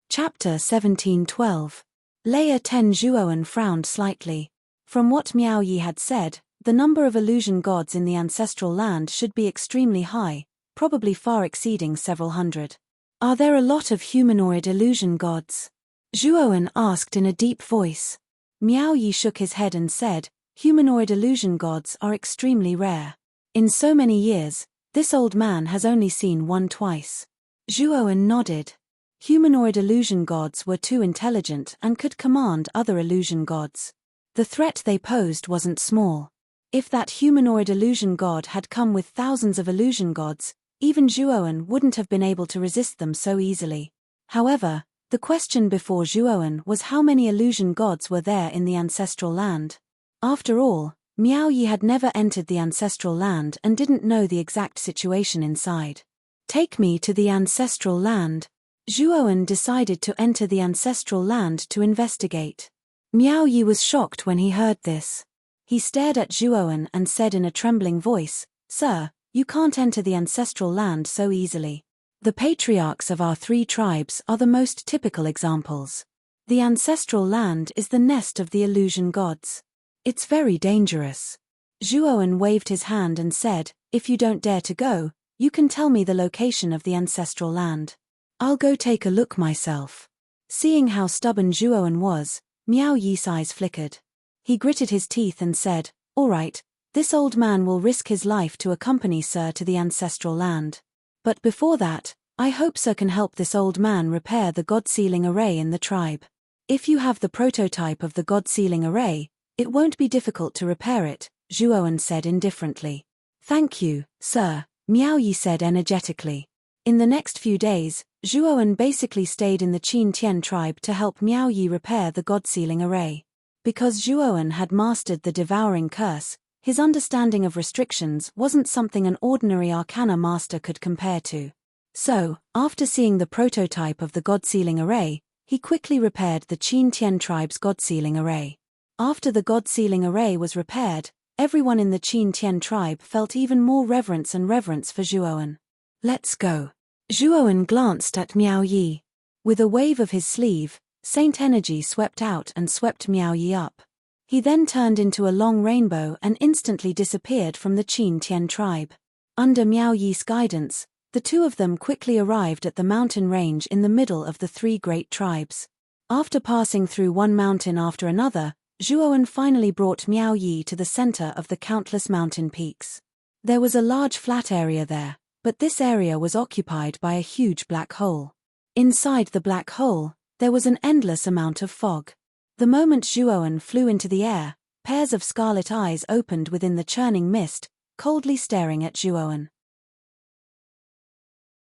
Chapter 1712. Layer 10. Zhuoan frowned slightly. From what Miao Yi had said, the number of illusion gods in the ancestral land should be extremely high, probably far exceeding several hundred. "Are there a lot of humanoid illusion gods?" Zhuoan asked in a deep voice. Miao Yi shook his head and said, "Humanoid illusion gods are extremely rare. In so many years, This old man has only seen one twice. Zhuowen nodded. Humanoid illusion gods were too intelligent and could command other illusion gods. The threat they posed wasn't small. If that humanoid illusion god had come with thousands of illusion gods, even Zhuowen wouldn't have been able to resist them so easily. However, the question before Zhuowen was how many illusion gods were there in the ancestral land. After all, Miao Yi had never entered the ancestral land and didn't know the exact situation inside. Take me to the ancestral land. Zhuowen decided to enter the ancestral land to investigate. Miao Yi was shocked when he heard this. He stared at Zhuowen and said in a trembling voice, "Sir, you can't enter the ancestral land so easily. The patriarchs of our 3 tribes are the most typical examples. The ancestral land is the nest of the illusion gods. It's very dangerous." Zhuowen waved his hand and said, "If you don't dare to go, you can tell me the location of the ancestral land. I'll go take a look myself." Seeing how stubborn Zhuowen was, Miao Yi's eyes flickered. He gritted his teeth and said, "All right, this old man will risk his life to accompany Sir to the ancestral land. But before that, I hope Sir can help this old man repair the God-sealing array in the tribe. If you have the prototype of the God-sealing array, it won't be difficult to repair it," Zhuowen said indifferently. "Thank you, sir," Miao Yi said energetically. In the next few days, Zhuowen basically stayed in the Qin Tian tribe to help Miao Yi repair the God-sealing array. Because Zhuowen had mastered the devouring curse, his understanding of restrictions wasn't something an ordinary arcana master could compare to. So, after seeing the prototype of the God-sealing array, he quickly repaired the Qin Tian tribe's God-sealing array. After the God-sealing array was repaired, everyone in the Qin Tian tribe felt even more reverence for Zhuowen. "Let's go." Zhuowen glanced at Miao Yi. With a wave of his sleeve, Saint Energy swept out and swept Miao Yi up. He then turned into a long rainbow and instantly disappeared from the Qin Tian tribe. Under Miao Yi's guidance, the 2 of them quickly arrived at the mountain range in the middle of the 3 great tribes. After passing through one mountain after another, Zhuowen finally brought Miao Yi to the center of the countless mountain peaks. There was a large flat area there, but this area was occupied by a huge black hole. Inside the black hole, there was an endless amount of fog. The moment Zhuowen flew into the air, pairs of scarlet eyes opened within the churning mist, coldly staring at Zhuowen.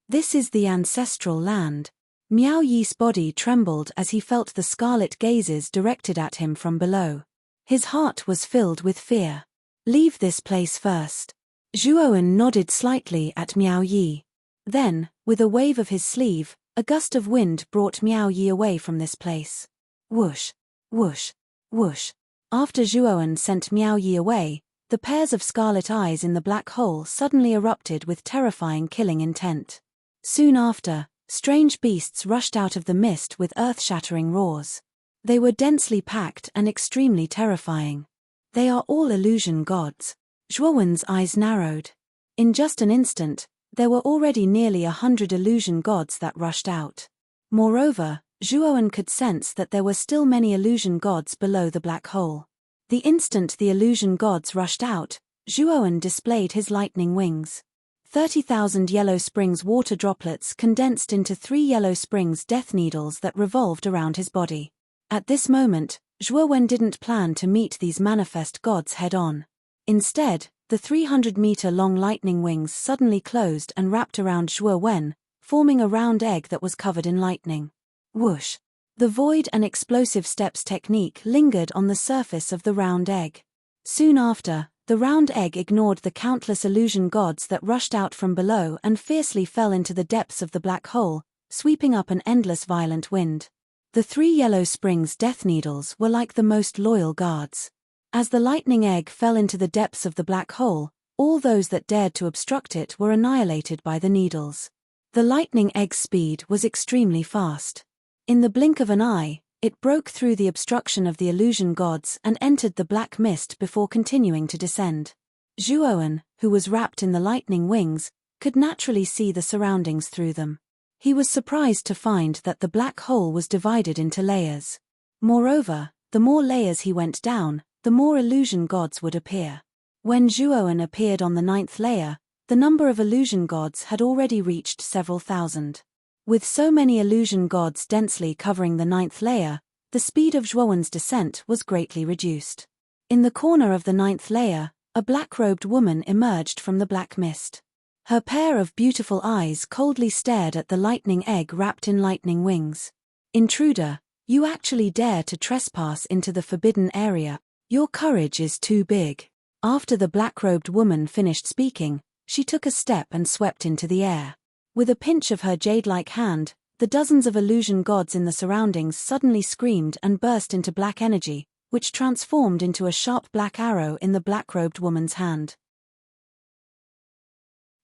"This is the ancestral land." Miao Yi's body trembled as he felt the scarlet gazes directed at him from below. His heart was filled with fear. "Leave this place first." Zhuowen nodded slightly at Miao Yi. Then, with a wave of his sleeve, a gust of wind brought Miao Yi away from this place. Whoosh, whoosh, whoosh. After Zhuowen sent Miao Yi away, the pairs of scarlet eyes in the black hole suddenly erupted with terrifying killing intent. Soon after, strange beasts rushed out of the mist with earth-shattering roars. They were densely packed and extremely terrifying. "They are all illusion gods." Zhuowen's eyes narrowed. In just an instant, there were already nearly 100 illusion gods that rushed out. Moreover, Zhuowen could sense that there were still many illusion gods below the black hole. The instant the illusion gods rushed out, Zhuowen displayed his lightning wings. 30,000 Yellow Springs water droplets condensed into 3 Yellow Springs death needles that revolved around his body. At this moment, Zhuowen didn't plan to meet these manifest gods head-on. Instead, the 300-meter-long lightning wings suddenly closed and wrapped around Zhuowen, forming a round egg that was covered in lightning. Whoosh! The void and explosive steps technique lingered on the surface of the round egg. Soon after, the round egg ignored the countless illusion gods that rushed out from below and fiercely fell into the depths of the black hole, sweeping up an endless violent wind. The 3 Yellow Springs death needles were like the most loyal guards. As the lightning egg fell into the depths of the black hole, all those that dared to obstruct it were annihilated by the needles. The lightning egg's speed was extremely fast. In the blink of an eye, it broke through the obstruction of the illusion gods and entered the black mist before continuing to descend. Zhuowen, who was wrapped in the lightning wings, could naturally see the surroundings through them. He was surprised to find that the black hole was divided into layers. Moreover, the more layers he went down, the more illusion gods would appear. When Zhuowen appeared on the 9th layer, The number of illusion gods had already reached several thousand. With so many illusion gods densely covering the 9th layer, the speed of Zhuowen's descent was greatly reduced. In the corner of the 9th layer, a black-robed woman emerged from the black mist. Her pair of beautiful eyes coldly stared at the lightning egg wrapped in lightning wings. "Intruder, you actually dare to trespass into the forbidden area. Your courage is too big." After the black-robed woman finished speaking, she took a step and swept into the air. With a pinch of her jade-like hand, the dozens of illusion gods in the surroundings suddenly screamed and burst into black energy, which transformed into a sharp black arrow in the black-robed woman's hand.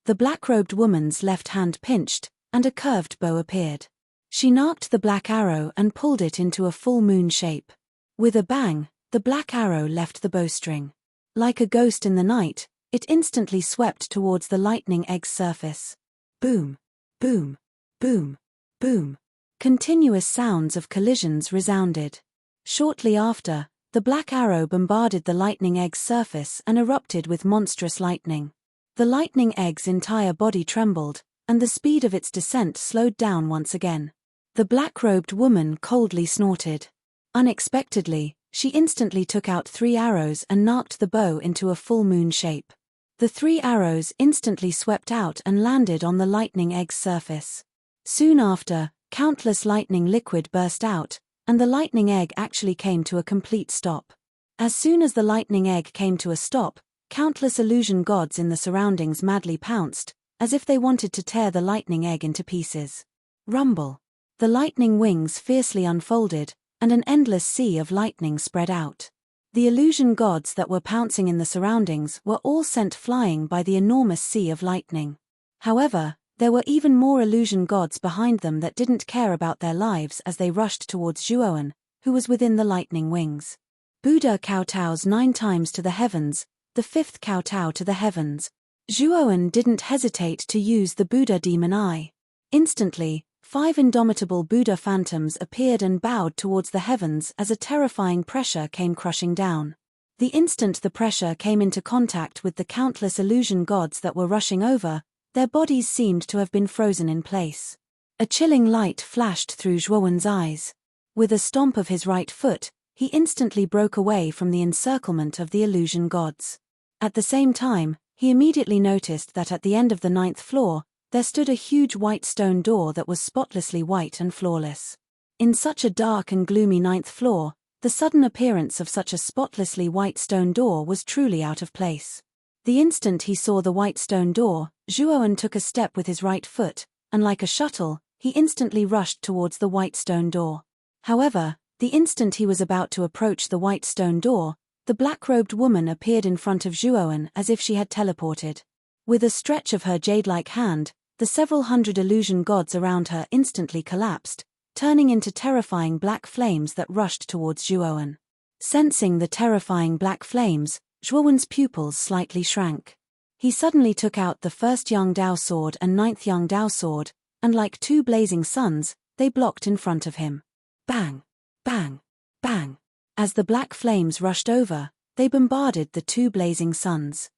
The black-robed woman's left hand pinched, and a curved bow appeared. She narked the black arrow and pulled it into a full moon shape. With a bang, the black arrow left the bowstring. Like a ghost in the night, it instantly swept towards the lightning egg's surface. Boom, boom, boom, boom. Continuous sounds of collisions resounded. Shortly after, the black arrow bombarded the lightning egg's surface and erupted with monstrous lightning. The lightning egg's entire body trembled, and the speed of its descent slowed down once again. The black-robed woman coldly snorted. Unexpectedly, she instantly took out 3 arrows and narked the bow into a full moon shape. The 3 arrows instantly swept out and landed on the lightning egg's surface. Soon after, countless lightning liquid burst out, and the lightning egg actually came to a complete stop. As soon as the lightning egg came to a stop, countless illusion gods in the surroundings madly pounced, as if they wanted to tear the lightning egg into pieces. Rumble. The lightning wings fiercely unfolded, and an endless sea of lightning spread out. The illusion gods that were pouncing in the surroundings were all sent flying by the enormous sea of lightning. However, there were even more illusion gods behind them that didn't care about their lives as they rushed towards Zhuowen, who was within the lightning wings. Buddha kowtows 9 times to the heavens, the 5th kowtow to the heavens. Zhuowen didn't hesitate to use the Buddha demon eye. Instantly, 5 indomitable Buddha phantoms appeared and bowed towards the heavens as a terrifying pressure came crushing down. The instant the pressure came into contact with the countless illusion gods that were rushing over, their bodies seemed to have been frozen in place. A chilling light flashed through Zhuowen's eyes. With a stomp of his right foot, he instantly broke away from the encirclement of the illusion gods. At the same time, he immediately noticed that at the end of the 9th floor, there stood a huge white stone door that was spotlessly white and flawless. In such a dark and gloomy 9th floor, the sudden appearance of such a spotlessly white stone door was truly out of place. The instant he saw the white stone door, Zhuowen took a step with his right foot, and like a shuttle, he instantly rushed towards the white stone door. However, the instant he was about to approach the white stone door, the black-robed woman appeared in front of Zhuowen as if she had teleported. With a stretch of her jade-like hand, the several hundred illusion gods around her instantly collapsed, turning into terrifying black flames that rushed towards Zhuowen. Sensing the terrifying black flames, Zhuowen's pupils slightly shrank. He suddenly took out the 1st Yangdao sword and 9th Yangdao sword, and like 2 blazing suns, they blocked in front of him. Bang! Bang! Bang! As the black flames rushed over, they bombarded the 2 blazing suns.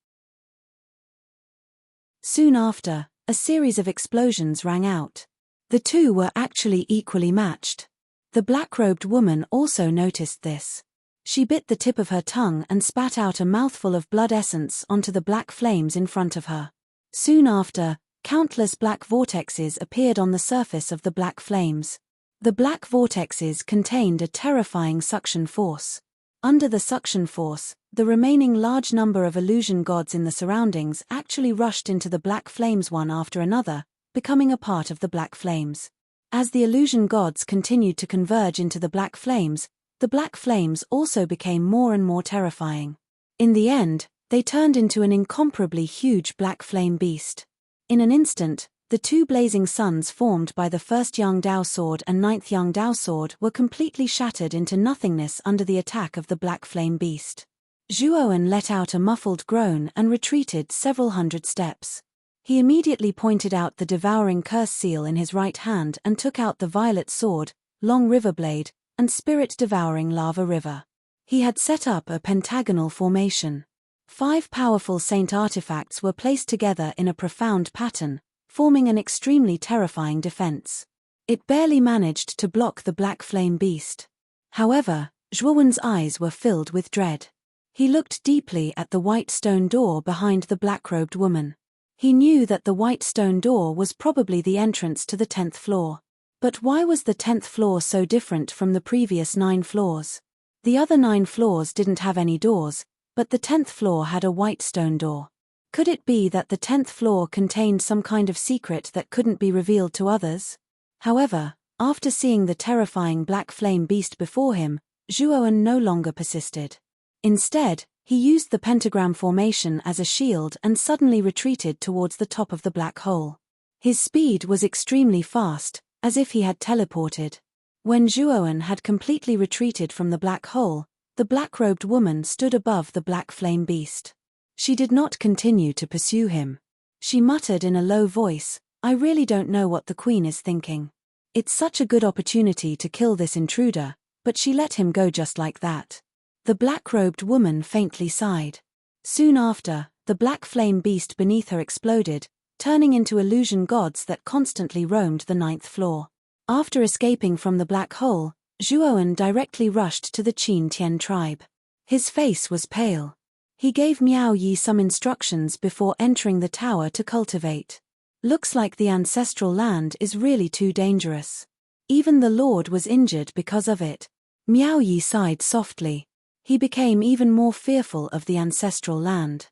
Soon after, a series of explosions rang out. The 2 were actually equally matched. The black-robed woman also noticed this. She bit the tip of her tongue and spat out a mouthful of blood essence onto the black flames in front of her. Soon after, countless black vortexes appeared on the surface of the black flames. The black vortexes contained a terrifying suction force. Under the suction force, the remaining large number of illusion gods in the surroundings actually rushed into the black flames one after another, becoming a part of the black flames. As the illusion gods continued to converge into the black flames also became more and more terrifying. In the end, they turned into an incomparably huge black flame beast. In an instant, the 2 blazing suns formed by the 1st Yangdao sword and 9th Yangdao sword were completely shattered into nothingness under the attack of the black flame beast. Zhuowen let out a muffled groan and retreated several hundred steps. He immediately pointed out the devouring curse seal in his right hand and took out the violet sword, long river blade, and spirit-devouring lava river. He had set up a pentagonal formation. 5 powerful saint artifacts were placed together in a profound pattern, forming an extremely terrifying defense. It barely managed to block the black flame beast. However, Zhuowen's eyes were filled with dread. He looked deeply at the white stone door behind the black-robed woman. He knew that the white stone door was probably the entrance to the 10th floor. But why was the 10th floor so different from the previous 9 floors? The other 9 floors didn't have any doors, but the 10th floor had a white stone door. Could it be that the 10th floor contained some kind of secret that couldn't be revealed to others? However, after seeing the terrifying black flame beast before him, Zhuowen no longer persisted. Instead, he used the pentagram formation as a shield and suddenly retreated towards the top of the black hole. His speed was extremely fast, as if he had teleported. When Zhuowen had completely retreated from the black hole, the black-robed woman stood above the black flame beast. She did not continue to pursue him. She muttered in a low voice, "I really don't know what the queen is thinking. It's such a good opportunity to kill this intruder," but she let him go just like that. The black-robed woman faintly sighed. Soon after, the black flame beast beneath her exploded, turning into illusion gods that constantly roamed the 9th floor. After escaping from the black hole, Zhuowen directly rushed to the Qin Tian tribe. His face was pale. He gave Miao Yi some instructions before entering the tower to cultivate. Looks like the ancestral land is really too dangerous. Even the Lord was injured because of it. Miao Yi sighed softly. He became even more fearful of the ancestral land.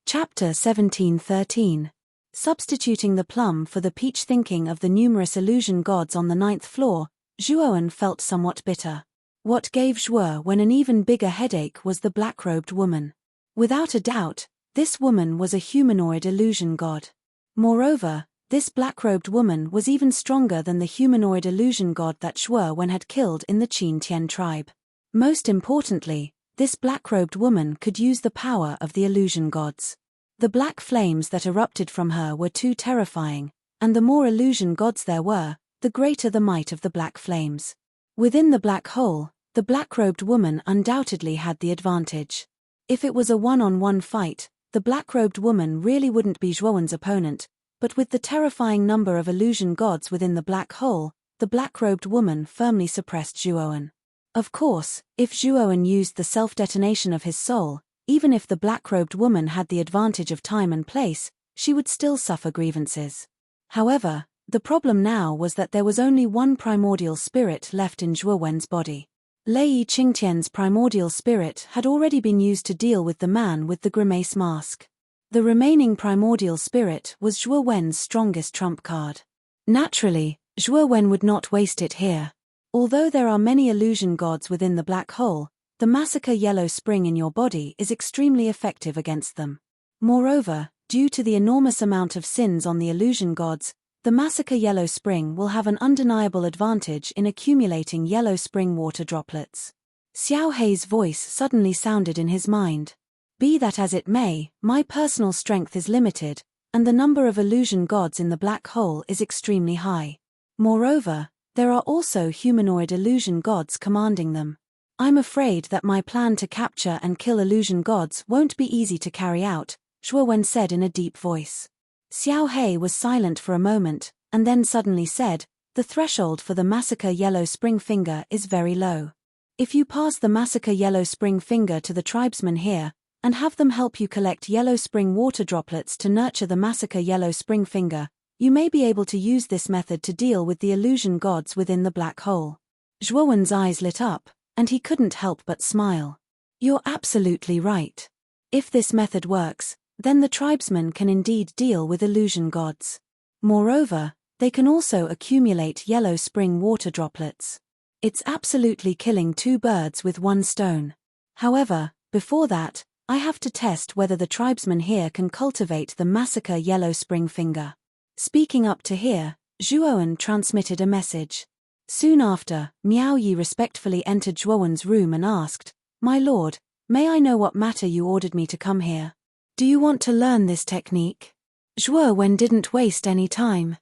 Chapter 17:13. Substituting the plum for the peach. Thinking of the numerous illusion gods on the 9th floor, Zhuowen felt somewhat bitter. What gave Zhuowen an even bigger headache was the black-robed woman. Without a doubt, this woman was a humanoid illusion god. Moreover, this black-robed woman was even stronger than the humanoid illusion god that Zhuowen had killed in the Qin Tian tribe. Most importantly, this black-robed woman could use the power of the illusion gods. The black flames that erupted from her were too terrifying, and the more illusion gods there were, the greater the might of the black flames. Within the black hole, the black-robed woman undoubtedly had the advantage. If it was a one-on-one fight, the black-robed woman really wouldn't be Zhuowen's opponent, but with the terrifying number of illusion gods within the black hole, the black-robed woman firmly suppressed Zhuowen. Of course, if Zhuowen used the self-detonation of his soul, even if the black-robed woman had the advantage of time and place, she would still suffer grievances. However, the problem now was that there was only one primordial spirit left in Zhuowen's body. Lei Qingtian's primordial spirit had already been used to deal with the man with the grimace mask. The remaining primordial spirit was Zhuowen's strongest trump card. Naturally, Zhuowen would not waste it here. Although there are many illusion gods within the black hole, the massacre yellow spring in your body is extremely effective against them. Moreover, due to the enormous amount of sins on the illusion gods, the massacre yellow spring will have an undeniable advantage in accumulating yellow spring water droplets. Xiao Hei's voice suddenly sounded in his mind. Be that as it may, my personal strength is limited, and the number of illusion gods in the black hole is extremely high. Moreover, there are also humanoid illusion gods commanding them. I'm afraid that my plan to capture and kill illusion gods won't be easy to carry out, Zhuowen said in a deep voice. Xiao Hei was silent for a moment, and then suddenly said, the threshold for the massacre yellow spring finger is very low. If you pass the massacre yellow spring finger to the tribesmen here, and have them help you collect yellow spring water droplets to nurture the massacre yellow spring finger, you may be able to use this method to deal with the illusion gods within the black hole. Zhuowen's eyes lit up, and he couldn't help but smile. You're absolutely right. If this method works, then the tribesmen can indeed deal with illusion gods. Moreover, they can also accumulate yellow spring water droplets. It's absolutely killing 2 birds with 1 stone. However, before that, I have to test whether the tribesmen here can cultivate the massacre yellow spring finger. Speaking up to here, Zhuowen transmitted a message. Soon after, Miao Yi respectfully entered Zhuowen's room and asked, My lord, may I know what matter you ordered me to come here? Do you want to learn this technique? Zhuowen didn't waste any time.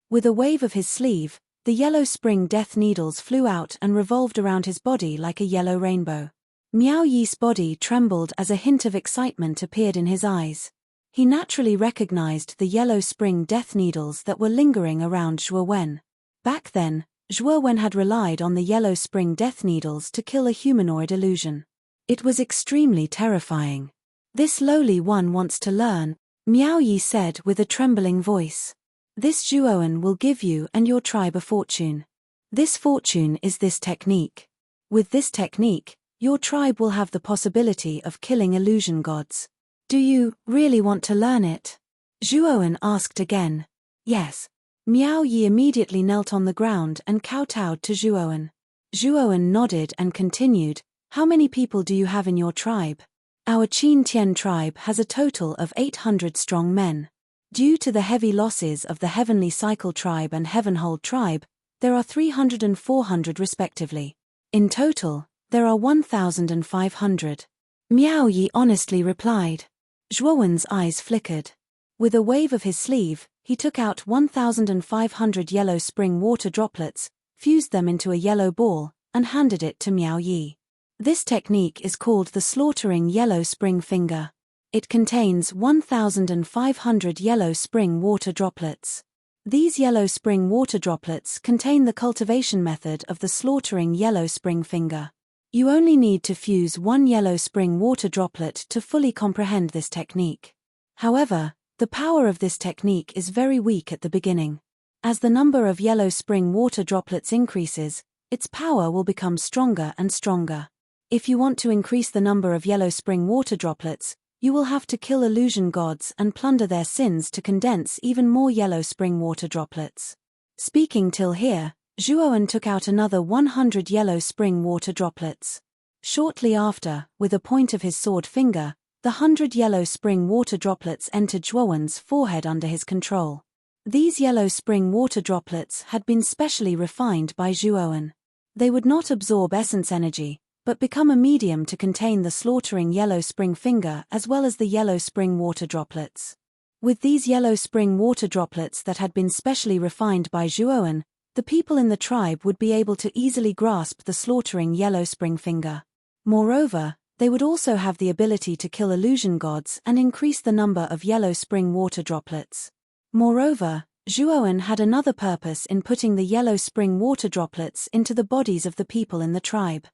With a wave of his sleeve, The yellow spring death needles flew out and revolved around his body like a yellow rainbow. Miao Yi's body trembled as a hint of excitement appeared in his eyes. He naturally recognized the yellow spring death needles that were lingering around Zhuo Wen. Back then, Zhuo Wen had relied on the yellow spring death needles to kill a humanoid illusion. It was extremely terrifying. "This lowly one wants to learn," Miao Yi said with a trembling voice. "This Zhuoan will give you and your tribe a fortune. This fortune is this technique. With this technique, your tribe will have the possibility of killing illusion gods. Do you really want to learn it?" Zhuoan asked again. "Yes." Miao Yi immediately knelt on the ground and kowtowed to Zhuoan. Zhuoan nodded and continued, "How many people do you have in your tribe?" "Our Qin Tian tribe has a total of 800 strong men. Due to the heavy losses of the Heavenly Cycle tribe and Heavenhold tribe, there are 300 and 400 respectively. In total, there are 1,500. Miao Yi honestly replied. Zhuowen's eyes flickered. With a wave of his sleeve, he took out 1,500 yellow spring water droplets, fused them into a yellow ball, and handed it to Miao Yi. This technique is called the slaughtering yellow spring finger. It contains 1,500 yellow spring water droplets. These yellow spring water droplets contain the cultivation method of the slaughtering yellow spring finger. You only need to fuse one yellow spring water droplet to fully comprehend this technique. However, the power of this technique is very weak at the beginning. As the number of yellow spring water droplets increases, its power will become stronger and stronger. If you want to increase the number of yellow spring water droplets, you will have to kill illusion gods and plunder their sins to condense even more yellow spring water droplets. Speaking till here, Zhuoan took out another 100 yellow spring water droplets. Shortly after, with a point of his sword finger, the 100 yellow spring water droplets entered Zhuowen's forehead under his control. These yellow spring water droplets had been specially refined by Zhuowen. They would not absorb essence energy, but become a medium to contain the slaughtering yellow spring finger as well as the yellow spring water droplets. With these yellow spring water droplets that had been specially refined by Zhuowen, the people in the tribe would be able to easily grasp the slaughtering yellow spring finger. Moreover, they would also have the ability to kill illusion gods and increase the number of yellow spring water droplets. Moreover, Zhuowen had another purpose in putting the yellow spring water droplets into the bodies of the people in the tribe.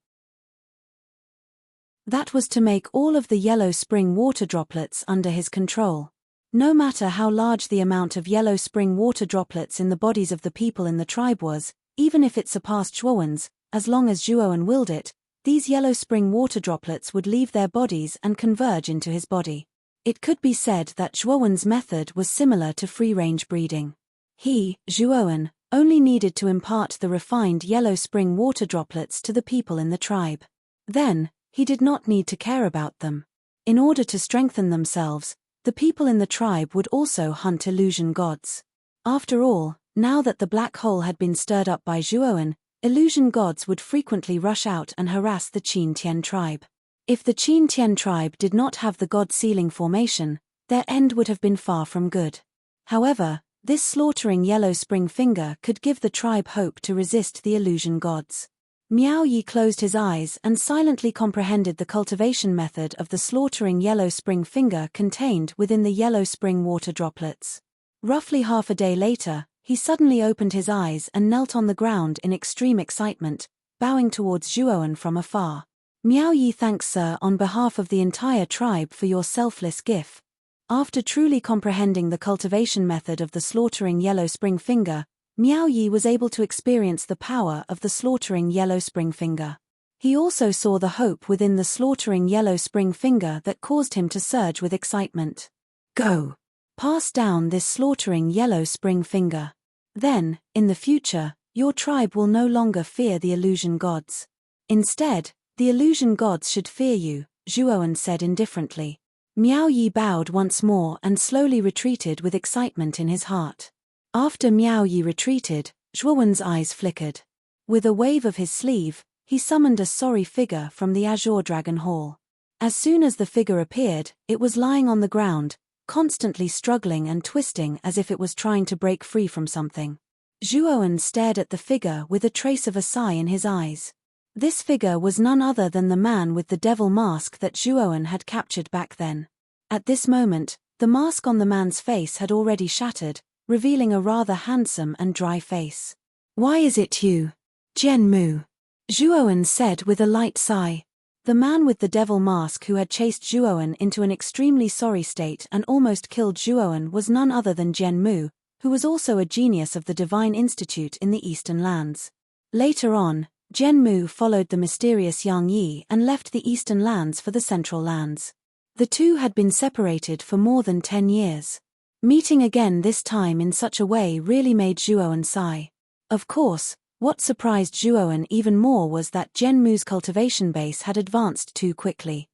That was to make all of the yellow spring water droplets under his control. No matter how large the amount of yellow spring water droplets in the bodies of the people in the tribe was, even if it surpassed Zhuowen's, as long as Zhuowen willed it, these yellow spring water droplets would leave their bodies and converge into his body. It could be said that Zhuowen's method was similar to free-range breeding. He, Zhuowen, only needed to impart the refined yellow spring water droplets to the people in the tribe. Then, he did not need to care about them. In order to strengthen themselves, the people in the tribe would also hunt illusion gods. After all, now that the black hole had been stirred up by Zhuowen, illusion gods would frequently rush out and harass the Qin Tian tribe. If the Qin Tian tribe did not have the god-sealing formation, their end would have been far from good. However, this slaughtering yellow spring finger could give the tribe hope to resist the illusion gods. Miao Yi closed his eyes and silently comprehended the cultivation method of the slaughtering yellow spring finger contained within the yellow spring water droplets. Roughly half a day later, he suddenly opened his eyes and knelt on the ground in extreme excitement, bowing towards Zhuowen from afar. Miao Yi thanks sir on behalf of the entire tribe for your selfless gift. After truly comprehending the cultivation method of the slaughtering yellow spring finger, Miao Yi was able to experience the power of the slaughtering yellow spring finger. He also saw the hope within the slaughtering yellow spring finger that caused him to surge with excitement. Go! Pass down this slaughtering yellow spring finger. Then, in the future, your tribe will no longer fear the illusion gods. Instead, the illusion gods should fear you, Zhuowen said indifferently. Miao Yi bowed once more and slowly retreated with excitement in his heart. After Miao Yi retreated, Zhuowen's eyes flickered. With a wave of his sleeve, he summoned a sorry figure from the Azure Dragon Hall. As soon as the figure appeared, it was lying on the ground, constantly struggling and twisting as if it was trying to break free from something. Zhuowen stared at the figure with a trace of a sigh in his eyes. This figure was none other than the man with the devil mask that Zhuowen had captured back then. At this moment, the mask on the man's face had already shattered, revealing a rather handsome and dry face. "Why is it you, Zhenmu?" Zhuowen said with a light sigh. The man with the devil mask who had chased Zhuowen into an extremely sorry state and almost killed Zhuowen was none other than Zhenmu, who was also a genius of the Divine Institute in the Eastern Lands. Later on, Zhenmu followed the mysterious Yang Yi and left the Eastern Lands for the Central Lands. The two had been separated for more than 10 years. Meeting again this time in such a way really made Zhuowen sigh. Of course, what surprised Zhuowen even more was that Zhenmu's cultivation base had advanced too quickly.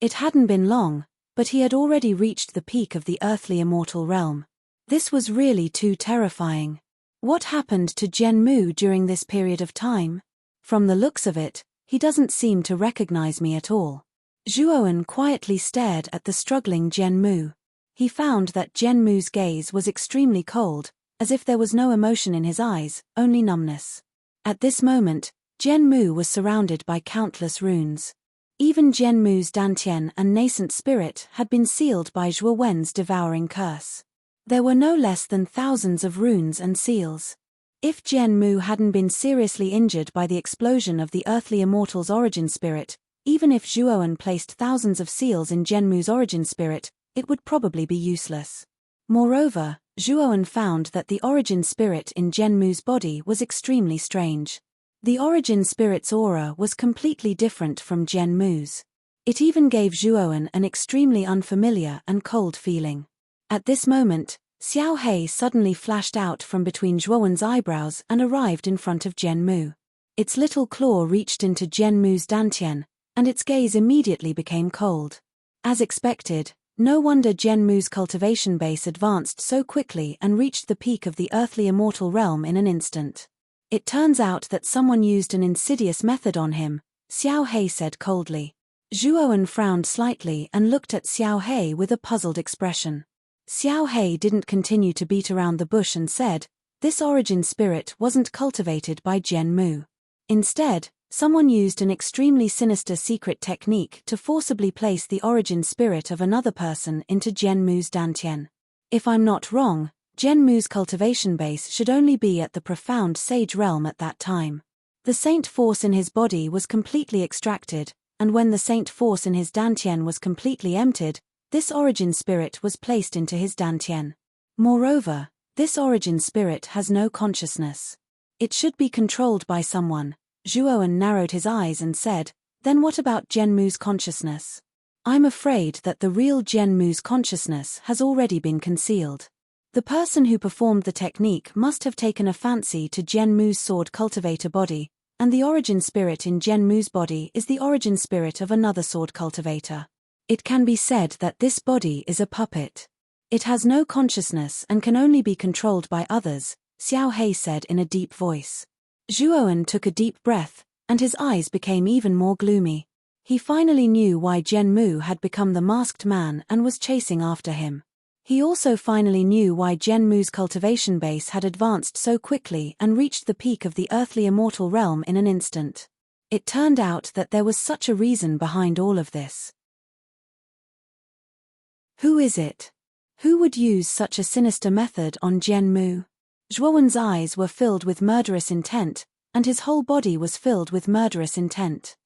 It hadn't been long, but he had already reached the peak of the earthly immortal realm. This was really too terrifying. What happened to Zhenmu during this period of time? From the looks of it, he doesn't seem to recognize me at all. Zhuowen quietly stared at the struggling Zhenmu. He found that Zhenmu's gaze was extremely cold, as if there was no emotion in his eyes, only numbness. At this moment, Zhenmu was surrounded by countless runes. Even Zhenmu's dantian and nascent spirit had been sealed by Zhuowen's devouring curse. There were no less than thousands of runes and seals. If Zhenmu hadn't been seriously injured by the explosion of the earthly immortal's origin spirit, even if Zhuowen placed thousands of seals in Zhenmu's origin spirit, it would probably be useless. Moreover, Zhuowen found that the origin spirit in Zhenmu's body was extremely strange. The origin spirit's aura was completely different from Zhenmu's. It even gave Zhuowen an extremely unfamiliar and cold feeling. At this moment, Xiao He suddenly flashed out from between Zhuowen's eyebrows and arrived in front of Zhenmu. Its little claw reached into Zhenmu's dantian, and its gaze immediately became cold. As expected, no wonder Zhenmu's cultivation base advanced so quickly and reached the peak of the earthly immortal realm in an instant. "It turns out that someone used an insidious method on him," Xiao He said coldly. Zhuowen frowned slightly and looked at Xiao He with a puzzled expression. Xiao He didn't continue to beat around the bush and said, "This origin spirit wasn't cultivated by Zhenmu. Instead, someone used an extremely sinister secret technique to forcibly place the origin spirit of another person into Zhenmu's dantian. If I'm not wrong, Zhenmu's cultivation base should only be at the profound sage realm at that time. The saint force in his body was completely extracted, and when the saint force in his dantian was completely emptied, this origin spirit was placed into his dantian. Moreover, this origin spirit has no consciousness. It should be controlled by someone." Zhuowen narrowed his eyes and said, "Then what about Zhenmu's consciousness?" "I'm afraid that the real Zhenmu's consciousness has already been concealed. The person who performed the technique must have taken a fancy to Zhenmu's sword cultivator body, and the origin spirit in Zhenmu's body is the origin spirit of another sword cultivator. It can be said that this body is a puppet. It has no consciousness and can only be controlled by others," Xiao He said in a deep voice. Zhuowen took a deep breath, and his eyes became even more gloomy. He finally knew why Zhenmu had become the masked man and was chasing after him. He also finally knew why Zhenmu's cultivation base had advanced so quickly and reached the peak of the earthly immortal realm in an instant. It turned out that there was such a reason behind all of this. Who is it? Who would use such a sinister method on Zhenmu? Zhuowen's eyes were filled with murderous intent, and his whole body was filled with murderous intent.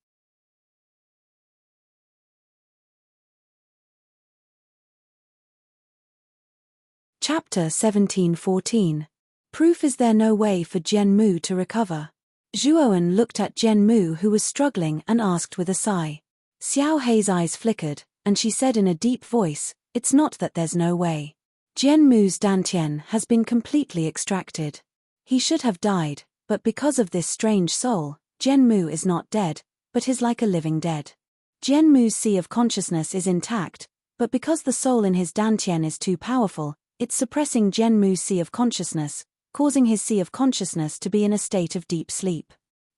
Chapter 17:14. Proof: Is there no way for Zhenmu to recover? Zhuowen looked at Zhenmu, who was struggling, and asked with a sigh. Xiao He's eyes flickered, and she said in a deep voice, "It's not that there's no way. Zhenmu's dantian has been completely extracted. He should have died, but because of this strange soul, Zhenmu is not dead, but is like a living dead. Zhenmu's sea of consciousness is intact, but because the soul in his dantian is too powerful, it's suppressing Zhenmu's sea of consciousness, causing his sea of consciousness to be in a state of deep sleep."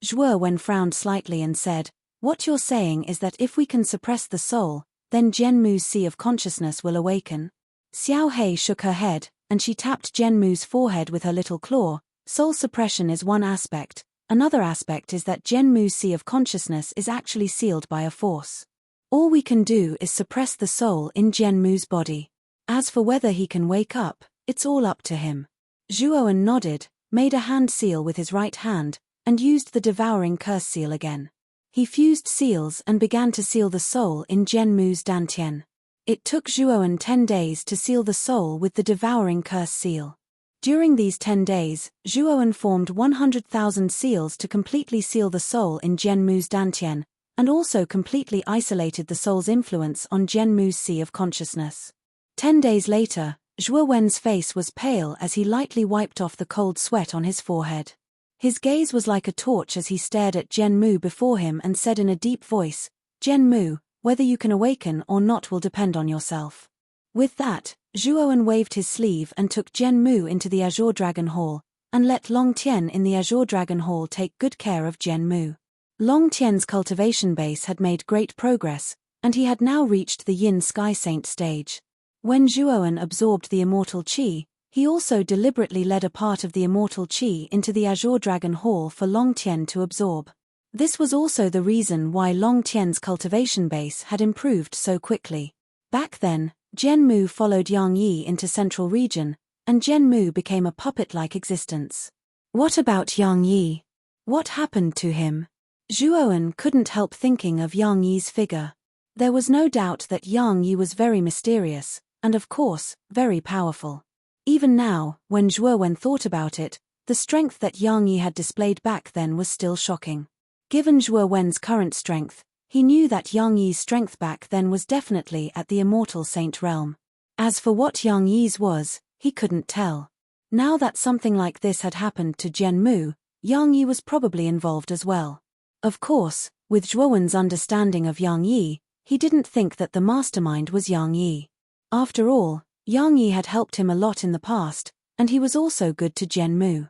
Zhuowen frowned slightly and said, "What you're saying is that if we can suppress the soul, then Zhenmu's sea of consciousness will awaken?" Xiao He shook her head, and she tapped Genmu's forehead with her little claw. Soul suppression is one aspect. Another aspect is that Genmu's sea of consciousness is actually sealed by a force. All we can do is suppress the soul in Genmu's body. As for whether he can wake up, it's all up to him. Zhuowen nodded, made a hand seal with his right hand, and used the devouring curse seal again. He fused seals and began to seal the soul in Genmu's dantian. It took Zhuowen 10 days to seal the soul with the devouring curse seal. During these 10 days, Zhuowen formed 100,000 seals to completely seal the soul in Genmu's dantian, and also completely isolated the soul's influence on Genmu's sea of consciousness. 10 days later, Zhuowen's face was pale as he lightly wiped off the cold sweat on his forehead. His gaze was like a torch as he stared at Genmu before him and said in a deep voice, "Genmu, whether you can awaken or not will depend on yourself." With that, Zhuowen waved his sleeve and took Genmu into the Azure Dragon Hall, and let Long Tian in the Azure Dragon Hall take good care of Genmu. Long Tian's cultivation base had made great progress, and he had now reached the Yin Sky Saint stage. When Zhuowen absorbed the immortal qi, he also deliberately led a part of the immortal qi into the Azure Dragon Hall for Long Tian to absorb. This was also the reason why Long Tian's cultivation base had improved so quickly. Back then, Genmu followed Yang Yi into Central Region, and Genmu became a puppet-like existence. What about Yang Yi? What happened to him? Zhuowen couldn't help thinking of Yang Yi's figure. There was no doubt that Yang Yi was very mysterious, and of course, very powerful. Even now, when Zhuowen thought about it, the strength that Yang Yi had displayed back then was still shocking. Given Zhuowen's current strength, he knew that Yang Yi's strength back then was definitely at the immortal saint realm. As for what Yang Yi's was, he couldn't tell. Now that something like this had happened to Genmu, Yang Yi was probably involved as well. Of course, with Zhuowen's understanding of Yang Yi, he didn't think that the mastermind was Yang Yi. After all, Yang Yi had helped him a lot in the past, and he was also good to Genmu.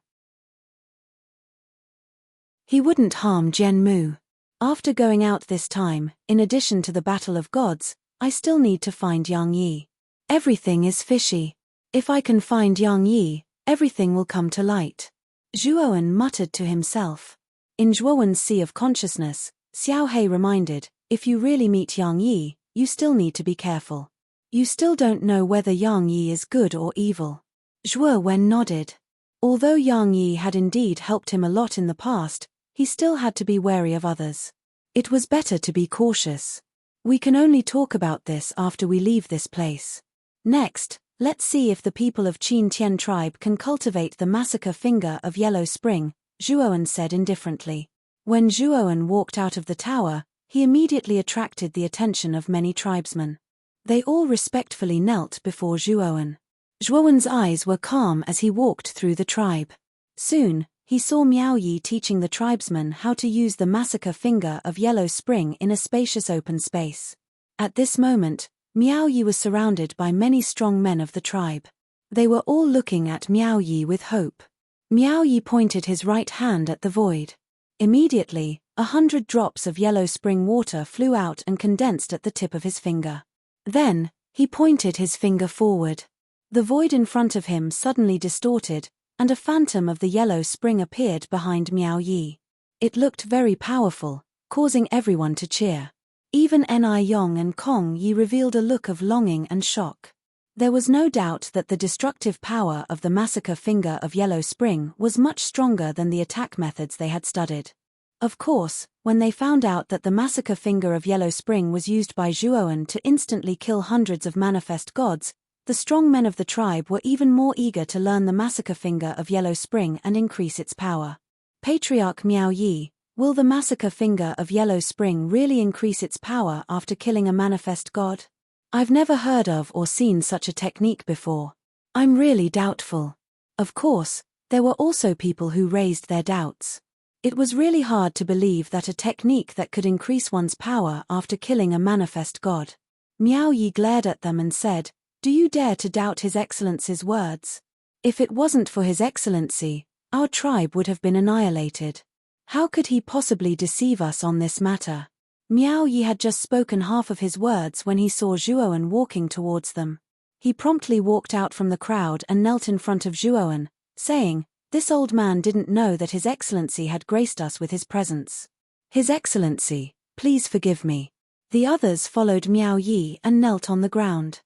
He wouldn't harm Genmu. After going out this time, in addition to the Battle of Gods, I still need to find Yang Yi. Everything is fishy. If I can find Yang Yi, everything will come to light. Zhuowen muttered to himself. In Zhuowen's sea of consciousness, Xiao He reminded, if you really meet Yang Yi, you still need to be careful. You still don't know whether Yang Yi is good or evil. Zhuowen nodded. Although Yang Yi had indeed helped him a lot in the past, he still had to be wary of others. It was better to be cautious. We can only talk about this after we leave this place. Next, let's see if the people of Qin Tian tribe can cultivate the massacre finger of Yellow Spring, Zhuowen said indifferently. When Zhuowen walked out of the tower, he immediately attracted the attention of many tribesmen. They all respectfully knelt before Zhuowen. Zhuowen's eyes were calm as he walked through the tribe. Soon, he saw Miao Yi teaching the tribesmen how to use the massacre finger of Yellow Spring in a spacious open space. At this moment, Miao Yi was surrounded by many strong men of the tribe. They were all looking at Miao Yi with hope. Miao Yi pointed his right hand at the void. Immediately, 100 drops of Yellow Spring water flew out and condensed at the tip of his finger. Then, he pointed his finger forward. The void in front of him suddenly distorted, and a phantom of the Yellow Spring appeared behind Miao Yi. It looked very powerful, causing everyone to cheer. Even Ni Yong and Kong Yi revealed a look of longing and shock. There was no doubt that the destructive power of the massacre finger of Yellow Spring was much stronger than the attack methods they had studied. Of course, when they found out that the massacre finger of Yellow Spring was used by Zhuowen to instantly kill hundreds of manifest gods, the strong men of the tribe were even more eager to learn the massacre finger of Yellow Spring and increase its power. Patriarch Miao Yi, will the massacre finger of Yellow Spring really increase its power after killing a manifest god? I've never heard of or seen such a technique before. I'm really doubtful. Of course, there were also people who raised their doubts. It was really hard to believe that a technique that could increase one's power after killing a manifest god. Miao Yi glared at them and said, "Do you dare to doubt His Excellency's words? If it wasn't for His Excellency, our tribe would have been annihilated. How could he possibly deceive us on this matter?" Miao Yi had just spoken half of his words when he saw Zhuowen walking towards them. He promptly walked out from the crowd and knelt in front of Zhuowen, saying, "This old man didn't know that His Excellency had graced us with his presence. His Excellency, please forgive me." The others followed Miao Yi and knelt on the ground.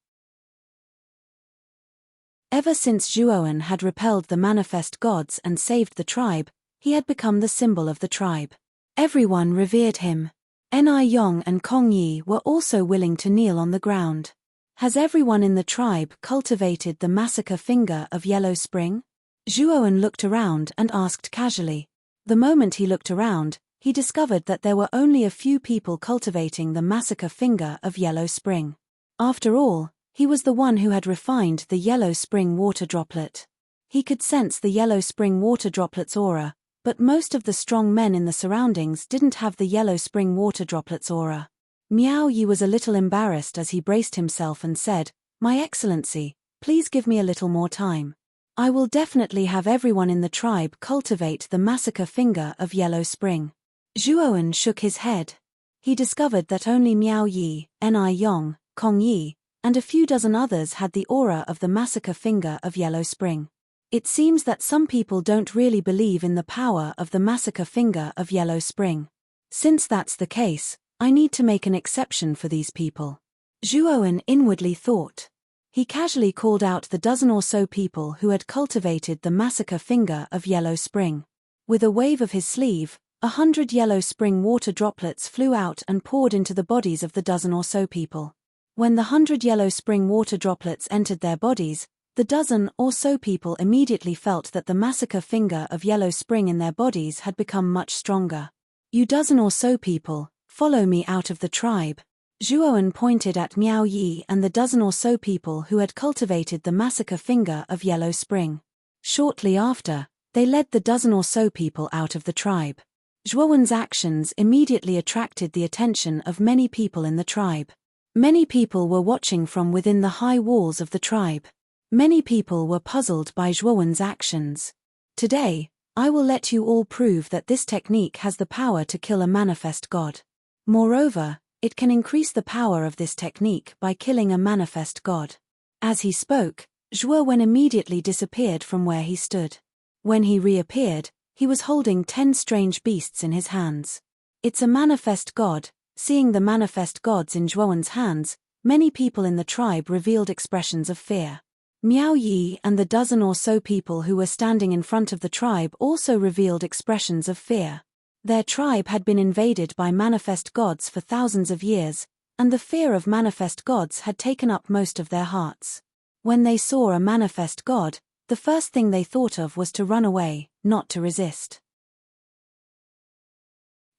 Ever since Zhuowen had repelled the manifest gods and saved the tribe, he had become the symbol of the tribe. Everyone revered him. Ni Yong and Kong Yi were also willing to kneel on the ground. Has everyone in the tribe cultivated the massacre finger of Yellow Spring? Zhuowen looked around and asked casually. The moment he looked around, he discovered that there were only a few people cultivating the massacre finger of Yellow Spring. After all, he was the one who had refined the Yellow Spring water droplet. He could sense the Yellow Spring water droplet's aura, but most of the strong men in the surroundings didn't have the Yellow Spring water droplet's aura. Miao Yi was a little embarrassed as he braced himself and said, "My Excellency, please give me a little more time. I will definitely have everyone in the tribe cultivate the massacre finger of Yellow Spring." Zhuowen shook his head. He discovered that only Miao Yi, Ni Yong, Kong Yi, and a few dozen others had the aura of the massacre finger of Yellow Spring. It seems that some people don't really believe in the power of the massacre finger of Yellow Spring. Since that's the case, I need to make an exception for these people. Zhuowen inwardly thought. He casually called out the dozen or so people who had cultivated the massacre finger of Yellow Spring. With a wave of his sleeve, 100 Yellow Spring water droplets flew out and poured into the bodies of the dozen or so people. When the 100 Yellow Spring water droplets entered their bodies, the dozen or so people immediately felt that the massacre finger of Yellow Spring in their bodies had become much stronger. "You dozen or so people, follow me out of the tribe." Zhuowen pointed at Miao Yi and the dozen or so people who had cultivated the massacre finger of Yellow Spring. Shortly after, they led the dozen or so people out of the tribe. Zhuowen's actions immediately attracted the attention of many people in the tribe. Many people were watching from within the high walls of the tribe. Many people were puzzled by Zhuowen's actions. "Today, I will let you all prove that this technique has the power to kill a manifest god. Moreover, it can increase the power of this technique by killing a manifest god." As he spoke, Zhuowen immediately disappeared from where he stood. When he reappeared, he was holding 10 strange beasts in his hands. "It's a manifest god." Seeing the manifest gods in Zhuowen's hands, many people in the tribe revealed expressions of fear. Miao Yi and the dozen or so people who were standing in front of the tribe also revealed expressions of fear. Their tribe had been invaded by manifest gods for thousands of years, and the fear of manifest gods had taken up most of their hearts. When they saw a manifest god, the first thing they thought of was to run away, not to resist.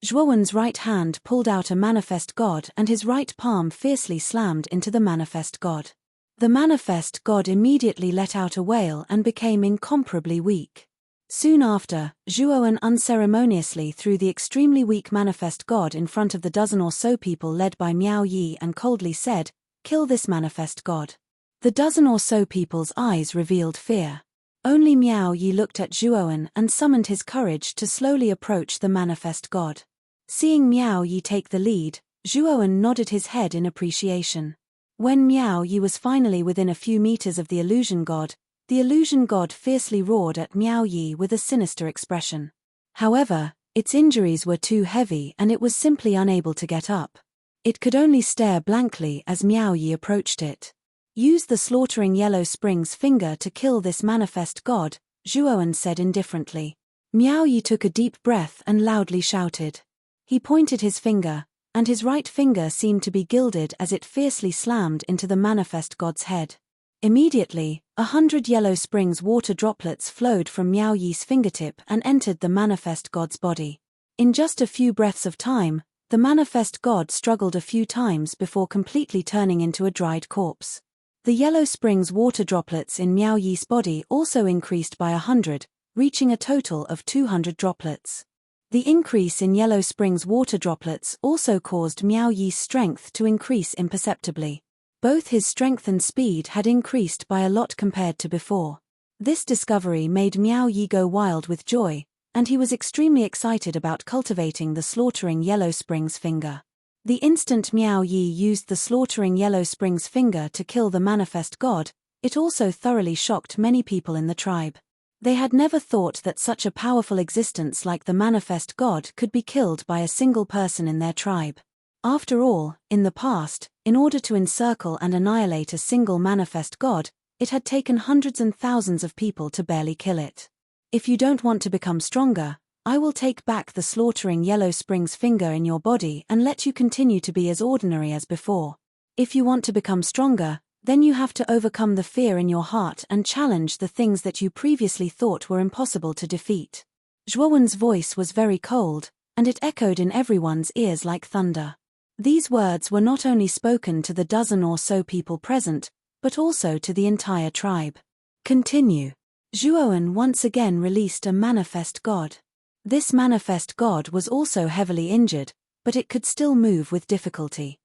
Zhuowen's right hand pulled out a manifest god and his right palm fiercely slammed into the manifest god. The manifest god immediately let out a wail and became incomparably weak. Soon after, Zhuowen unceremoniously threw the extremely weak manifest god in front of the dozen or so people led by Miao Yi and coldly said, "Kill this manifest god." The dozen or so people's eyes revealed fear. Only Miao Yi looked at Zhuowen and summoned his courage to slowly approach the manifest god. Seeing Miao Yi take the lead, Zhuowen nodded his head in appreciation. When Miao Yi was finally within a few meters of the illusion god fiercely roared at Miao Yi with a sinister expression. However, its injuries were too heavy and it was simply unable to get up. It could only stare blankly as Miao Yi approached it. "Use the slaughtering Yellow Spring's finger to kill this manifest god," Zhuowen said indifferently. Miao Yi took a deep breath and loudly shouted. He pointed his finger, and his right finger seemed to be gilded as it fiercely slammed into the manifest god's head. Immediately, 100 Yellow Spring's water droplets flowed from Miao Yi's fingertip and entered the manifest god's body. In just a few breaths of time, the manifest god struggled a few times before completely turning into a dried corpse. The Yellow Spring's water droplets in Miao Yi's body also increased by 100, reaching a total of 200 droplets. The increase in Yellow Spring's water droplets also caused Miao Yi's strength to increase imperceptibly. Both his strength and speed had increased by a lot compared to before. This discovery made Miao Yi go wild with joy, and he was extremely excited about cultivating the slaughtering Yellow Spring's finger. The instant Miao Yi used the slaughtering Yellow Springs finger to kill the manifest god, it also thoroughly shocked many people in the tribe. They had never thought that such a powerful existence like the manifest god could be killed by a single person in their tribe. After all, in the past, in order to encircle and annihilate a single manifest god, it had taken hundreds and thousands of people to barely kill it. If you don't want to become stronger, I will take back the slaughtering Yellow Springs finger in your body and let you continue to be as ordinary as before. If you want to become stronger, then you have to overcome the fear in your heart and challenge the things that you previously thought were impossible to defeat. Zhuowen's voice was very cold, and it echoed in everyone's ears like thunder. These words were not only spoken to the dozen or so people present, but also to the entire tribe. Continue. Zhuowen once again released a manifest god. This manifest god was also heavily injured, but it could still move with difficulty.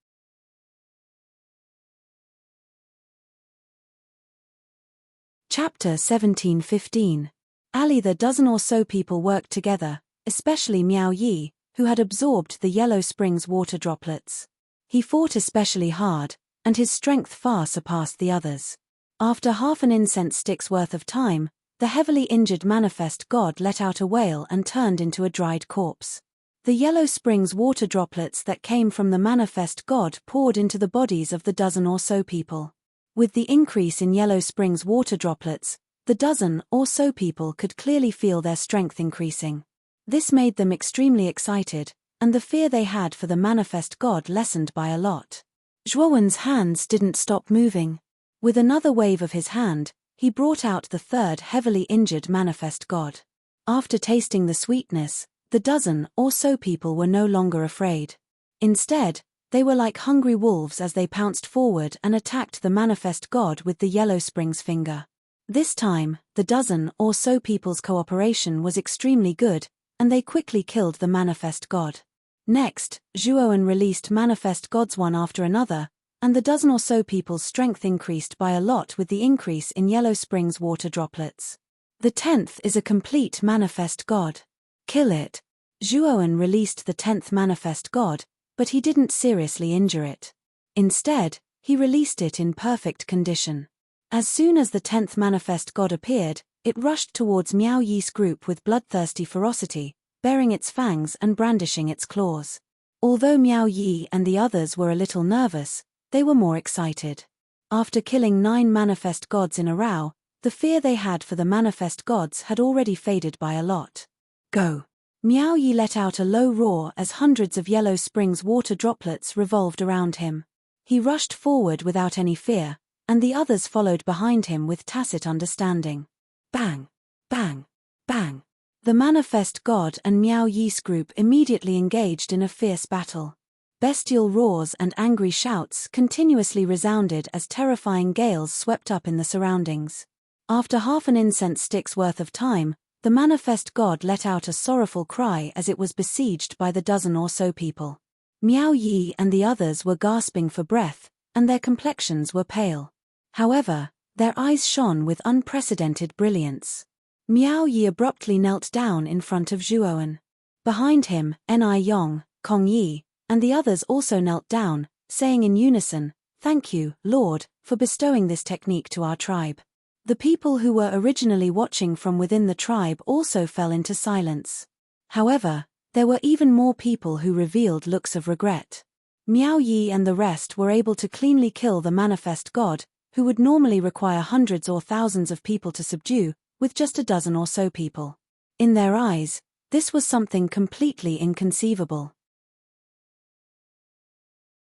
Chapter 17:15. Ali. The dozen or so people worked together, especially Miao Yi, who had absorbed the Yellow Springs water droplets. He fought especially hard, and his strength far surpassed the others. After half an incense stick's worth of time, the heavily injured manifest god let out a wail and turned into a dried corpse. The Yellow Springs water droplets that came from the manifest god poured into the bodies of the dozen or so people. With the increase in Yellow Springs water droplets, the dozen or so people could clearly feel their strength increasing. This made them extremely excited, and the fear they had for the manifest god lessened by a lot. Zhuowen's hands didn't stop moving. With another wave of his hand, he brought out the third heavily injured manifest god. After tasting the sweetness, the dozen or so people were no longer afraid. Instead, they were like hungry wolves as they pounced forward and attacked the manifest god with the Yellow Springs finger. This time, the dozen or so people's cooperation was extremely good, and they quickly killed the manifest god. Next, Zhuowen released manifest gods one after another, and the dozen or so people's strength increased by a lot with the increase in Yellow Springs water droplets. The 10th is a complete manifest god. Kill it. Zhuowen released the 10th manifest god, but he didn't seriously injure it. Instead, he released it in perfect condition. As soon as the 10th manifest god appeared, it rushed towards Miao Yi's group with bloodthirsty ferocity, baring its fangs and brandishing its claws. Although Miao Yi and the others were a little nervous, they were more excited. After killing 9 manifest gods in a row, the fear they had for the manifest gods had already faded by a lot. Go! Miao Yi let out a low roar as hundreds of Yellow Springs water droplets revolved around him. He rushed forward without any fear, and the others followed behind him with tacit understanding. Bang! Bang! Bang! The manifest god and Miao Yi's group immediately engaged in a fierce battle. Bestial roars and angry shouts continuously resounded as terrifying gales swept up in the surroundings. After half an incense stick's worth of time, the manifest god let out a sorrowful cry as it was besieged by the dozen or so people. Miao Yi and the others were gasping for breath, and their complexions were pale. However, their eyes shone with unprecedented brilliance. Miao Yi abruptly knelt down in front of Zhuowen. Behind him, Ni Yong, Kong Yi, and the others also knelt down, saying in unison, "Thank you, Lord, for bestowing this technique to our tribe." The people who were originally watching from within the tribe also fell into silence. However, there were even more people who revealed looks of regret. Miao Yi and the rest were able to cleanly kill the manifest god, who would normally require hundreds or thousands of people to subdue, with just a dozen or so people. In their eyes, this was something completely inconceivable.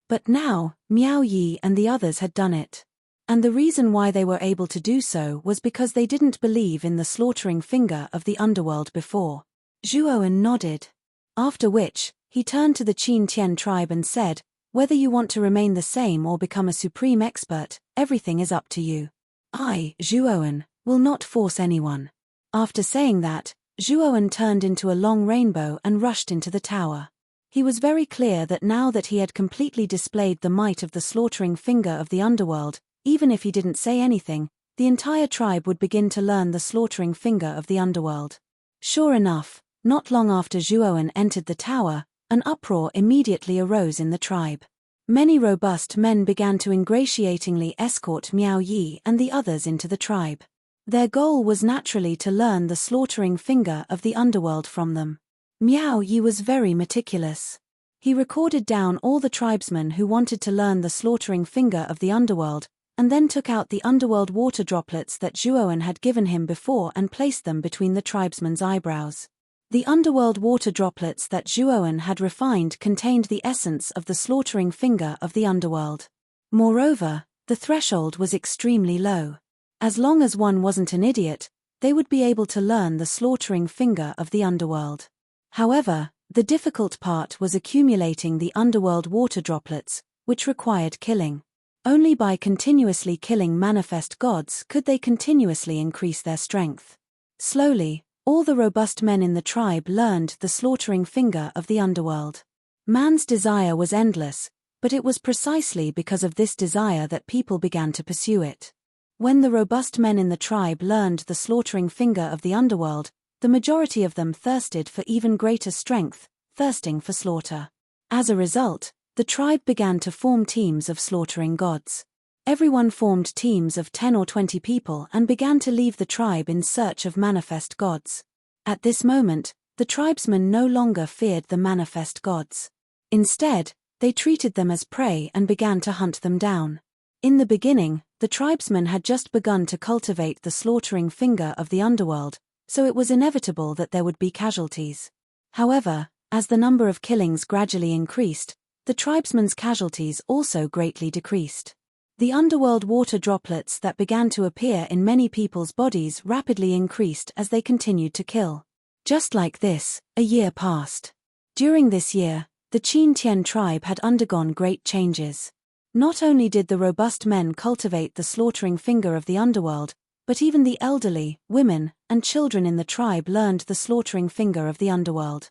But now, Miao Yi and the others had done it. And the reason why they were able to do so was because they didn't believe in the slaughtering finger of the underworld before. Zhuowen nodded. After which, he turned to the Qin Tian tribe and said, "Whether you want to remain the same or become a supreme expert, everything is up to you. I, Zhuowen, will not force anyone." After saying that, Zhuowen turned into a long rainbow and rushed into the tower. He was very clear that now that he had completely displayed the might of the slaughtering finger of the underworld, even if he didn't say anything, the entire tribe would begin to learn the slaughtering finger of the underworld. Sure enough, not long after Zhuowen entered the tower, An uproar immediately arose in the tribe. Many robust men began to ingratiatingly escort Miao Yi and the others into the tribe. Their goal was naturally to learn the slaughtering finger of the underworld from them. Miao Yi was very meticulous. He recorded down all the tribesmen who wanted to learn the slaughtering finger of the underworld, and then took out the underworld water droplets that Zhuowen had given him before and placed them between the tribesmen's eyebrows. The underworld water droplets that Zhuowen had refined contained the essence of the slaughtering finger of the underworld. Moreover, the threshold was extremely low. As long as one wasn't an idiot, they would be able to learn the slaughtering finger of the underworld. However, the difficult part was accumulating the underworld water droplets, which required killing. Only by continuously killing manifest gods could they continuously increase their strength. Slowly, all the robust men in the tribe learned the slaughtering finger of the underworld. Man's desire was endless, but it was precisely because of this desire that people began to pursue it. When the robust men in the tribe learned the slaughtering finger of the underworld, the majority of them thirsted for even greater strength, thirsting for slaughter. As a result, the tribe began to form teams of slaughtering gods. Everyone formed teams of 10 or 20 people and began to leave the tribe in search of manifest gods. At this moment, the tribesmen no longer feared the manifest gods. Instead, they treated them as prey and began to hunt them down. In the beginning, the tribesmen had just begun to cultivate the slaughtering finger of the underworld, so it was inevitable that there would be casualties. However, as the number of killings gradually increased, the tribesmen's casualties also greatly decreased. The underworld water droplets that began to appear in many people's bodies rapidly increased as they continued to kill. Just like this, a year passed. During this year, the Qin Tian tribe had undergone great changes. Not only did the robust men cultivate the slaughtering finger of the underworld, but even the elderly, women, and children in the tribe learned the slaughtering finger of the underworld.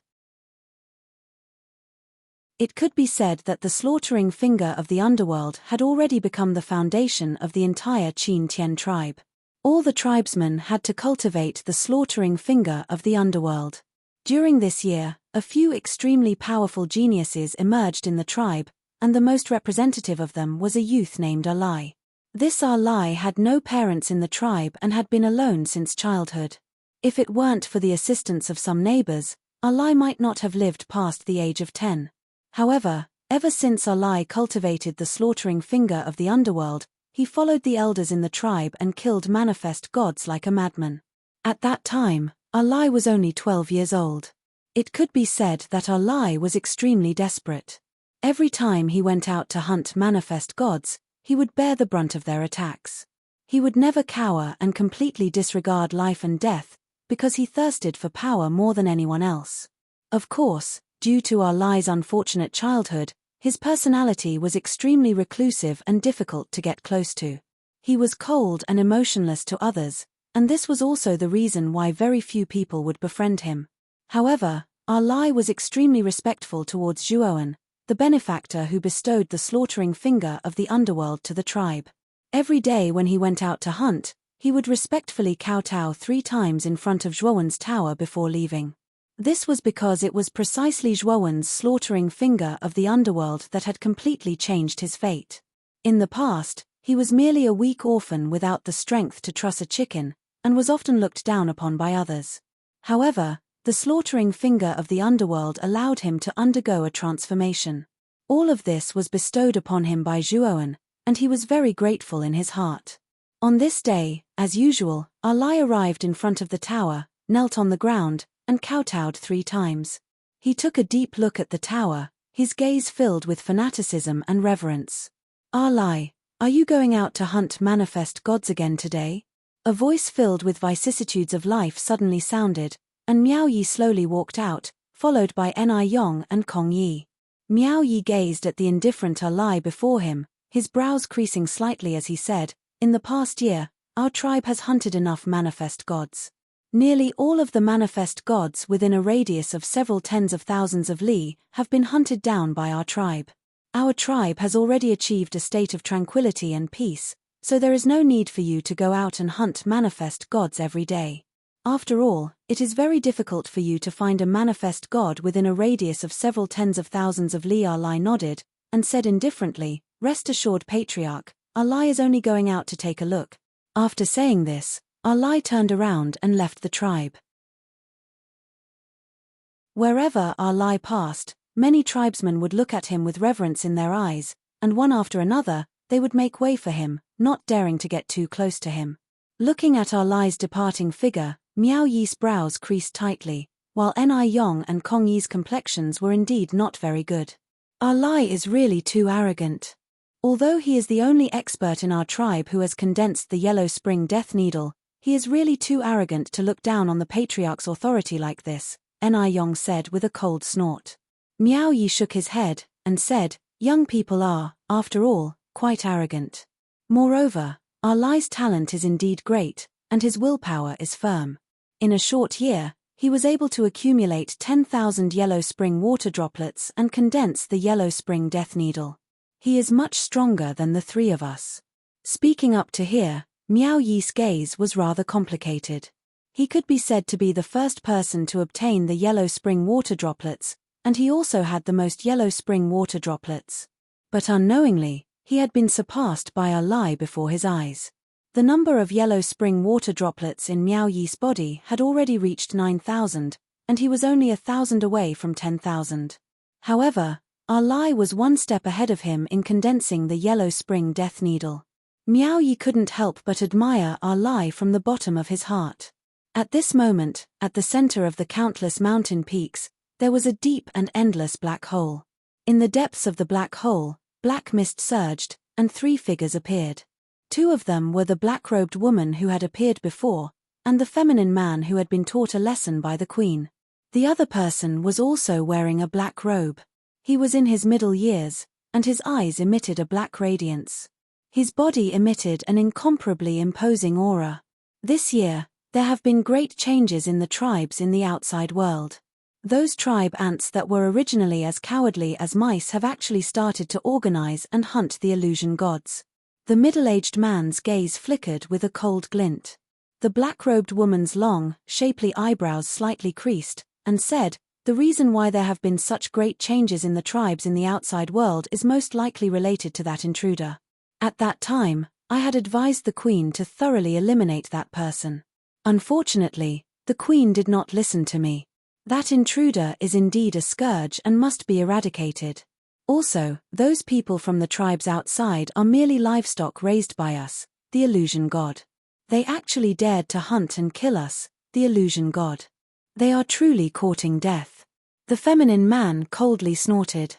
It could be said that the slaughtering finger of the underworld had already become the foundation of the entire Qin Tian tribe. All the tribesmen had to cultivate the slaughtering finger of the underworld. During this year, a few extremely powerful geniuses emerged in the tribe, and the most representative of them was a youth named Alai. This Alai had no parents in the tribe and had been alone since childhood. If it weren't for the assistance of some neighbors, Alai might not have lived past the age of 10. However, ever since Alai cultivated the slaughtering finger of the underworld, he followed the elders in the tribe and killed manifest gods like a madman. At that time, Alai was only 12 years old. It could be said that Alai was extremely desperate. Every time he went out to hunt manifest gods, he would bear the brunt of their attacks. He would never cower and completely disregard life and death, because he thirsted for power more than anyone else. Of course, due to Alai's unfortunate childhood, his personality was extremely reclusive and difficult to get close to. He was cold and emotionless to others, and this was also the reason why very few people would befriend him. However, Alai was extremely respectful towards Zhuowen, the benefactor who bestowed the slaughtering finger of the underworld to the tribe. Every day when he went out to hunt, he would respectfully kowtow 3 times in front of Zhuowen's tower before leaving. This was because it was precisely Zhuowen's slaughtering finger of the underworld that had completely changed his fate. In the past, he was merely a weak orphan without the strength to truss a chicken, and was often looked down upon by others. However, the slaughtering finger of the underworld allowed him to undergo a transformation. All of this was bestowed upon him by Zhuowen, and he was very grateful in his heart. On this day, as usual, Alai arrived in front of the tower, knelt on the ground, and kowtowed 3 times. He took a deep look at the tower, his gaze filled with fanaticism and reverence. "Alai, are you going out to hunt manifest gods again today?" A voice filled with vicissitudes of life suddenly sounded, and Miao Yi slowly walked out, followed by Ni Yong and Kong Yi. Miao Yi gazed at the indifferent Alai before him, his brows creasing slightly as he said, "In the past year, our tribe has hunted enough manifest gods. Nearly all of the manifest gods within a radius of several tens of thousands of li have been hunted down by our tribe. Our tribe has already achieved a state of tranquility and peace, so there is no need for you to go out and hunt manifest gods every day." After all, it is very difficult for you to find a manifest God within a radius of several tens of thousands of li. Ali nodded, and said indifferently, "Rest assured, Patriarch, Ali is only going out to take a look." After saying this, Ali turned around and left the tribe. Wherever Ali passed, many tribesmen would look at him with reverence in their eyes, and one after another, they would make way for him, not daring to get too close to him. Looking at Ali's departing figure, Miao Yi's brows creased tightly, while Ni Yong and Kong Yi's complexions were indeed not very good. Ali is really too arrogant. Although he is the only expert in our tribe who has condensed the Yellow Spring Death Needle, he is really too arrogant to look down on the Patriarch's authority like this, Ni Yong said with a cold snort. Miao Yi shook his head, and said, "Young people are, after all, quite arrogant. Moreover, Ali's talent is indeed great, and his willpower is firm. In a short year, he was able to accumulate 10,000 Yellow Spring water droplets and condense the Yellow Spring Death Needle. He is much stronger than the three of us." Speaking up to here, Miao Yi's gaze was rather complicated. He could be said to be the first person to obtain the Yellow Spring water droplets, and he also had the most Yellow Spring water droplets. But unknowingly, he had been surpassed by Ali before his eyes. The number of Yellow Spring water droplets in Miao Yi's body had already reached 9,000, and he was only 1,000 away from 10,000. However, Ali was one step ahead of him in condensing the Yellow Spring Death Needle. Miao Yi couldn't help but admire Ali from the bottom of his heart. At this moment, at the center of the countless mountain peaks, there was a deep and endless black hole. In the depths of the black hole, black mist surged, and three figures appeared. Two of them were the black-robed woman who had appeared before, and the feminine man who had been taught a lesson by the queen. The other person was also wearing a black robe. He was in his middle years, and his eyes emitted a black radiance. His body emitted an incomparably imposing aura. This year, there have been great changes in the tribes in the outside world. Those tribe ants that were originally as cowardly as mice have actually started to organize and hunt the illusion gods. The middle-aged man's gaze flickered with a cold glint. The black-robed woman's long, shapely eyebrows slightly creased, and said, "The reason why there have been such great changes in the tribes in the outside world is most likely related to that intruder. At that time, I had advised the queen to thoroughly eliminate that person. Unfortunately, the queen did not listen to me. That intruder is indeed a scourge and must be eradicated. Also, those people from the tribes outside are merely livestock raised by us, the illusion god. They actually dared to hunt and kill us, the illusion god. They are truly courting death." The feminine man coldly snorted.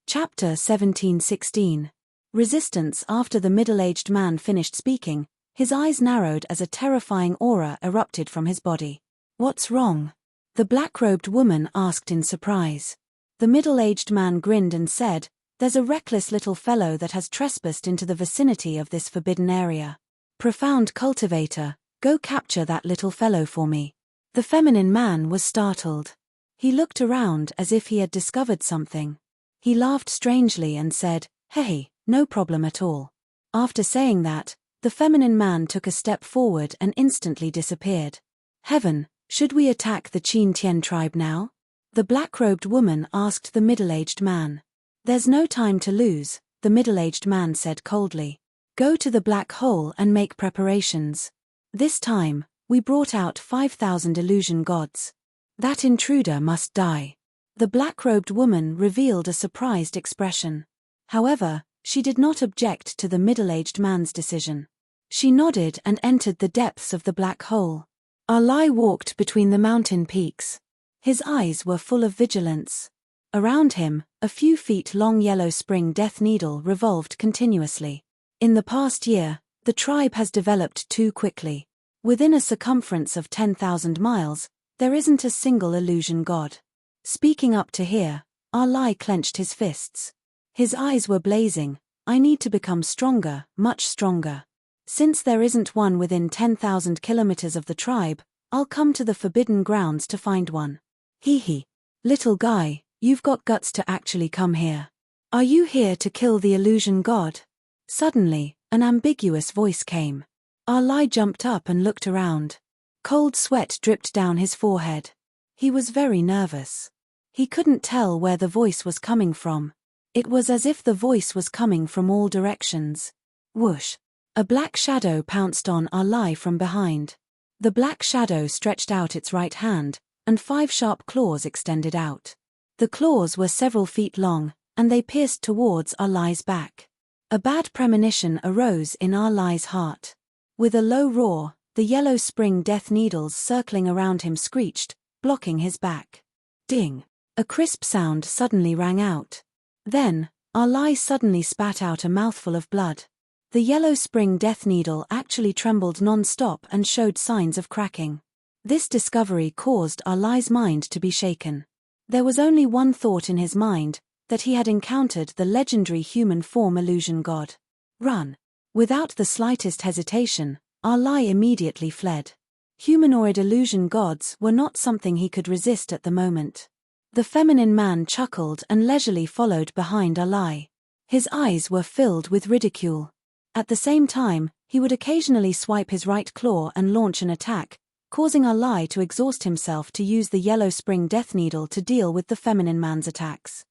Chapter 17:16. Resistance. After the middle-aged man finished speaking, his eyes narrowed as a terrifying aura erupted from his body. "What's wrong?" the black-robed woman asked in surprise. The middle-aged man grinned and said, "There's a reckless little fellow that has trespassed into the vicinity of this forbidden area. Profound cultivator, go capture that little fellow for me." The feminine man was startled. He looked around as if he had discovered something. He laughed strangely and said, "Hey, no problem at all." After saying that, the feminine man took a step forward and instantly disappeared. "Heaven, should we attack the Qin Tian tribe now?" the black-robed woman asked the middle-aged man. "There's no time to lose," the middle-aged man said coldly. "Go to the black hole and make preparations. This time, we brought out 5,000 illusion gods. That intruder must die." The black-robed woman revealed a surprised expression. However, she did not object to the middle-aged man's decision. She nodded and entered the depths of the black hole. Ali walked between the mountain peaks. His eyes were full of vigilance. Around him, a few feet-long Yellow Spring Death Needle revolved continuously. In the past year, the tribe has developed too quickly. Within a circumference of 10,000 miles, there isn't a single illusion god. Speaking up to here, Ali clenched his fists. His eyes were blazing. "I need to become stronger, much stronger. Since there isn't one within 10,000 kilometers of the tribe, I'll come to the forbidden grounds to find one." "Hee. Little guy, you've got guts to actually come here. Are you here to kill the illusion god?" Suddenly, An ambiguous voice came. Arlai jumped up and looked around. Cold sweat dripped down his forehead. He was very nervous. He couldn't tell where the voice was coming from. It was as if the voice was coming from all directions. Whoosh! A black shadow pounced on Arlai from behind. The black shadow stretched out its right hand, and 5 sharp claws extended out. The claws were several feet long, and they pierced towards Arlai's back. A bad premonition arose in Arlai's heart. With a low roar, the yellow spring death needles circling around him screeched, blocking his back. Ding! A crisp sound suddenly rang out. Then, Arlai suddenly spat out a mouthful of blood. The yellow spring death needle actually trembled non-stop and showed signs of cracking. This discovery caused Arlai's mind to be shaken. There was only one thought in his mind, that he had encountered the legendary human form illusion god. Run! Without the slightest hesitation, Arlai immediately fled. Humanoid illusion gods were not something he could resist at the moment. The feminine man chuckled and leisurely followed behind Arlai. His eyes were filled with ridicule. At the same time, he would occasionally swipe his right claw and launch an attack, causing Arlai to exhaust himself to use the yellow spring death needle to deal with the feminine man's attacks.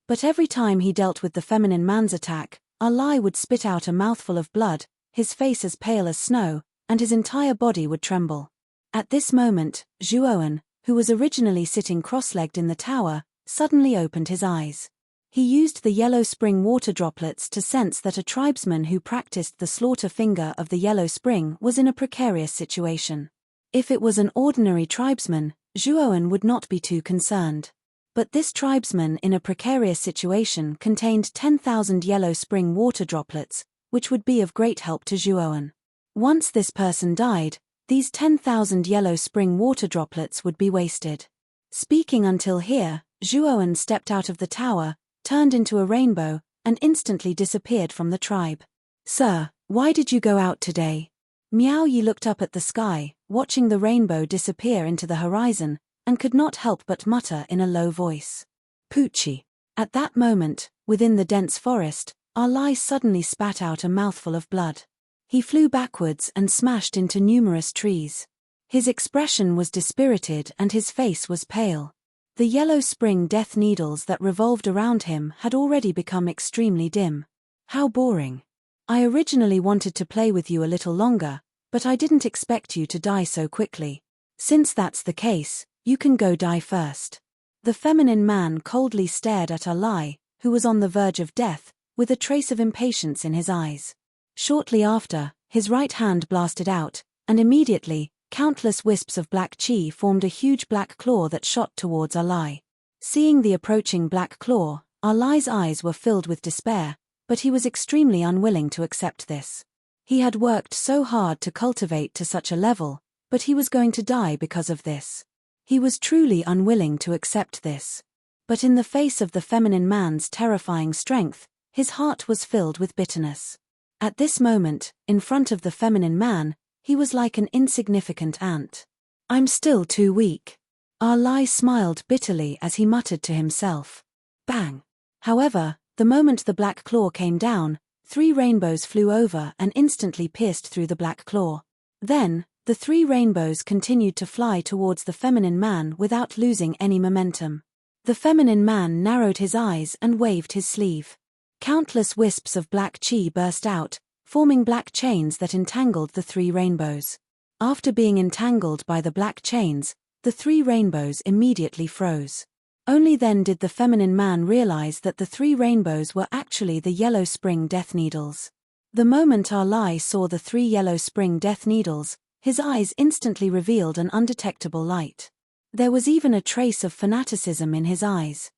But every time he dealt with the feminine man's attack, Arlai would spit out a mouthful of blood, his face as pale as snow, and his entire body would tremble. At this moment, Zhuoan, who was originally sitting cross-legged in the tower, suddenly opened his eyes. He used the yellow spring water droplets to sense that a tribesman who practiced the slaughter finger of the yellow spring was in a precarious situation. If it was an ordinary tribesman, Zhuoan would not be too concerned. But this tribesman in a precarious situation contained 10,000 yellow spring water droplets, which would be of great help to Zhuoan. Once this person died, these 10,000 yellow spring water droplets would be wasted. Speaking until here, Zhuoan stepped out of the tower, turned into a rainbow, and instantly disappeared from the tribe. "Sir, why did you go out today?" Miao Yi looked up at the sky, watching the rainbow disappear into the horizon, and could not help but mutter in a low voice. "Poochie." At that moment, within the dense forest, Arlai suddenly spat out a mouthful of blood. He flew backwards and smashed into numerous trees. His expression was dispirited and his face was pale. The yellow spring death needles that revolved around him had already become extremely dim. "How boring. I originally wanted to play with you a little longer, but I didn't expect you to die so quickly. Since that's the case, you can go die first." The feminine man coldly stared at Arlai, who was on the verge of death, with a trace of impatience in his eyes. Shortly after, his right hand blasted out, and immediately, countless wisps of black chi formed a huge black claw that shot towards Arlai. Seeing the approaching black claw, Arlai's eyes were filled with despair, but he was extremely unwilling to accept this. He had worked so hard to cultivate to such a level, but he was going to die because of this. He was truly unwilling to accept this. But in the face of the feminine man's terrifying strength, his heart was filled with bitterness. At this moment, in front of the feminine man, he was like an insignificant ant. "I'm still too weak." Arlai smiled bitterly as he muttered to himself. Bang! However, the moment the black claw came down, 3 rainbows flew over and instantly pierced through the black claw. Then, the 3 rainbows continued to fly towards the feminine man without losing any momentum. The feminine man narrowed his eyes and waved his sleeve. Countless wisps of black chi burst out, forming black chains that entangled the 3 rainbows. After being entangled by the black chains, the 3 rainbows immediately froze. Only then did the feminine man realize that the 3 rainbows were actually the yellow spring death needles. The moment Arlai saw the 3 yellow spring death needles, his eyes instantly revealed an undetectable light. There was even a trace of fanaticism in his eyes.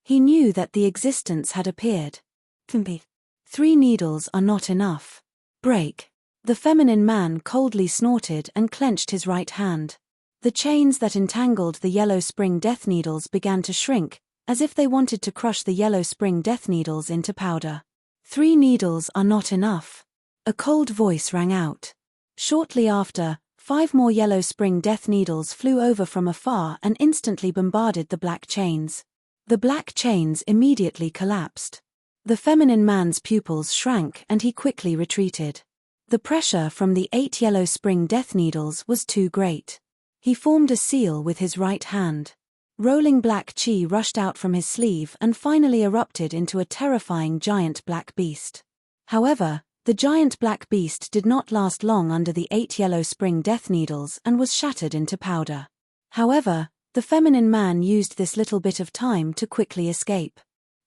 He knew that the existence had appeared. 3 needles are not enough. Break. The feminine man coldly snorted and clenched his right hand. The chains that entangled the yellow spring death needles began to shrink, as if they wanted to crush the yellow spring death needles into powder. 3 needles are not enough. A cold voice rang out. Shortly after, 5 more yellow spring death needles flew over from afar and instantly bombarded the black chains. The black chains immediately collapsed. The feminine man's pupils shrank and he quickly retreated. The pressure from the 8 yellow spring death needles was too great. He formed a seal with his right hand. Rolling black chi rushed out from his sleeve and finally erupted into a terrifying giant black beast. However, the giant black beast did not last long under the 8 yellow spring death needles and was shattered into powder. However, the feminine man used this little bit of time to quickly escape.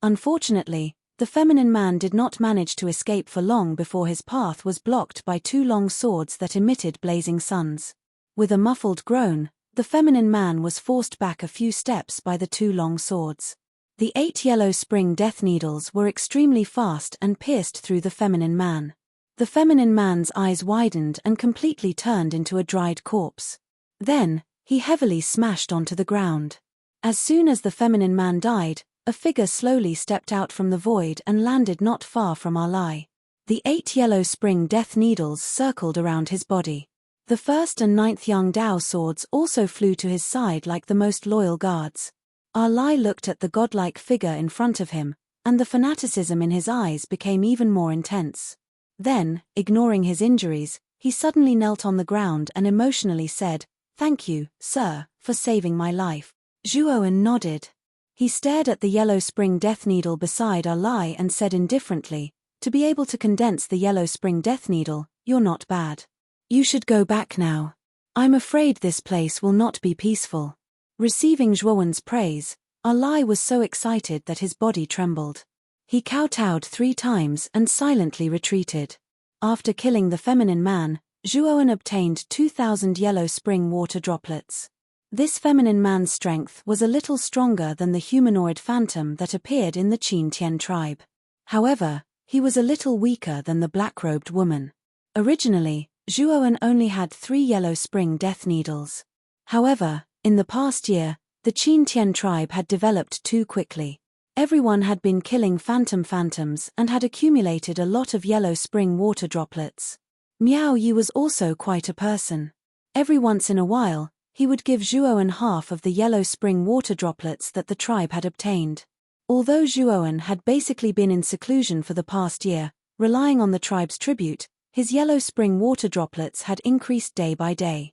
Unfortunately, the feminine man did not manage to escape for long before his path was blocked by 2 long swords that emitted blazing suns. With a muffled groan, the feminine man was forced back a few steps by the 2 long swords. The 8 yellow spring death needles were extremely fast and pierced through the feminine man. The feminine man's eyes widened and completely turned into a dried corpse. Then, he heavily smashed onto the ground. As soon as the feminine man died, a figure slowly stepped out from the void and landed not far from Arlai. The 8 yellow spring death needles circled around his body. The 1st and 9th Yang Dao swords also flew to his side like the most loyal guards. Arlai looked at the godlike figure in front of him, and the fanaticism in his eyes became even more intense. Then, ignoring his injuries, he suddenly knelt on the ground and emotionally said, "Thank you, sir, for saving my life." Zhuowen nodded. He stared at the yellow spring death needle beside Arlai and said indifferently, "To be able to condense the yellow spring death needle, you're not bad. You should go back now. I'm afraid this place will not be peaceful." Receiving Zhuowen's praise, Arlai was so excited that his body trembled. He kowtowed 3 times and silently retreated. After killing the feminine man, Zhuowen obtained 2,000 yellow spring water droplets. This feminine man's strength was a little stronger than the humanoid phantom that appeared in the Qin Tian tribe. However, he was a little weaker than the black-robed woman. Originally, Zhuowen only had 3 yellow spring death needles. However, in the past year, the Qin Tian tribe had developed too quickly. Everyone had been killing phantoms and had accumulated a lot of yellow spring water droplets. Miao Yi was also quite a person. Every once in a while, he would give Zhuowen half of the yellow spring water droplets that the tribe had obtained. Although Zhuowen had basically been in seclusion for the past year, relying on the tribe's tribute, his yellow spring water droplets had increased day by day.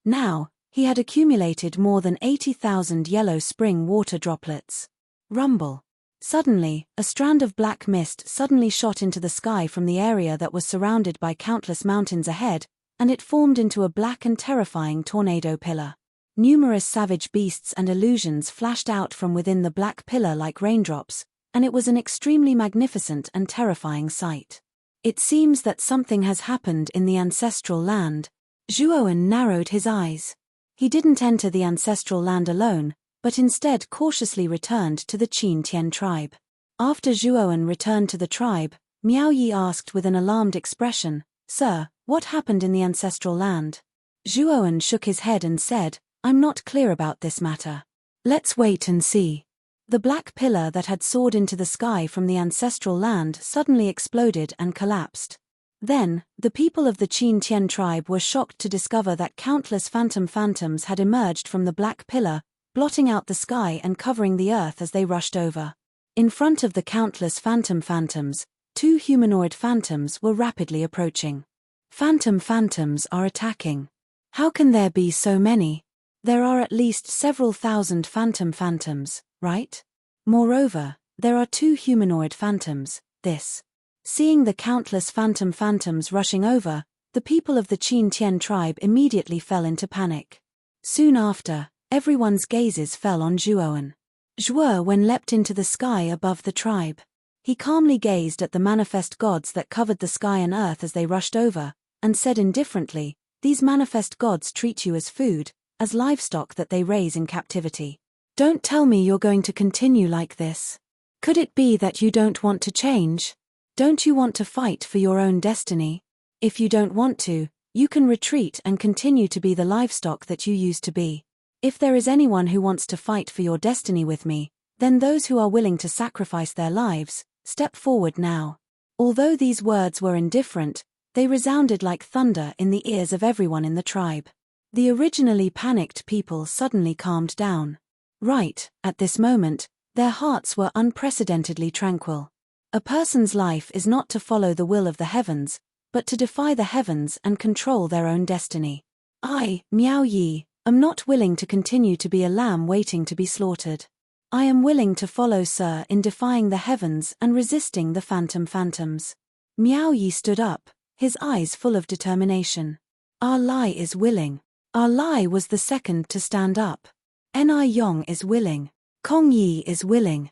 Now, he had accumulated more than 80,000 yellow spring water droplets. Rumble. Suddenly, a strand of black mist suddenly shot into the sky from the area that was surrounded by countless mountains ahead, and it formed into a black and terrifying tornado pillar. Numerous savage beasts and illusions flashed out from within the black pillar like raindrops, and it was an extremely magnificent and terrifying sight. It seems that something has happened in the ancestral land. Zhuowen narrowed his eyes. He didn't enter the ancestral land alone, but instead cautiously returned to the Qin Tian tribe. After Zhuowen returned to the tribe, Miao Yi asked with an alarmed expression, "Sir, what happened in the ancestral land?" Zhuowen shook his head and said, "I'm not clear about this matter. Let's wait and see." The black pillar that had soared into the sky from the ancestral land suddenly exploded and collapsed. Then, the people of the Qin Tian tribe were shocked to discover that countless phantoms had emerged from the black pillar, blotting out the sky and covering the earth as they rushed over. In front of the countless phantoms, 2 humanoid phantoms were rapidly approaching. Phantoms are attacking. How can there be so many? There are at least several thousand phantoms, right? Moreover, there are 2 humanoid phantoms, this. Seeing the countless phantoms rushing over, the people of the Qin Tian tribe immediately fell into panic. Soon after, everyone's gazes fell on Zhuowen. Zhuowen leapt into the sky above the tribe. He calmly gazed at the manifest gods that covered the sky and earth as they rushed over, and said indifferently, "These manifest gods treat you as food, as livestock that they raise in captivity. Don't tell me you're going to continue like this. Could it be that you don't want to change? Don't you want to fight for your own destiny? If you don't want to, you can retreat and continue to be the livestock that you used to be. If there is anyone who wants to fight for your destiny with me, then those who are willing to sacrifice their lives, step forward now." Although these words were indifferent, they resounded like thunder in the ears of everyone in the tribe. The originally panicked people suddenly calmed down. Right, at this moment, their hearts were unprecedentedly tranquil. A person's life is not to follow the will of the heavens, but to defy the heavens and control their own destiny. I, Miao Yi, am not willing to continue to be a lamb waiting to be slaughtered. I am willing to follow Sir in defying the heavens and resisting the phantoms. Miao Yi stood up, his eyes full of determination. Our Lai is willing. Our Lai was the second to stand up. Ni Yong is willing. Kong Yi is willing.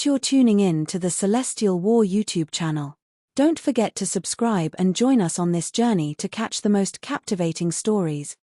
You're tuning in to the Celestial War YouTube channel. Don't forget to subscribe and join us on this journey to catch the most captivating stories,